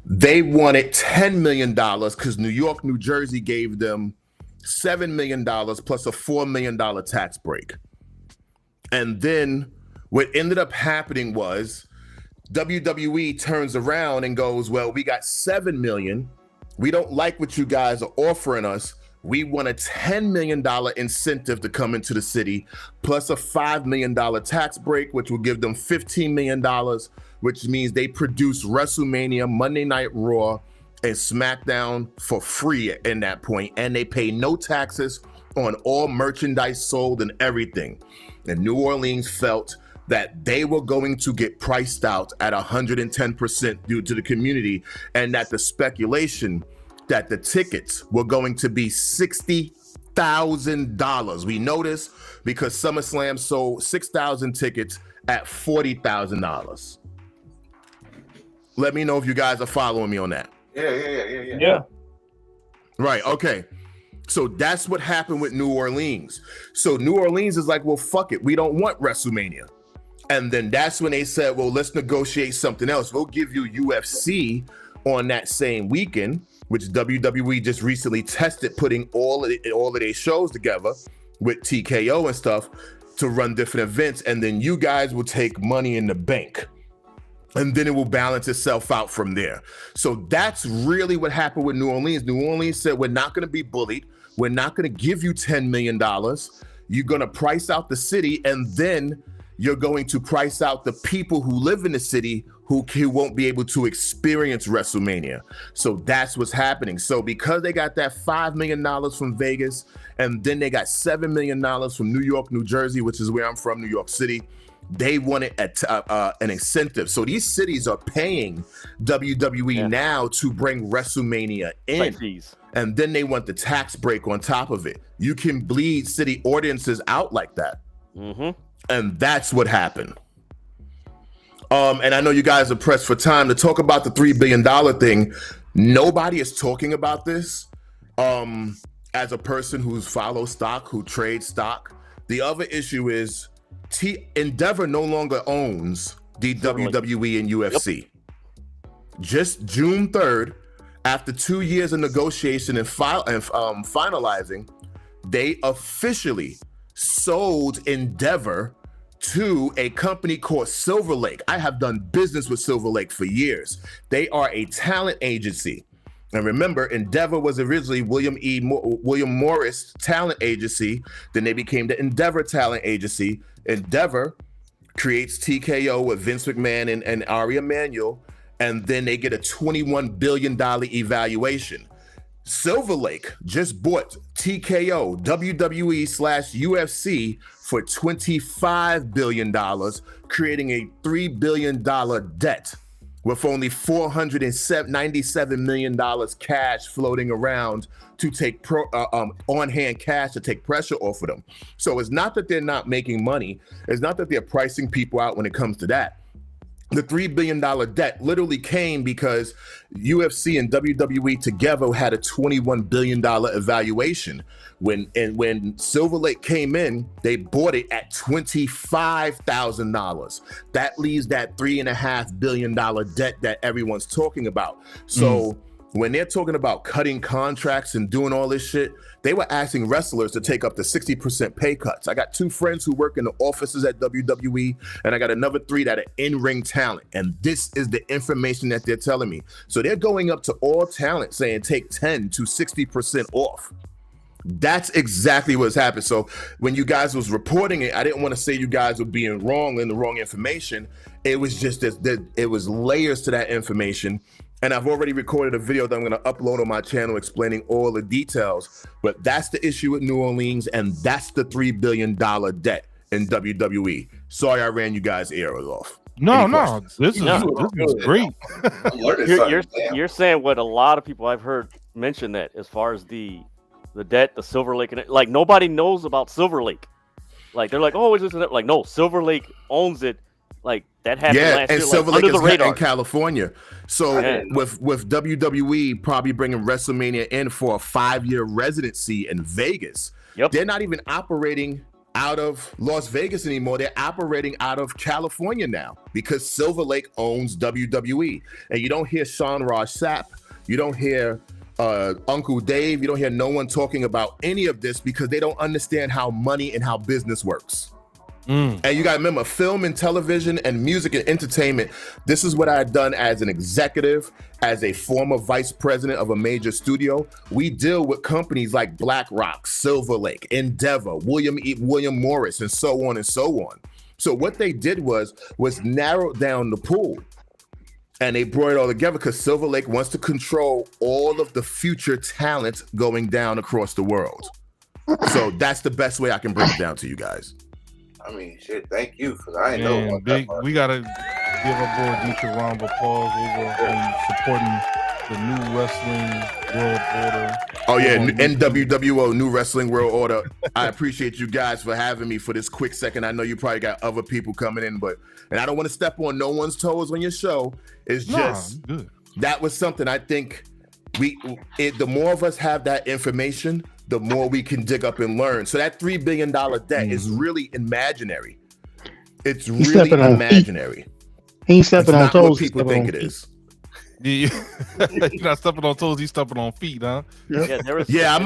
they wanted $10 million because New York, New Jersey gave them $7 million plus a $4 million tax break. And then what ended up happening was WWE turns around and goes, well, we got $7 million. We don't like what you guys are offering us. We want a $10 million incentive to come into the city, plus a $5 million tax break, which will give them $15 million, which means they produce WrestleMania, Monday Night Raw, and SmackDown for free in that point, and they pay no taxes on all merchandise sold and everything. And New Orleans felt that they were going to get priced out at 110% due to the community, and that the speculation that the tickets were going to be $60,000. We know this because SummerSlam sold 6,000 tickets at $40,000. Let me know if you guys are following me on that. Yeah. Right, okay. So that's what happened with New Orleans. So New Orleans is like, well, fuck it. We don't want WrestleMania. And then that's when they said, well, let's negotiate something else. We'll give you UFC on that same weekend, which WWE just recently tested putting all of their shows together with TKO and stuff to run different events. And then you guys will take money in the bank. And then it will balance itself out from there. So that's really what happened with New Orleans. New Orleans said, we're not going to be bullied. We're not going to give you $10 million. You're going to price out the city, and then you're going to price out the people who live in the city who won't be able to experience WrestleMania. So that's what's happening. So because they got that $5 million from Vegas, and then they got $7 million from New York, New Jersey, which is where I'm from, New York City, they wanted an incentive. So these cities are paying WWE now to bring WrestleMania in. Like fees. And then they want the tax break on top of it. You can bleed city audiences out like that. Mm-hmm. And that's what happened. And I know you guys are pressed for time to talk about the $3 billion thing. Nobody is talking about this. As a person who's follows stock, who trades stock, the other issue is Endeavor no longer owns the WWE and UFC. Yep. Just June 3rd, after 2 years of negotiation and finalizing, they officially sold Endeavor to a company called Silver Lake. I have done business with Silver Lake for years. They are a talent agency. And remember, Endeavor was originally William Morris Talent Agency. Then they became the Endeavor Talent Agency. Endeavor creates TKO with Vince McMahon and Ari Emanuel, and then they get a $21 billion evaluation. Silver Lake just bought TKO, WWE/UFC for $25 billion, creating a $3 billion debt with only $497 million cash floating around to take on-hand cash to take pressure off of them. So it's not that they're not making money. It's not that they're pricing people out when it comes to that. The $3 billion debt literally came because UFC and WWE together had a $21 billion evaluation. When Silver Lake came in, they bought it at $25,000. That leaves that $3.5 billion debt that everyone's talking about. So when they're talking about cutting contracts and doing all this shit, they were asking wrestlers to take up to 60% pay cuts. I got 2 friends who work in the offices at WWE, and I got another 3 that are in-ring talent. And this is the information that they're telling me. So they're going up to all talent saying take 10 to 60% off. That's exactly what's happened. So when you guys was reporting it, I didn't want to say you guys were being wrong in the wrong information. It was just that it was layers to that information. And I've already recorded a video that I'm going to upload on my channel explaining all the details. But that's the issue with New Orleans, and that's the $3 billion debt in WWE. Sorry I ran you guys' ears off. No, this is great. You're saying what a lot of people I've heard mention that as far as the debt, the Silver Lake, and like nobody knows about Silver Lake. Like they're like, oh, is this and that? Like no, Silver Lake owns it. Like that happened last year. Silver like, Lake under the radar in California. So with WWE probably bringing WrestleMania in for a 5-year residency in Vegas, they're not even operating out of Las Vegas anymore. They're operating out of California now because Silver Lake owns WWE. And you don't hear Sean Ross Sapp. You don't hear Uncle Dave. You don't hear no one talking about any of this because they don't understand how money and how business works. And you got to remember, film and television and music and entertainment, this is what I had done as an executive, as a former vice president of a major studio. We deal with companies like BlackRock, Silver Lake, Endeavor, William Morris, and so on and so on. So what they did was narrow down the pool. And they brought it all together because Silver Lake wants to control all of the future talent going down across the world. So that's the best way I can break it down to you guys. I mean, shit, thank you, because I ain't know about that part. We got to give our boy Dietrich a round of applause over supporting the New Wrestling World Order. Oh, yeah, NWWO, New Wrestling World Order. I appreciate you guys for having me for this quick second. I know you probably got other people coming in, and I don't want to step on no one's toes on your show. It's just, that was something I think the more of us have that information, the more we can dig up and learn. So that $3 billion debt is really imaginary. It's really imaginary. He ain't stepping on toes. What people think it is. You're not stepping on toes. He's stepping on feet, huh? I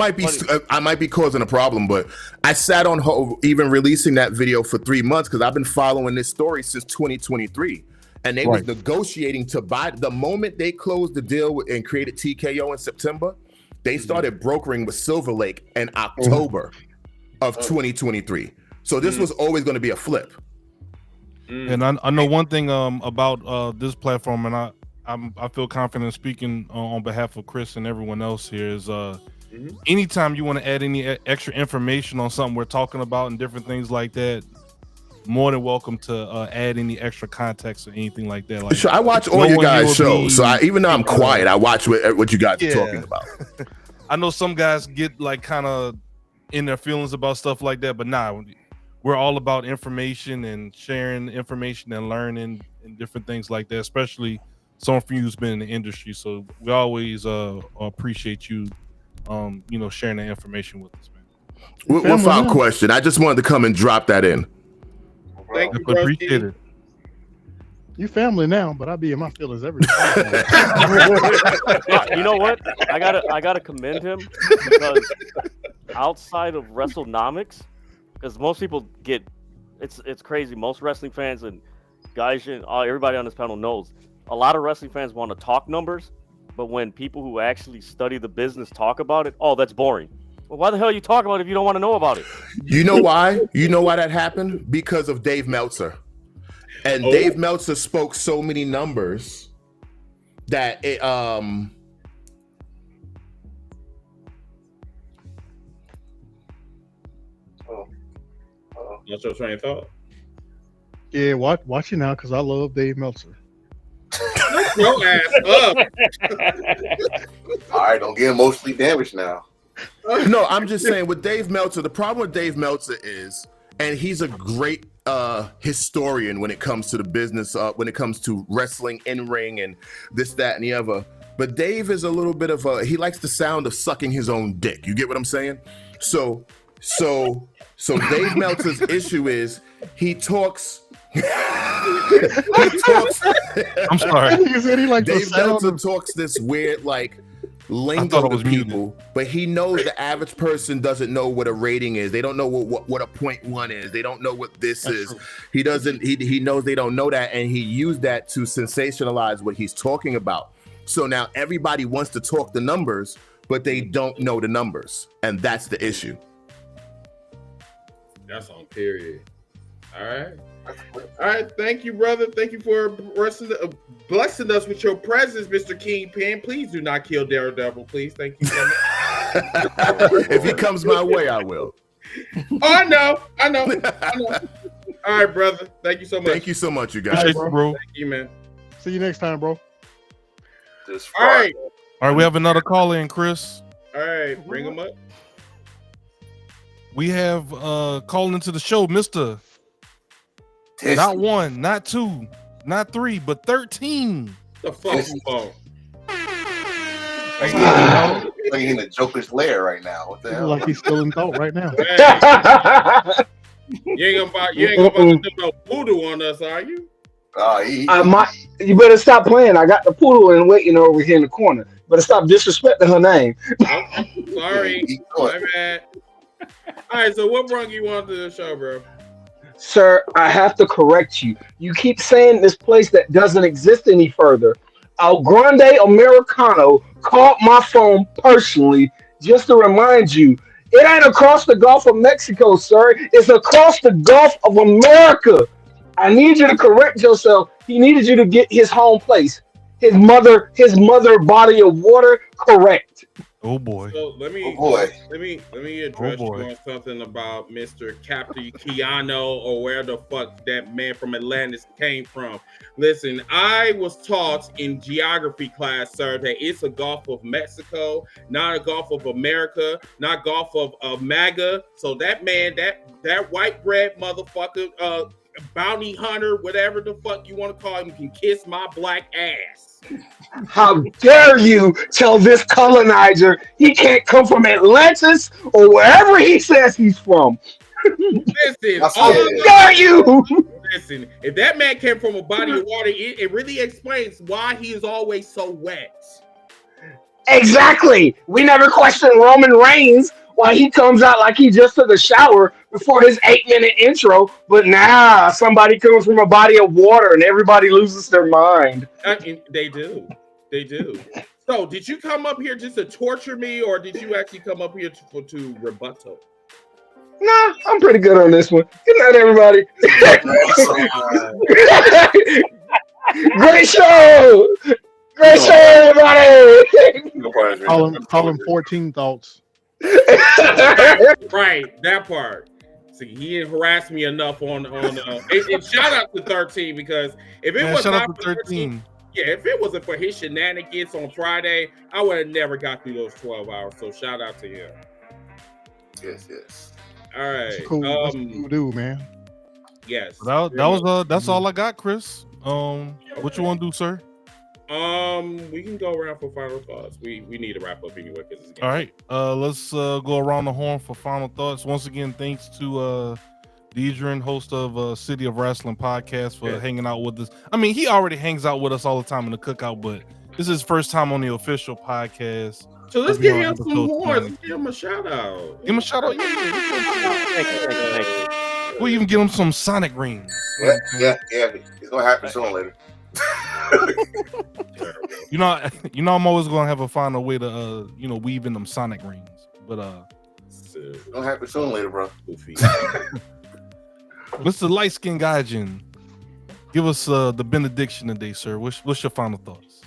might be causing a problem, but I sat on hold, even releasing that video for 3 months because I've been following this story since 2023. And they was negotiating to buy. The moment they closed the deal and created TKO in September, they started brokering with Silver Lake in October of 2023. So this was always going to be a flip. And I know one thing about this platform, and I feel confident speaking on behalf of Chris and everyone else here is anytime you want to add any extra information on something we're talking about and different things like that, more than welcome to add any extra context or anything like that. Like, sure, I watch all your guys' shows, so even though I'm quiet, I watch what you guys are talking about. I know some guys get like kind of in their feelings about stuff like that, but we're all about information and sharing information and learning and different things like that, especially someone from you who's been in the industry. So we always appreciate you, sharing the information with us, man. Without question, I just wanted to come and drop that in. Thank you, appreciate it. You family now, but I be in my feelings every time. You know what? I gotta commend him because outside of WrestleNomics, because most people get it's crazy. Most wrestling fans and guys, everybody on this panel knows, a lot of wrestling fans want to talk numbers, but when people who actually study the business talk about it, oh, that's boring. Well, why the hell are you talking about it if you don't want to know about it? You know why? You know why that happened? Because of Dave Meltzer. And Dave Meltzer spoke so many numbers that it That's your train of thought. Yeah, watch it now because I love Dave Meltzer. Your ass up. All right, don't get emotionally damaged now. No, I'm just saying with Dave Meltzer, the problem with Dave Meltzer is, and he's a great historian when it comes to the business, when it comes to wrestling, in-ring, and this, that, and the other. But Dave is a little bit of he likes the sound of sucking his own dick. You get what I'm saying? So Dave Meltzer's issue is he talks. I'm sorry. He said he liked the Dave sound Meltzer of- talks this weird like I lingo thought it to was muted. people, but he knows the average person doesn't know what a rating is. They don't know what a 0.1 is. They don't know what this That's is. true. He doesn't. He knows they don't know that, and he used that to sensationalize what he's talking about. So now everybody wants to talk the numbers, but they don't know the numbers, and that's the issue. That's on period. All right. All right. Thank you, brother. Thank you for blessing us with your presence, Mr. Kingpin. Please do not kill Daredevil, please. Thank you so much. If he comes my way, I will. Oh, I know. All right, brother. Thank you so much. Thank you so much, you guys. Appreciate you, bro. Thank you, man. See you next time, bro. This All right. All right, we have another call in, Chris. All right. Bring him up. We have calling into the show, Mr. Not 1, not 2, not 3, but 13. The fuck you want? Like in the Joker's lair right now. What the He hell? look like he's still in thought right now. Hey, you ain't about to do no voodoo on us, are you? You better stop playing. I got the poodle and waiting over here in the corner. Better stop disrespecting her name. Okay, sorry. My bad. All right, so what brought you on to the show, bro? Sir, I have to correct you. You keep saying this place that doesn't exist any further. El Grande Americano called my phone personally just to remind you. It ain't across the Gulf of Mexico, sir. It's across the Gulf of America. I need you to correct yourself. He needed you to get his home place, his mother body of water correct. Oh boy. So let me address you on something about Mr. Captain Keanu or where the fuck that man from Atlantis came from. Listen, I was taught in geography class, sir, that it's a Gulf of Mexico, not a Gulf of America, not Gulf of MAGA. So that man, that white bread motherfucker, bounty hunter, whatever the fuck you want to call him, can kiss my black ass. How dare you tell this colonizer he can't come from Atlantis or wherever he says he's from? Listen, how dare you? Listen, if that man came from a body of water, it really explains why he is always so wet. Exactly. We never questioned Roman Reigns why he comes out like he just took a shower before his 8-minute intro, but nah, somebody comes from a body of water and everybody loses their mind. They do. So, did you come up here just to torture me, or did you actually come up here to rebuttal? Nah, I'm pretty good on this one. Good night, everybody. Great show. Great show, everybody. Call him 14 thoughts. Right, that part. See, he didn't harass me enough on and shout out to 13, because if it was not for 13, if it wasn't for his shenanigans on Friday, I would have never got through those 12 hours. So shout out to him. Yes. All right. That's cool dude, man. Yes. That's all I got, Chris. What you want to do, sir? We can go around for final thoughts. We need to wrap up anyway. All right. Let's go around the horn for final thoughts. Once again, thanks to Deidre, host of City of Wrestling podcast, for hanging out with us. I mean, he already hangs out with us all the time in the cookout, but this is his first time on the official podcast. So let's give him some horns. Let's give him a shout out. Give him a shout out. Thank you. We'll even get him some Sonic rings. Yeah. It's gonna happen sooner or later. You know, I'm always gonna find a way to, weave in them Sonic rings. But It's gonna happen sooner or later, bro. Mr. Light Skin Gaijin, give us the benediction today, sir. What's your final thoughts?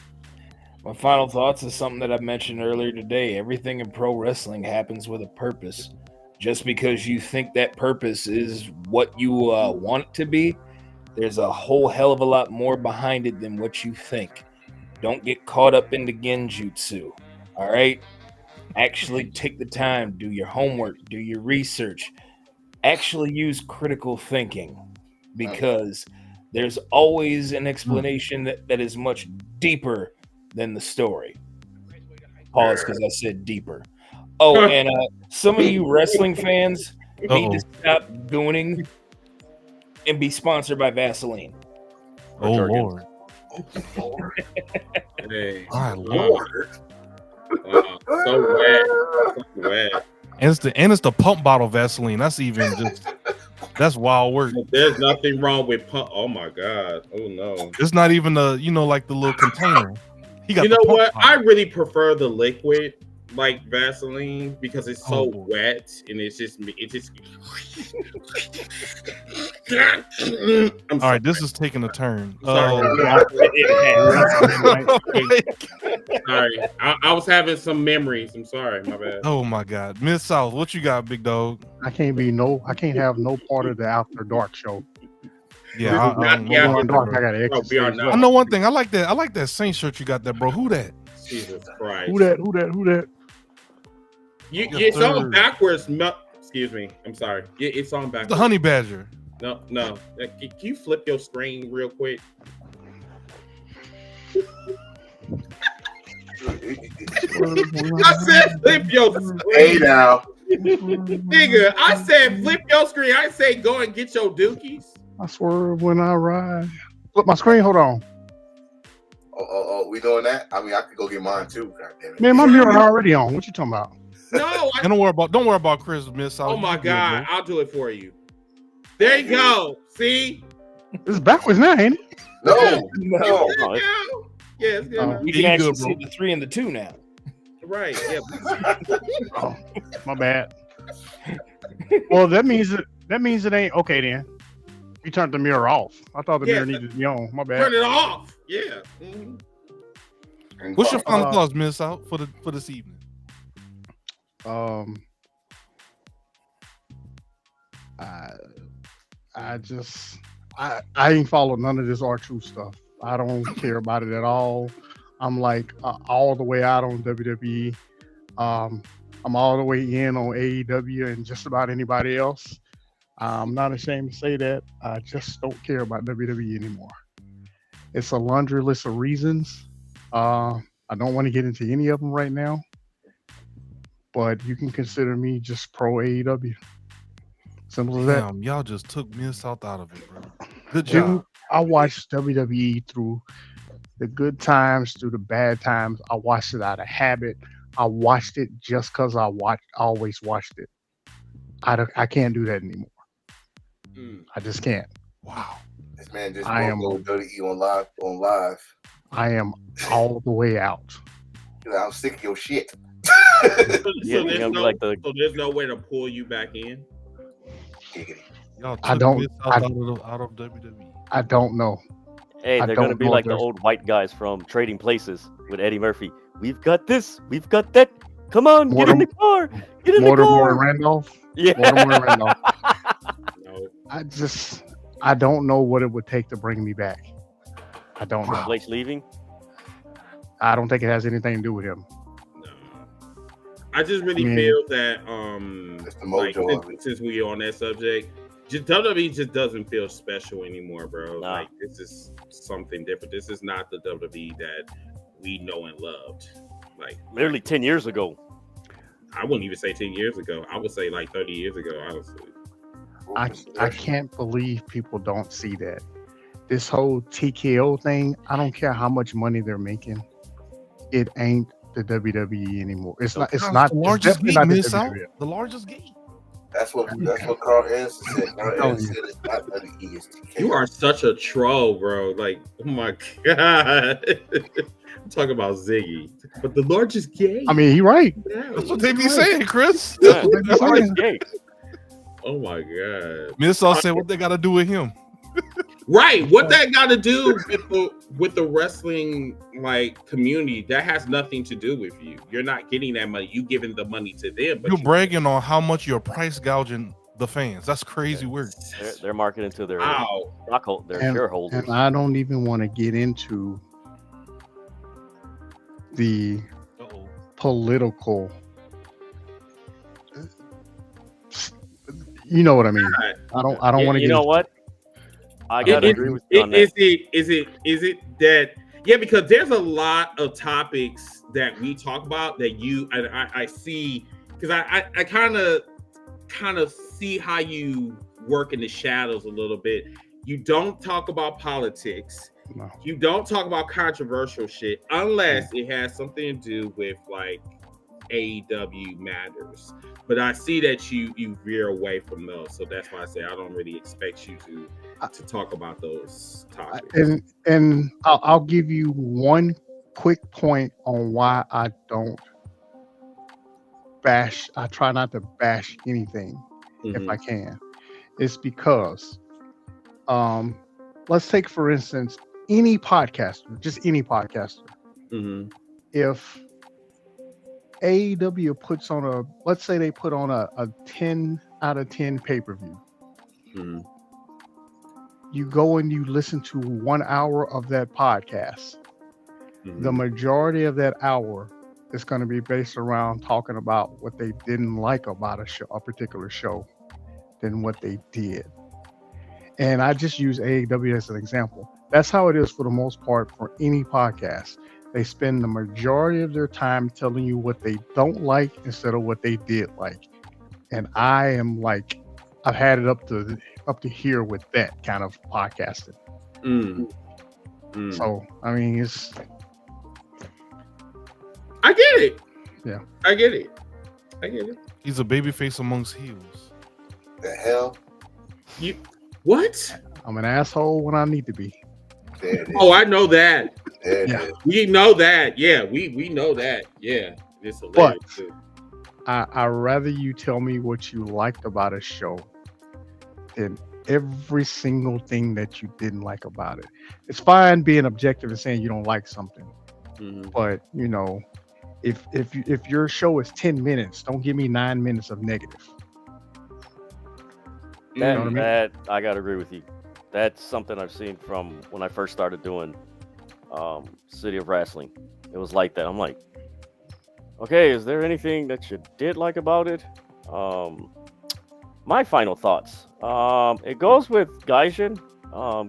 My final thoughts is something that I mentioned earlier today. Everything in pro wrestling happens with a purpose. Just because you think that purpose is what you want it to be, there's a whole hell of a lot more behind it than what you think. Don't get caught up in the genjutsu. All right? Actually take the time, do your homework, do your research. Actually use critical thinking, because there's always an explanation that is much deeper than the story. Pause, because I said deeper. Oh, and some of you wrestling fans need to stop gooning and be sponsored by Vaseline. Oh, Lord. Hey, My Lord. So wet. And it's the pump bottle Vaseline. That's even that's wild work. There's nothing wrong with pump. Oh my God. Oh no. It's not even the like the little container. He got. You know what? Bottle. I really prefer the liquid like Vaseline because it's so wet and it just. All right, this is taking a turn. Sorry, I was having some memories. I'm sorry, my bad. Oh my God, Miss South, what you got, big dog? I can't have no part of the After Dark show. Yeah, I gotta exercise. I know one thing. I like that Saint shirt you got there, bro. Who that? Jesus Christ. Who that? It's on backwards. Excuse me. I'm sorry. It's on backwards. The Honey Badger. No. Can you flip your screen real quick? I said flip your screen. Hey now. Nigga, I said flip your screen. I say go and get your dookies. I swerve when I ride. Flip my screen. Hold on. Oh, we doing that? I mean, I could go get mine too. God damn it. Man, my mirror already on. What you talking about? No, don't worry about Chris, Miss. Oh my God, I'll do it for you. There you go. See, it's backwards now, ain't it? No. Yeah, it's good. You can actually see the 3 and the 2 now. Right. Yeah. Oh, my bad. Well, that means it ain't okay then. You turned the mirror off. I thought the mirror needed to be on. My bad. Turn it off. Yeah. Mm-hmm. What's your final thoughts, Miss, out for this evening? I ain't followed none of this R-Truth stuff. I don't care about it at all. I'm like all the way out on WWE. I'm all the way in on AEW and just about anybody else. I'm not ashamed to say that. I just don't care about WWE anymore. It's a laundry list of reasons. I don't want to get into any of them right now, but you can consider me just pro AEW. Simple as that. Damn, y'all just took Miss South out of it, bro. Good Dude, job. I watched WWE through the good times, through the bad times. I watched it out of habit. I watched it just because I always watched it. I can't do that anymore. I just can't. Wow. This man just go WWE on live. I am all the way out. I'm sick of your shit. So there's no way to pull you back in. Y'all took I don't. Miss South out of WWE. I don't know. Hey, they're going to be like the old white guys from Trading Places with Eddie Murphy. We've got this. We've got that. Come on, get in the car. Get in the car. Mortimer and Randolph. Yeah. Mortimer and Randolph. No. I don't know what it would take to bring me back. I don't know. Blake's leaving? I don't think it has anything to do with him. No. I just really feel that That's the mojo of it. since we on that subject, just WWE just doesn't feel special anymore, bro. Nah. Like this is something different. This is not the WWE that we know and loved. Like Literally 10 years ago. I wouldn't even say 10 years ago. I would say like 30 years ago, honestly. I can't believe people don't see that. This whole TKO thing, I don't care how much money they're making. It ain't the WWE anymore. It's not. It's not the largest definitely gate, not the Miss South. WWE. The largest gate. That's what Carl Anderson said. Carl Oh, Anderson said it's not WESTK. You are such a troll, bro. Like, oh my god. I'm talking about Ziggy. But the Lord just gave. I mean, he right. That's what they be saying, Chris. Yeah, what they be that's why saying. it's gay. Oh my god. Miss all said what they got to do with him. Right. What that got to do with the wrestling like community? That has nothing to do with you. You're not getting that money. You giving the money to them. But You're bragging on how much you're price gouging the fans. That's crazy work. They're marketing to their Wow. their And shareholders. I don't even want to get into the Uh-oh. political. You know what I mean. I don't want to. You know what? I gotta agree with you on that. Is it that? Yeah, because there's a lot of topics that we talk about that I see, because I kind of see how you work in the shadows a little bit. You don't talk about politics. No. You don't talk about controversial shit unless it has something to do with like AEW matters. But I see that you veer away from those, so that's why I say I don't really expect you to talk about those topics. And I'll give you one quick point on why I don't bash. I try not to bash anything if I can. It's because, let's take for instance any podcaster, just any podcaster. If AEW puts on let's say they put on a 10 out of 10 pay-per-view. You go and you listen to 1 hour of that podcast. The majority of that hour is going to be based around talking about what they didn't like about a particular show than what they did. And I just use AEW as an example. That's how it is for the most part for any podcast. They spend the majority of their time telling you what they don't like instead of what they did like. And I am like, I've had it up to here with that kind of podcasting. So I mean, I get it. Yeah, I get it. He's a babyface amongst heels. The hell? You what? I'm an asshole when I need to be. Oh, I know that. Yeah. We know that. Yeah, we know that. Yeah, it's hilarious too. I rather you tell me what you liked about a show than every single thing that you didn't like about it. It's fine being objective and saying you don't like something, but you know, if your show is 10 minutes, don't give me 9 minutes of negative. That I gotta agree with you. That's something I've seen from when I first started doing City of Wrestling. It was like that. I'm like, okay, is there anything that you did like about it? My final thoughts. It goes with Gaijin,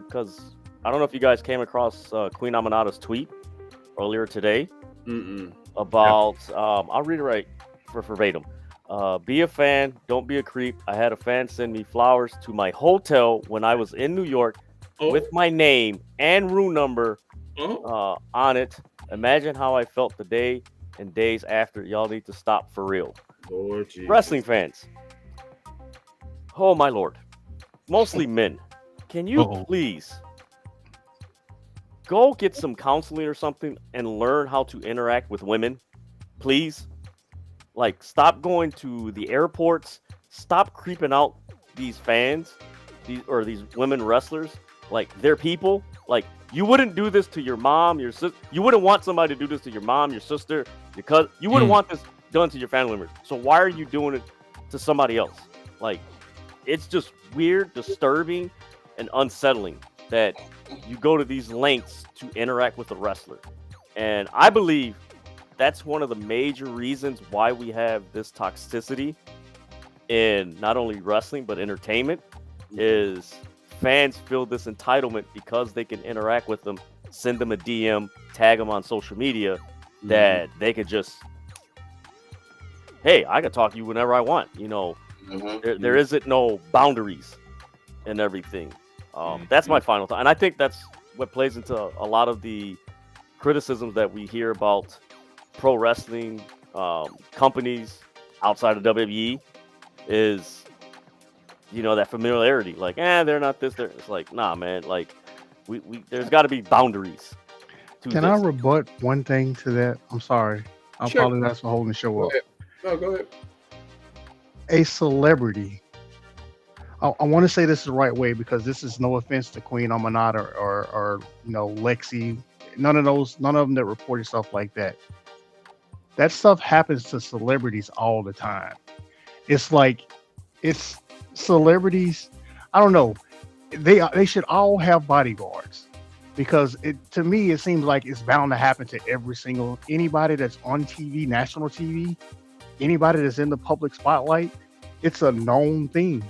because I don't know if you guys came across Queen Amanada's tweet earlier today about, I'll read it right for verbatim. Be a fan, don't be a creep. I had a fan send me flowers to my hotel when I was in New York with my name and room number on it. Imagine how I felt the day and days after. Y'all need to stop for real. Lord Jesus. Wrestling fans. Oh my Lord. Mostly men. Can you please go get some counseling or something and learn how to interact with women? Please. Like, stop going to the airports. Stop creeping out these fans, these women wrestlers. Like, they're people. Like, you wouldn't do this to your mom, your sister. You wouldn't want somebody to do this to your mom, your sister, your cousin. You wouldn't want this done to your family members. So why are you doing it to somebody else? Like, it's just weird, disturbing, and unsettling that you go to these lengths to interact with a wrestler. And I believe that's one of the major reasons why we have this toxicity in not only wrestling but entertainment, is fans feel this entitlement because they can interact with them, send them a DM, tag them on social media, that they could just, hey, I can talk to you whenever I want. You know, there isn't no boundaries and everything. That's my final thought. And I think that's what plays into a lot of the criticisms that we hear about pro wrestling companies outside of WWE, is that familiarity. Like, they're not this. It's like, nah, man. Like, we there's got to be boundaries. Can I rebut one thing to that? I'm sorry. I apologize for holding the show up. No, go ahead. A celebrity. I want to say this the right way because this is no offense to Queen Amanat or Lexi. None of them that reported stuff like that. That stuff happens to celebrities all the time. It's like it's celebrities. I don't know. They should all have bodyguards because to me it seems like it's bound to happen to anybody that's on TV, national TV, anybody that's in the public spotlight. It's a known thing.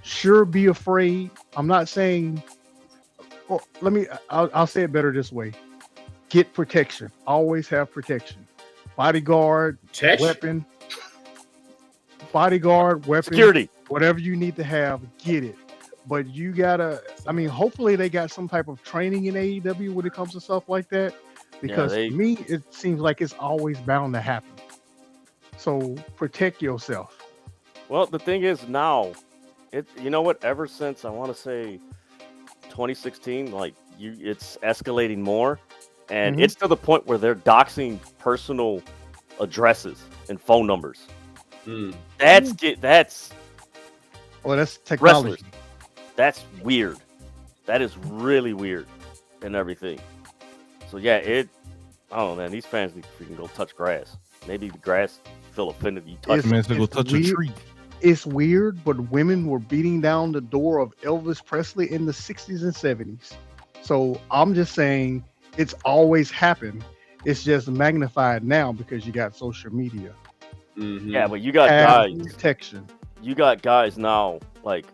Sure, be afraid. I'm not saying. Well, I'll say it better this way. Get protection. Always have protection. Bodyguard, weapon. Bodyguard, weapon, security, whatever you need to have, get it. But you gotta. I mean, hopefully they got some type of training in AEW when it comes to stuff like that. Because to me, it seems like it's always bound to happen. So protect yourself. Well, the thing is now, ever since I want to say 2016, like it's escalating more, and it's to the point where they're doxing personal addresses and phone numbers. That's technology. Wrestlers. That's weird. That is really weird and everything. So yeah, I don't know, man. These fans need to freaking go touch grass. Maybe the grass feel offended. You touch man, to go touch a tree. It's weird, but women were beating down the door of Elvis Presley in the 60s and 70s. So I'm just saying it's always happened. It's just magnified now because you got social media. Yeah, but you got guys. Protection. You got guys now. Like,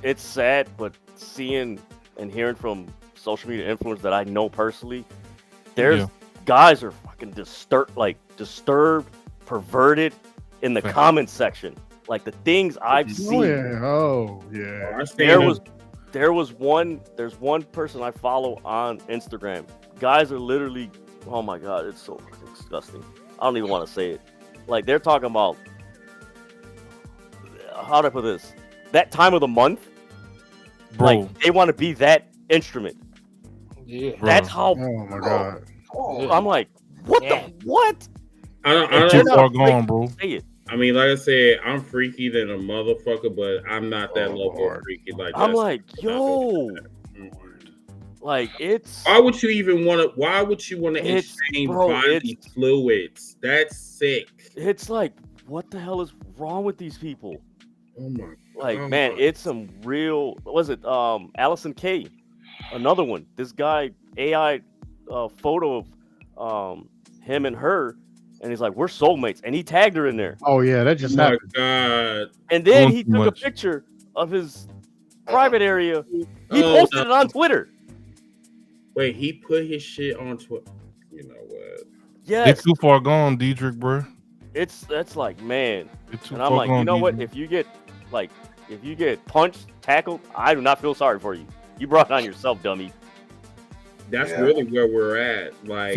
it's sad, but seeing and hearing from social media influencers that I know personally, there's guys are fucking disturbed, perverted in the comment section. Like the things I've seen. There's one person I follow on Instagram. Guys are literally, oh my god, it's so disgusting. I don't even want to say it. Like they're talking about, how do I put this? That time of the month, bro. Like they want to be that instrument. Yeah, that's how. Oh my god. I'm like, what the what? I don't too far gone, bro. Say it. I mean, like I said, I'm freaky than a motherfucker, but I'm not that level of freaky. Like I'm like, yo, like it's. Why would you even want to? Why would you want to exchange body fluids? That's sick. It's like, what the hell is wrong with these people? Oh my! Like, man, it's some real. What was it? Allison K, another one. This guy AI photo of him and her. And he's like, we're soulmates. And he tagged her in there. Oh, yeah, that just happened. God. And then he took a picture of his private area. He posted it on Twitter. Wait, he put his shit on Twitter. You know what? Yeah. It's too far gone, Diedrich, bro. That's like, man. And I'm like, you know what? If you get punched, tackled, I do not feel sorry for you. You brought it on yourself, dummy. That's really where we're at. Like,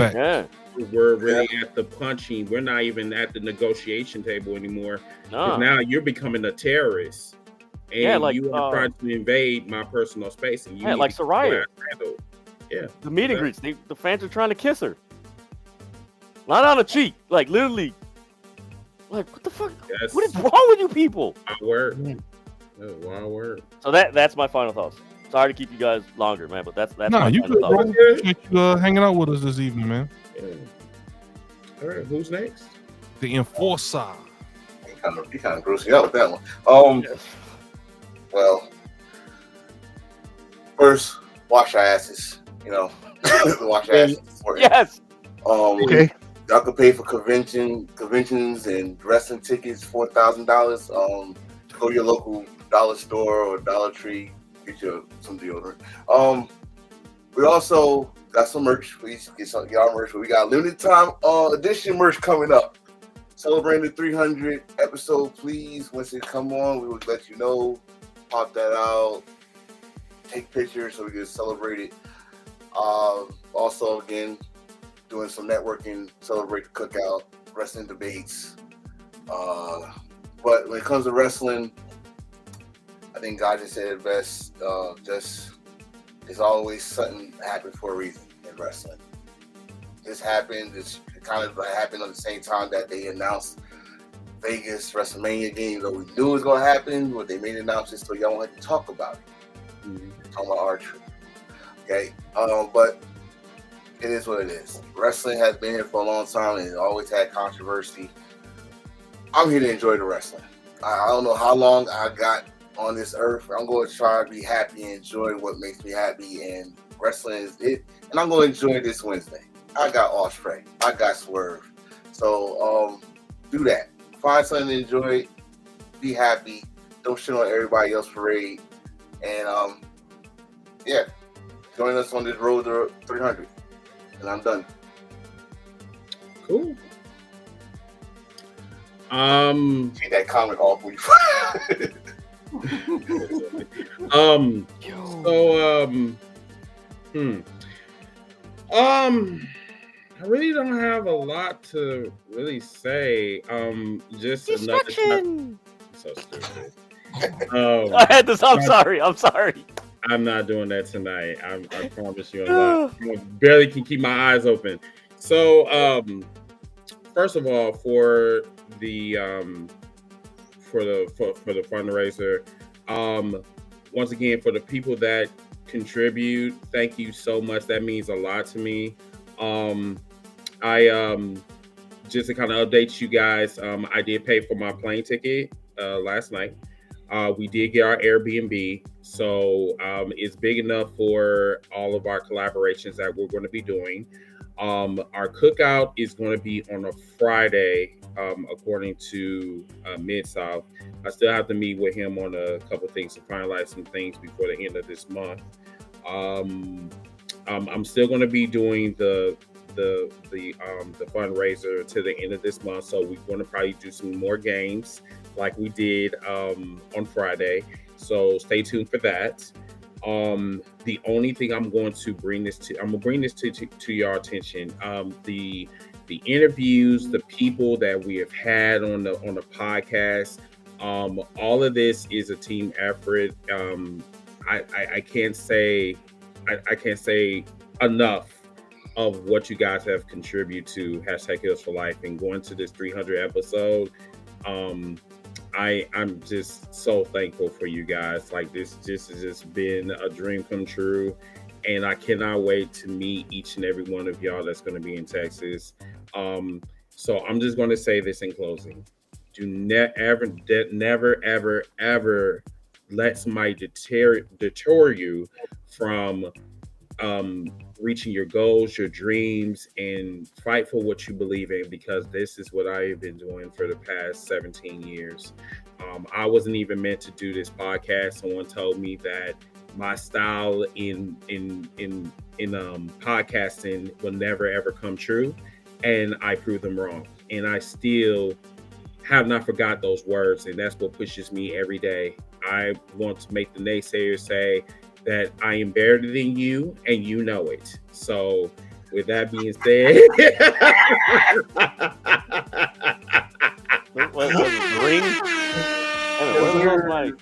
we're really at the punching. We're not even at the negotiation table anymore. No. Now you're becoming a terrorist, and you are trying to invade my personal space. And you like Soraya. Yeah, the meet and greets. The fans are trying to kiss her, not on a cheek. Like literally. Like what the fuck? What is wrong with you people? Wild word. So that's my final thoughts. Sorry to keep you guys longer, man, but that's no, you good, bro. Appreciate you hanging out with us this evening, man. Yeah. All right, who's next? The Enforcer. He kind of grossed you out with that one. Well, first, wash your asses. You know, wash your asses. Yes. Okay. Y'all can pay for conventions and wrestling tickets, $4,000. Go to your local dollar store or Dollar Tree. Get you some deodorant. We also got some merch. Please get our merch. We got limited time edition merch coming up. Celebrating the 300 episode. Please, once it come on, we will let you know. Pop that out. Take pictures so we can celebrate it. Also, again, doing some networking. Celebrate the cookout. Wrestling debates. But when it comes to wrestling, I think God just said it best. Just there's always something happened for a reason in wrestling. This happened. This kind of happened at the same time that they announced Vegas WrestleMania game. Though we knew it was going to happen, but they made announcements so y'all won't have to talk about it. Talking about archery. Okay, but it is what it is. Wrestling has been here for a long time and it always had controversy. I'm here to enjoy the wrestling. I don't know how long I got on this earth. I'm going to try to be happy and enjoy what makes me happy, and wrestling is it. And I'm going to enjoy this Wednesday. I got Osprey. I got Swerve. So do that. Find something to enjoy. Be happy. Don't shit on everybody else's parade. And yeah, join us on this road to 300. And I'm done. Cool. Get that comment off for you. I really don't have a lot to really say. Just another so stupid. I had this. I'm sorry. I'm not doing that tonight. I promise you. I barely can keep my eyes open. So, first of all, for the fundraiser, once again, for the people that contribute, thank you so much. That means a lot to me. I just to kind of update you guys, I did pay for my plane ticket last night. We did get our Airbnb, so it's big enough for all of our collaborations that we're going to be doing. Our cookout is going to be on a Friday, according to Mid-South. I still have to meet with him on a couple things to finalize some things before the end of this month. I'm still going to be doing the fundraiser to the end of this month, so we're going to probably do some more games like we did on Friday. So stay tuned for that. The only thing I'm going to bring this to your attention. The interviews, the people that we have had on the podcast, all of this is a team effort. I can't say enough of what you guys have contributed to #Heels for Life and going to this 300 episode. I'm just so thankful for you guys. Like this has just been a dream come true, and I cannot wait to meet each and every one of y'all that's going to be in Texas. So I'm just going to say this in closing: do never ever let somebody deter you from reaching your goals, your dreams, and fight for what you believe in, because this is what I have been doing for the past 17 years. I wasn't even meant to do this podcast. Someone told me that my style in podcasting will never ever come true, and I proved them wrong. And I still have not forgot those words, and that's what pushes me every day. I want to make the naysayers say that I am better than you, and you know it. So, with that being said, what ring? Where's my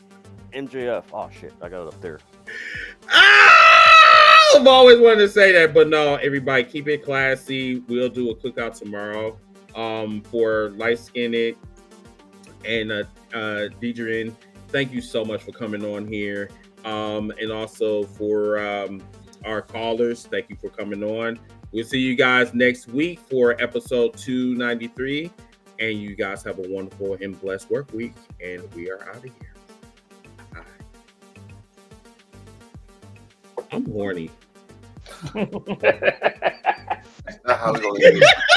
MJF? Oh shit, I got it up there. I've always wanted to say that, but no, everybody, keep it classy. We'll do a cookout tomorrow for Light Skinned and Deidre. Thank you so much for coming on here. And also for our callers, thank you for coming on. We'll see you guys next week for episode 293. And you guys have a wonderful and blessed work week. And we are out of here. Bye. I'm horny. That's not how we gonna do it.